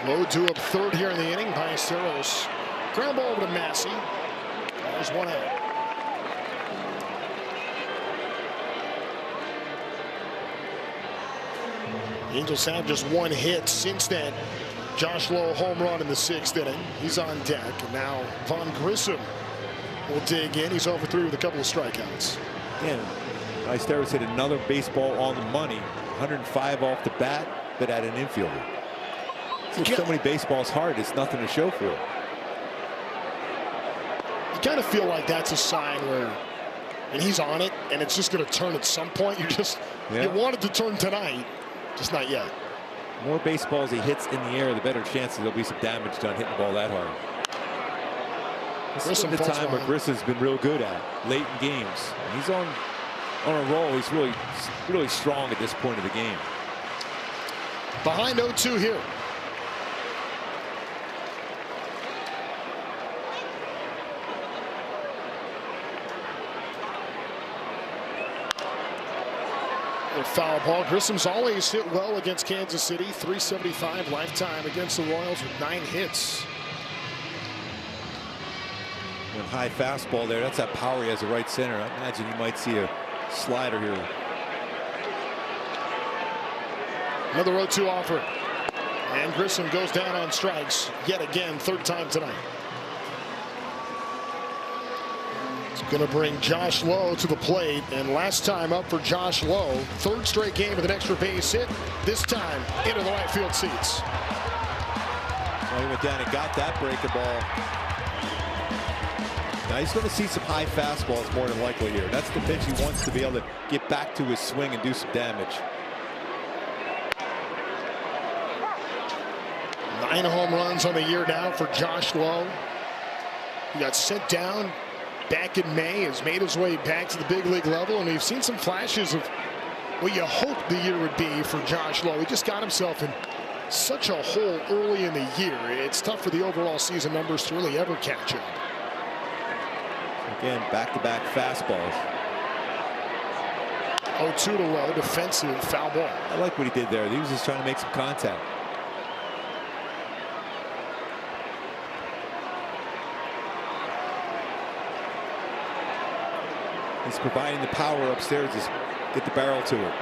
Low to up third here in the inning. Ballesteros. Ground ball over to Massey. There's one out. Angels have just one hit since then. Josh Lowe home run in the 6th inning. He's on deck. And now Von Grissom will dig in. He's over 3 with a couple of strikeouts. And Ballesteros hit another baseball on the money. 105 off the bat, but at an infielder. So many baseballs hard, it's nothing to show for it. You kind of feel like that's a sign where, and he's on it, and it's just going to turn at some point. You want it to turn tonight, just not yet. The more baseballs he hits in the air, the better chance there'll be some damage done hitting the ball that hard. This is the time where Grissom's been real good at late in games. And he's on a roll. He's really strong at this point of the game. Behind 0-2 here. A foul ball. Grissom's always hit well against Kansas City. 375 lifetime against the Royals with 9 hits. And high fastball there. That's that power he has at right center. I imagine you might see a slider here. Another 0-2 offer. And Grissom goes down on strikes yet again, 3rd time tonight. It's going to bring Josh Lowe to the plate. And last time up for Josh Lowe, 3rd straight game with an extra base hit. This time into the right field seats. Well, he went down and got that breaking ball. Now he's going to see some high fastballs more than likely here. That's the pitch he wants to be able to get back to his swing and do some damage. 9 home runs on the year now for Josh Lowe. He got sent down back in May, has made his way back to the big league level, and we've seen some flashes of what you hoped the year would be for Josh Lowe. He just got himself in such a hole early in the year. It's tough for the overall season numbers to really ever catch up. Again, back-to-back fastballs. 0-2 to Lowe, defensive foul ball. I like what he did there. He was just trying to make some contact. He's providing the power upstairs to get the barrel to it.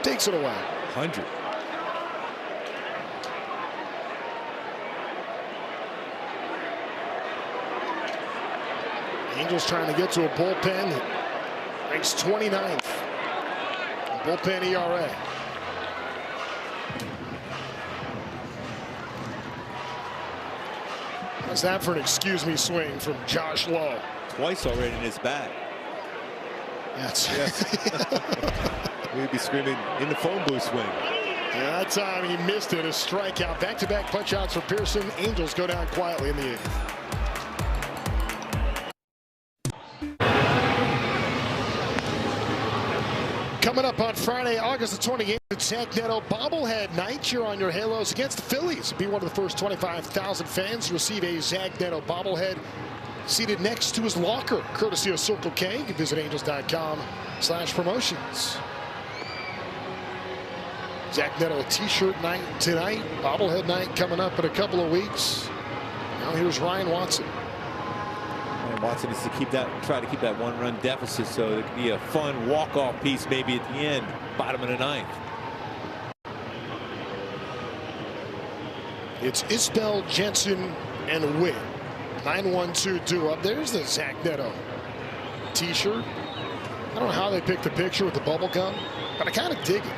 takes it away. 100. Angels trying to get to a bullpen. Ranks 29th. Bullpen ERA. How's that for an excuse me swing from Josh Lowe? Twice already in his bat. Yes. We'd be screaming in the phone booth swing. Yeah, that time he missed it. A strikeout. Back-to-back punch-outs for Pearson. Angels go down quietly in the 8th. Coming up on Friday, August the 28th, it's Zach Neto bobblehead night. Cheer on your Halos against the Phillies. Be one of the first 25,000 fans to receive a Zach Neto bobblehead seated next to his locker, courtesy of Circle K. You can visit angels.com/promotions. Zach Neto t-shirt night tonight, bobblehead night coming up in a couple of weeks. Now here's Ryan Watson. Watson needs to try to keep that one-run deficit, so it could be a fun walk-off piece maybe at the end, bottom of the 9th. It's Isbell, Jensen, and Witt. 9-1-2 duo. There's the Zach Neto t-shirt. I don't know how they picked the picture with the bubble gum, but I kind of dig it.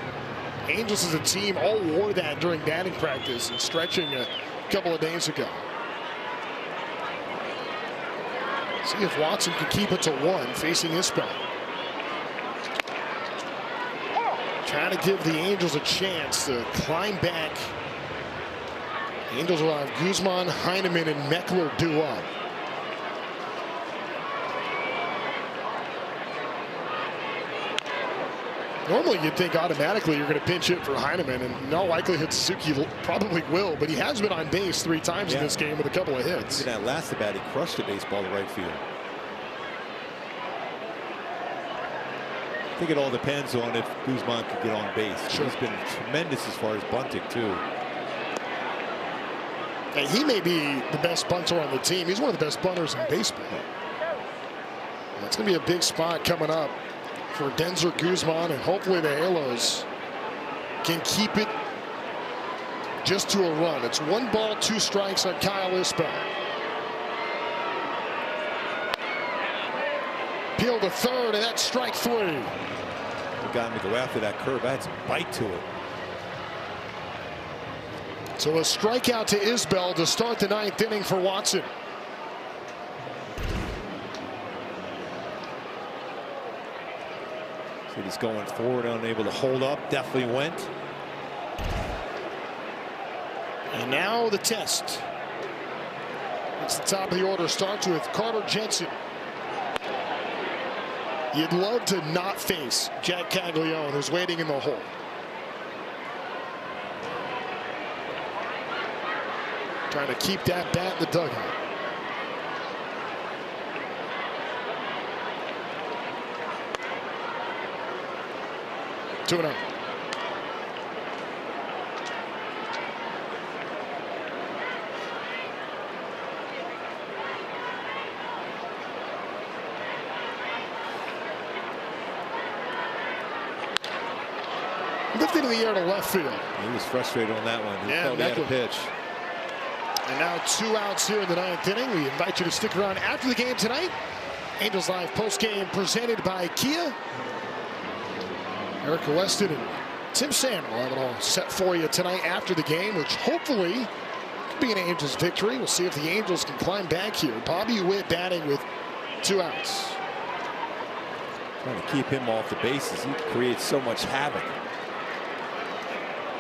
Angels as a team all wore that during batting practice and stretching a couple of days ago. See if Watson can keep it to 1 facing Isbell. Trying to give the Angels a chance to climb back. The Angels will have Guzman, Heineman, and Meckler due up. Normally you'd think automatically you're going to pinch hit for Heineman, and in all likelihood Suzuki probably will, but he has been on base 3 times in this game with a couple of hits. Even that last at bat, he crushed the baseball to right field. I think it all depends on if Guzman could get on base. Sure. He's been tremendous as far as bunting too. And he may be the best bunter on the team. He's one of the best bunters in baseball. It's going to be a big spot coming up for Denzer Guzman, and hopefully the Halos can keep it just to a run. It's 1 ball, 2 strikes on Kyle Isbell. Peel to third, and that's strike 3. He got him to go after that curve. That's bite to it. So a strikeout to Isbell to start the 9th inning for Watson. So he's going forward, unable to hold up. Definitely went. And now the test. It's the top of the order. Starts with Carter Jensen. You'd love to not face Jack Caglione, who's waiting in the hole. Trying to keep that bat in the dugout. Two and out. Lifted in the air to left field. He was frustrated on that one. He felt he had a pitch. And now 2 outs here in the 9th inning. We invite you to stick around after the game tonight. Angels Live postgame presented by Kia. Erica Weston and Tim Salmon will have it all set for you tonight after the game, which hopefully could be an Angels victory. We'll see if the Angels can climb back here. Bobby Witt batting with 2 outs. Trying to keep him off the bases. He creates so much havoc.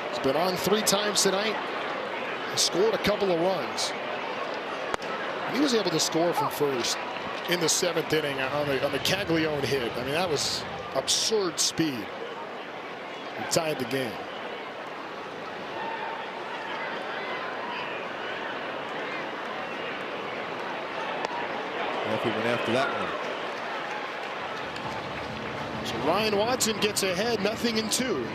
He's been on 3 times tonight. He scored a couple of runs. He was able to score from first in the 7th inning on the Caglione hit. I mean, that was absurd speed. He tied the game. He went after that one. So Ryan Watson gets ahead, 0-2.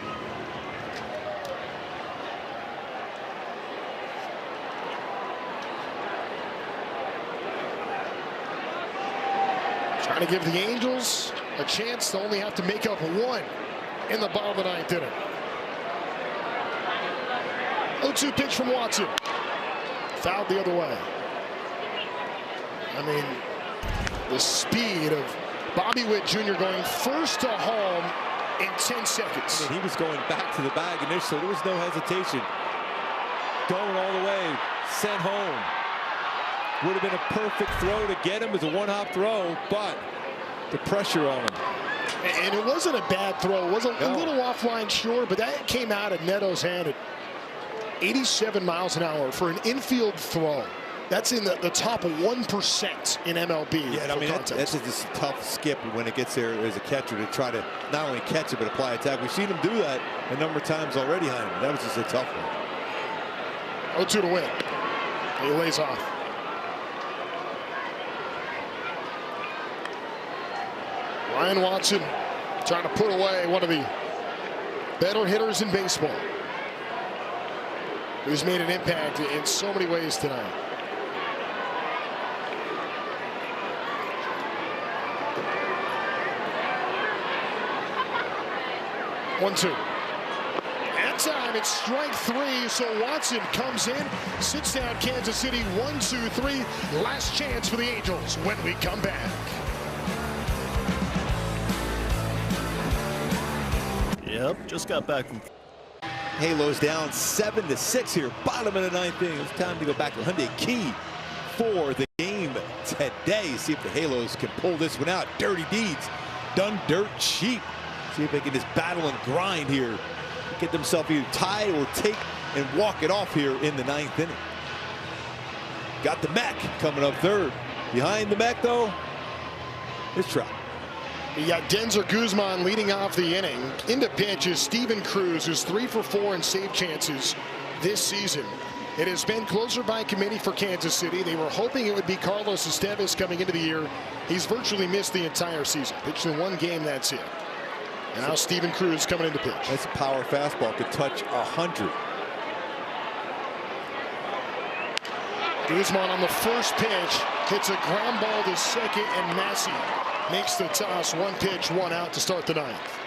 Trying to give the Angels a chance to only have to make up 1 in the bottom of the ninth inning. 0-2 pitch from Watson. Fouled the other way. I mean, the speed of Bobby Witt Jr. going first to home in 10 seconds. I mean, he was going back to the bag initially. There was no hesitation. Going all the way, sent home. Would have been a perfect throw to get him as a one-hop throw, but the pressure on him. And it wasn't a bad throw. It was a little offline, sure, but that came out of Neto's hand at 87 miles an hour for an infield throw. That's in the top 1% in MLB. Yeah, I mean, that's just a tough skip when it gets there as a catcher to try to not only catch it, but apply attack. We've seen him do that a number of times already, Heineman. That was just a tough one. 0-2 to win. He lays off. Ryan Watson trying to put away one of the better hitters in baseball, who's made an impact in so many ways tonight. 1-2. That time it's strike three, so Watson comes in, sits down Kansas City. 1-2-3. Last chance for the Angels when we come back. Yep, just got back from. Halos down 7-6 here, bottom of the ninth inning. It's time to go back to Hyundai Key for the game today. See if the Halos can pull this one out. Dirty deeds done dirt cheap. See if they can just battle and grind here, get themselves either tie or take and walk it off here in the ninth inning. Got the Mech coming up third. Behind the Mech, though, is Trout. You got Denzer Guzman leading off the inning. Into pitch is Steven Cruz, who's 3 for 4 in save chances this season. It has been closer by committee for Kansas City. They were hoping it would be Carlos Estevez coming into the year. He's virtually missed the entire season. Pitched in one game, that's it. And now Steven Cruz coming into pitch. That's a power fastball, could touch 100. Guzman on the first pitch hits a ground ball to second, and Massey makes the toss. 1 pitch, 1 out to start the ninth.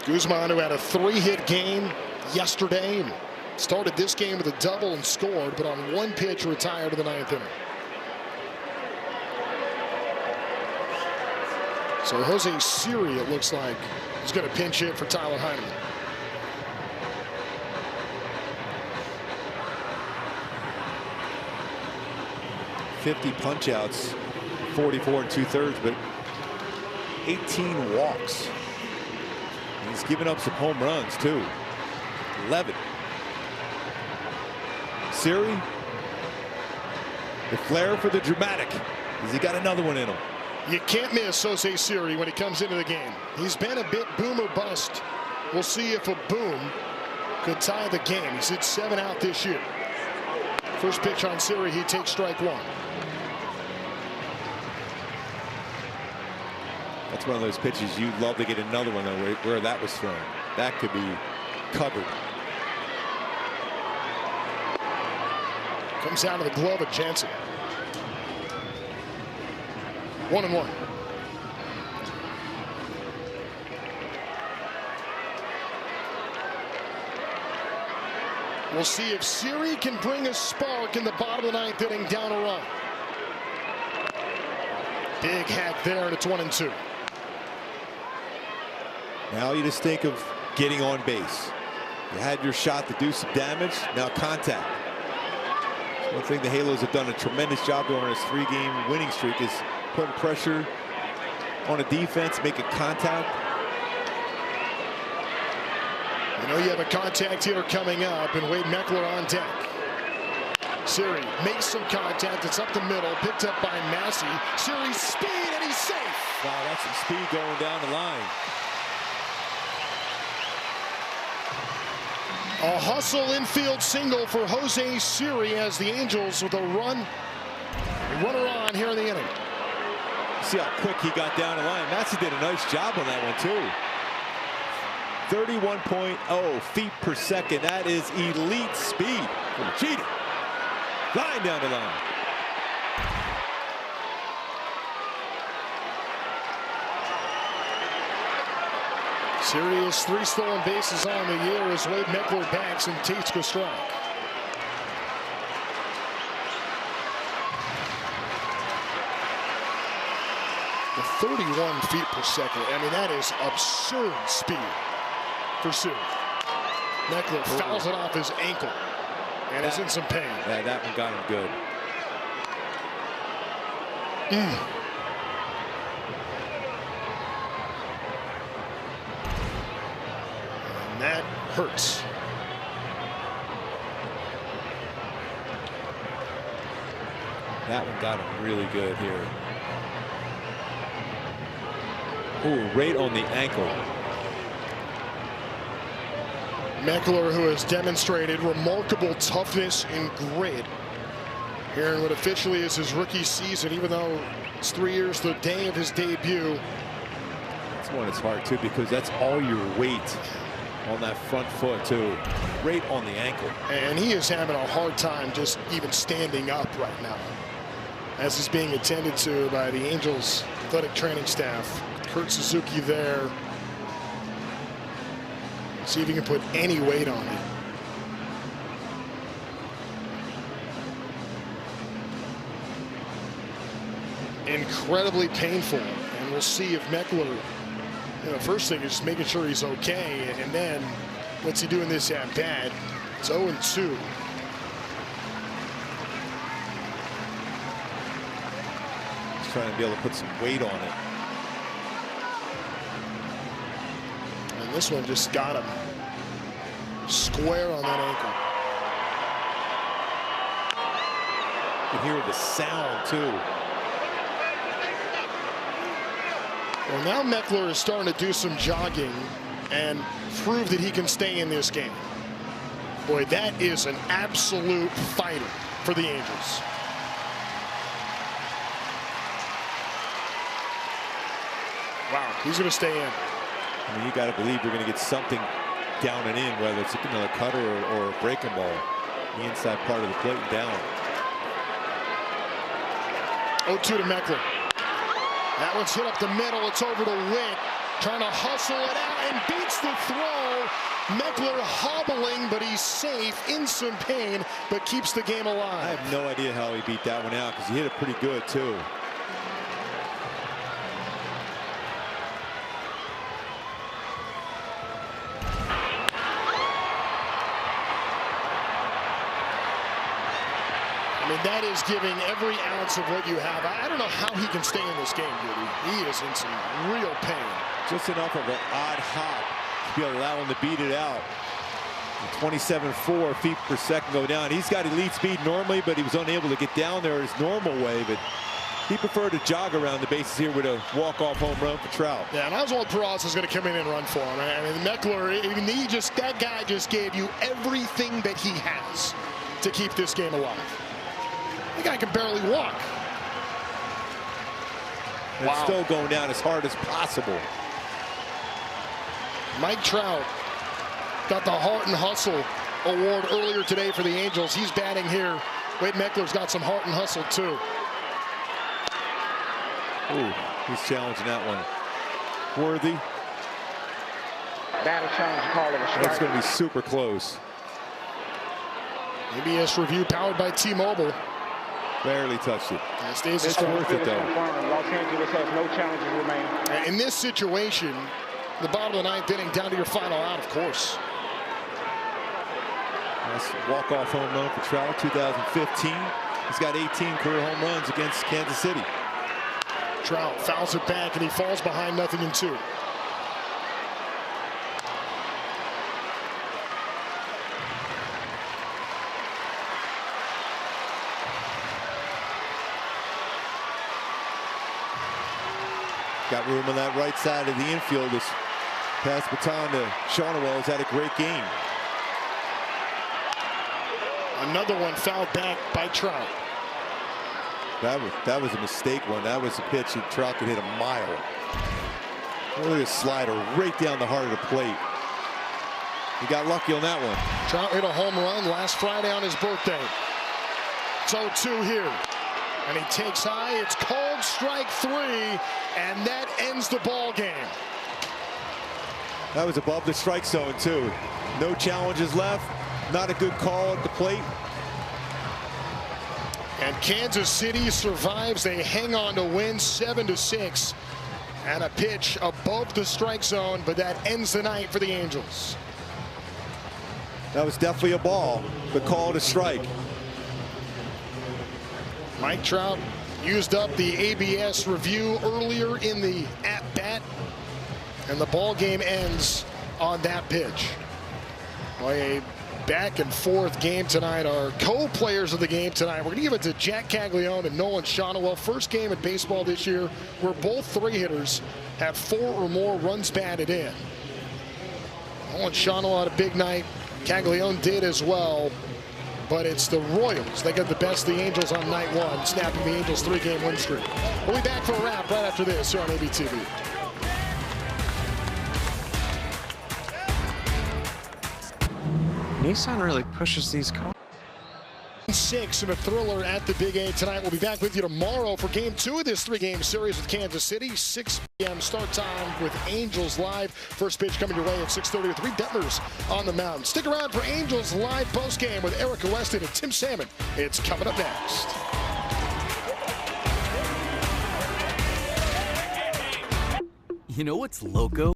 Guzman, who had a 3-hit game yesterday, and started this game with a double and scored, but on 1 pitch retired in the ninth inning. So Jose Siri, it looks like, is going to pinch hit for Tyler Heineman. .50 punch-outs, 44 2/3, but 18 walks. And he's given up some home runs, too. 11. Siri, the flair for the dramatic. Has he got another one in him? You can't miss Jose Siri when he comes into the game. He's been a bit boom or bust. We'll see if a boom could tie the game. He's hit 7 out this year. First pitch on Siri, he takes strike 1. That's one of those pitches you'd love to get another one where that was thrown. That could be covered. Comes out of the glove of Jansen. 1-1. We'll see if Siri can bring a spark in the bottom of the ninth inning, down a run. Big hack there, and it's 1-2. Now you just think of getting on base. You had your shot to do some damage. Now contact. One thing the Halos have done a tremendous job during this 3-game winning streak is putting pressure on a defense, making contact. You know you have a contact hitter coming up, and Wade Meckler on deck. Siri makes some contact. It's up the middle, picked up by Massey. Siri's speed, and he's safe. Wow, that's some speed going down the line. A hustle infield single for Jose Siri as the Angels with a runner on here in the inning. See how quick he got down the line. Massey did a nice job on that one, too. 31.0 feet per second. That is elite speed from Cheetah. Line down the line. Serious 3 stolen bases on the year as Wade Meckler backs and takes the strike. The 31 feet per second. I mean, that is absurd speed for Sue. Meckler fouls it off his ankle and is in some pain. Yeah, that one got him good. And that hurts. That one got him really good here. Ooh, right on the ankle. Meckler, who has demonstrated remarkable toughness and grit here in what officially is his rookie season, even though it's 3 years the day of his debut. That's one that's hard too, because that's all your weight on that front foot too, right on the ankle. And he is having a hard time just even standing up right now, as he's being attended to by the Angels athletic training staff. Kurt Suzuki there. See if he can put any weight on it. Incredibly painful, and we'll see if Meckler, first thing is just making sure he's okay, and then what's he doing this at bat? It's 0-2. He's trying to be able to put some weight on it. And this one just got him square on that ankle. You can hear the sound too. Well, now Meckler is starting to do some jogging and prove that he can stay in this game. Boy, that is an absolute fighter for the Angels. Wow, he's going to stay in. I mean, you got to believe you're going to get something down and in, whether it's another cutter or a breaking ball. The inside part of the plate and down. 0-2 to Meckler. That one's hit up the middle. It's over to Witt, trying to hustle it out and beats the throw. Meckler hobbling, but he's safe, in some pain, but keeps the game alive. I have no idea how he beat that one out, because he hit it pretty good too. I mean, that is giving every ounce of what you have. I don't know how he can stay in this game, Goody. He is in some real pain. Just enough of an odd hop to be able to allow him to beat it out. 27.4 feet per second go down. He's got elite speed normally, but he was unable to get down there his normal way. But he preferred to jog around the bases here with a walk-off home run for Trout. Yeah, and I was told Peraza was going to come in and run for him. I mean, Meckler, that guy just gave you everything that he has to keep this game alive. The guy can barely walk. And wow. It's still going down as hard as possible. Mike Trout got the Heart and Hustle award earlier today for the Angels. He's batting here. Wade Meckler's got some heart and hustle too. Ooh, he's challenging that one. Worthy. Battle challenge call of a strike. That's going to be super close. ABS review powered by T-Mobile. Barely touched it. It's worth it though. Los Angeles has no challenges remaining. In this situation, the bottom of the ninth inning, down to your final out, of course. Nice walk-off home run for Trout, 2015. He's got 18 career home runs against Kansas City. Trout fouls it back, and he falls behind 0-2. Got room on that right side of the infield. This pass baton to Shawneewell has had a great game. Another one fouled back by Trout. That was a mistake one. That was a pitch that Trout could hit a mile. Look at this slider right down the heart of the plate. He got lucky on that one. Trout hit a home run last Friday on his birthday. It's 0-2 here. And he takes high. It's called strike 3, and that ends the ball game. That was above the strike zone, too. No challenges left. Not a good call at the plate. And Kansas City survives. They hang on to win 7-6. And a pitch above the strike zone, but that ends the night for the Angels. That was definitely a ball, but called a strike. Mike Trout used up the ABS review earlier in the at-bat, and the ball game ends on that pitch. Well, a back-and-forth game tonight. Our co-players of the game tonight, we're going to give it to Jack Caglione and Nolan Shonowell. First game in baseball this year where both three hitters have 4 or more runs batted in. Nolan Shonowell had a big night. Caglione did as well. But it's the Royals. They got the best of the Angels on night 1, snapping the Angels' 3-game win streak. We'll be back for a wrap right after this here on ABTV. Nissan really pushes these cars. 6 in a thriller at the Big A tonight. We'll be back with you tomorrow for game 2 of this 3-game series with Kansas City. 6 p.m. start time with Angels Live. First pitch coming your way at 6:30 with 3 Detmers on the mound. Stick around for Angels Live postgame with Erica Weston and Tim Salmon. It's coming up next. You know what's loco?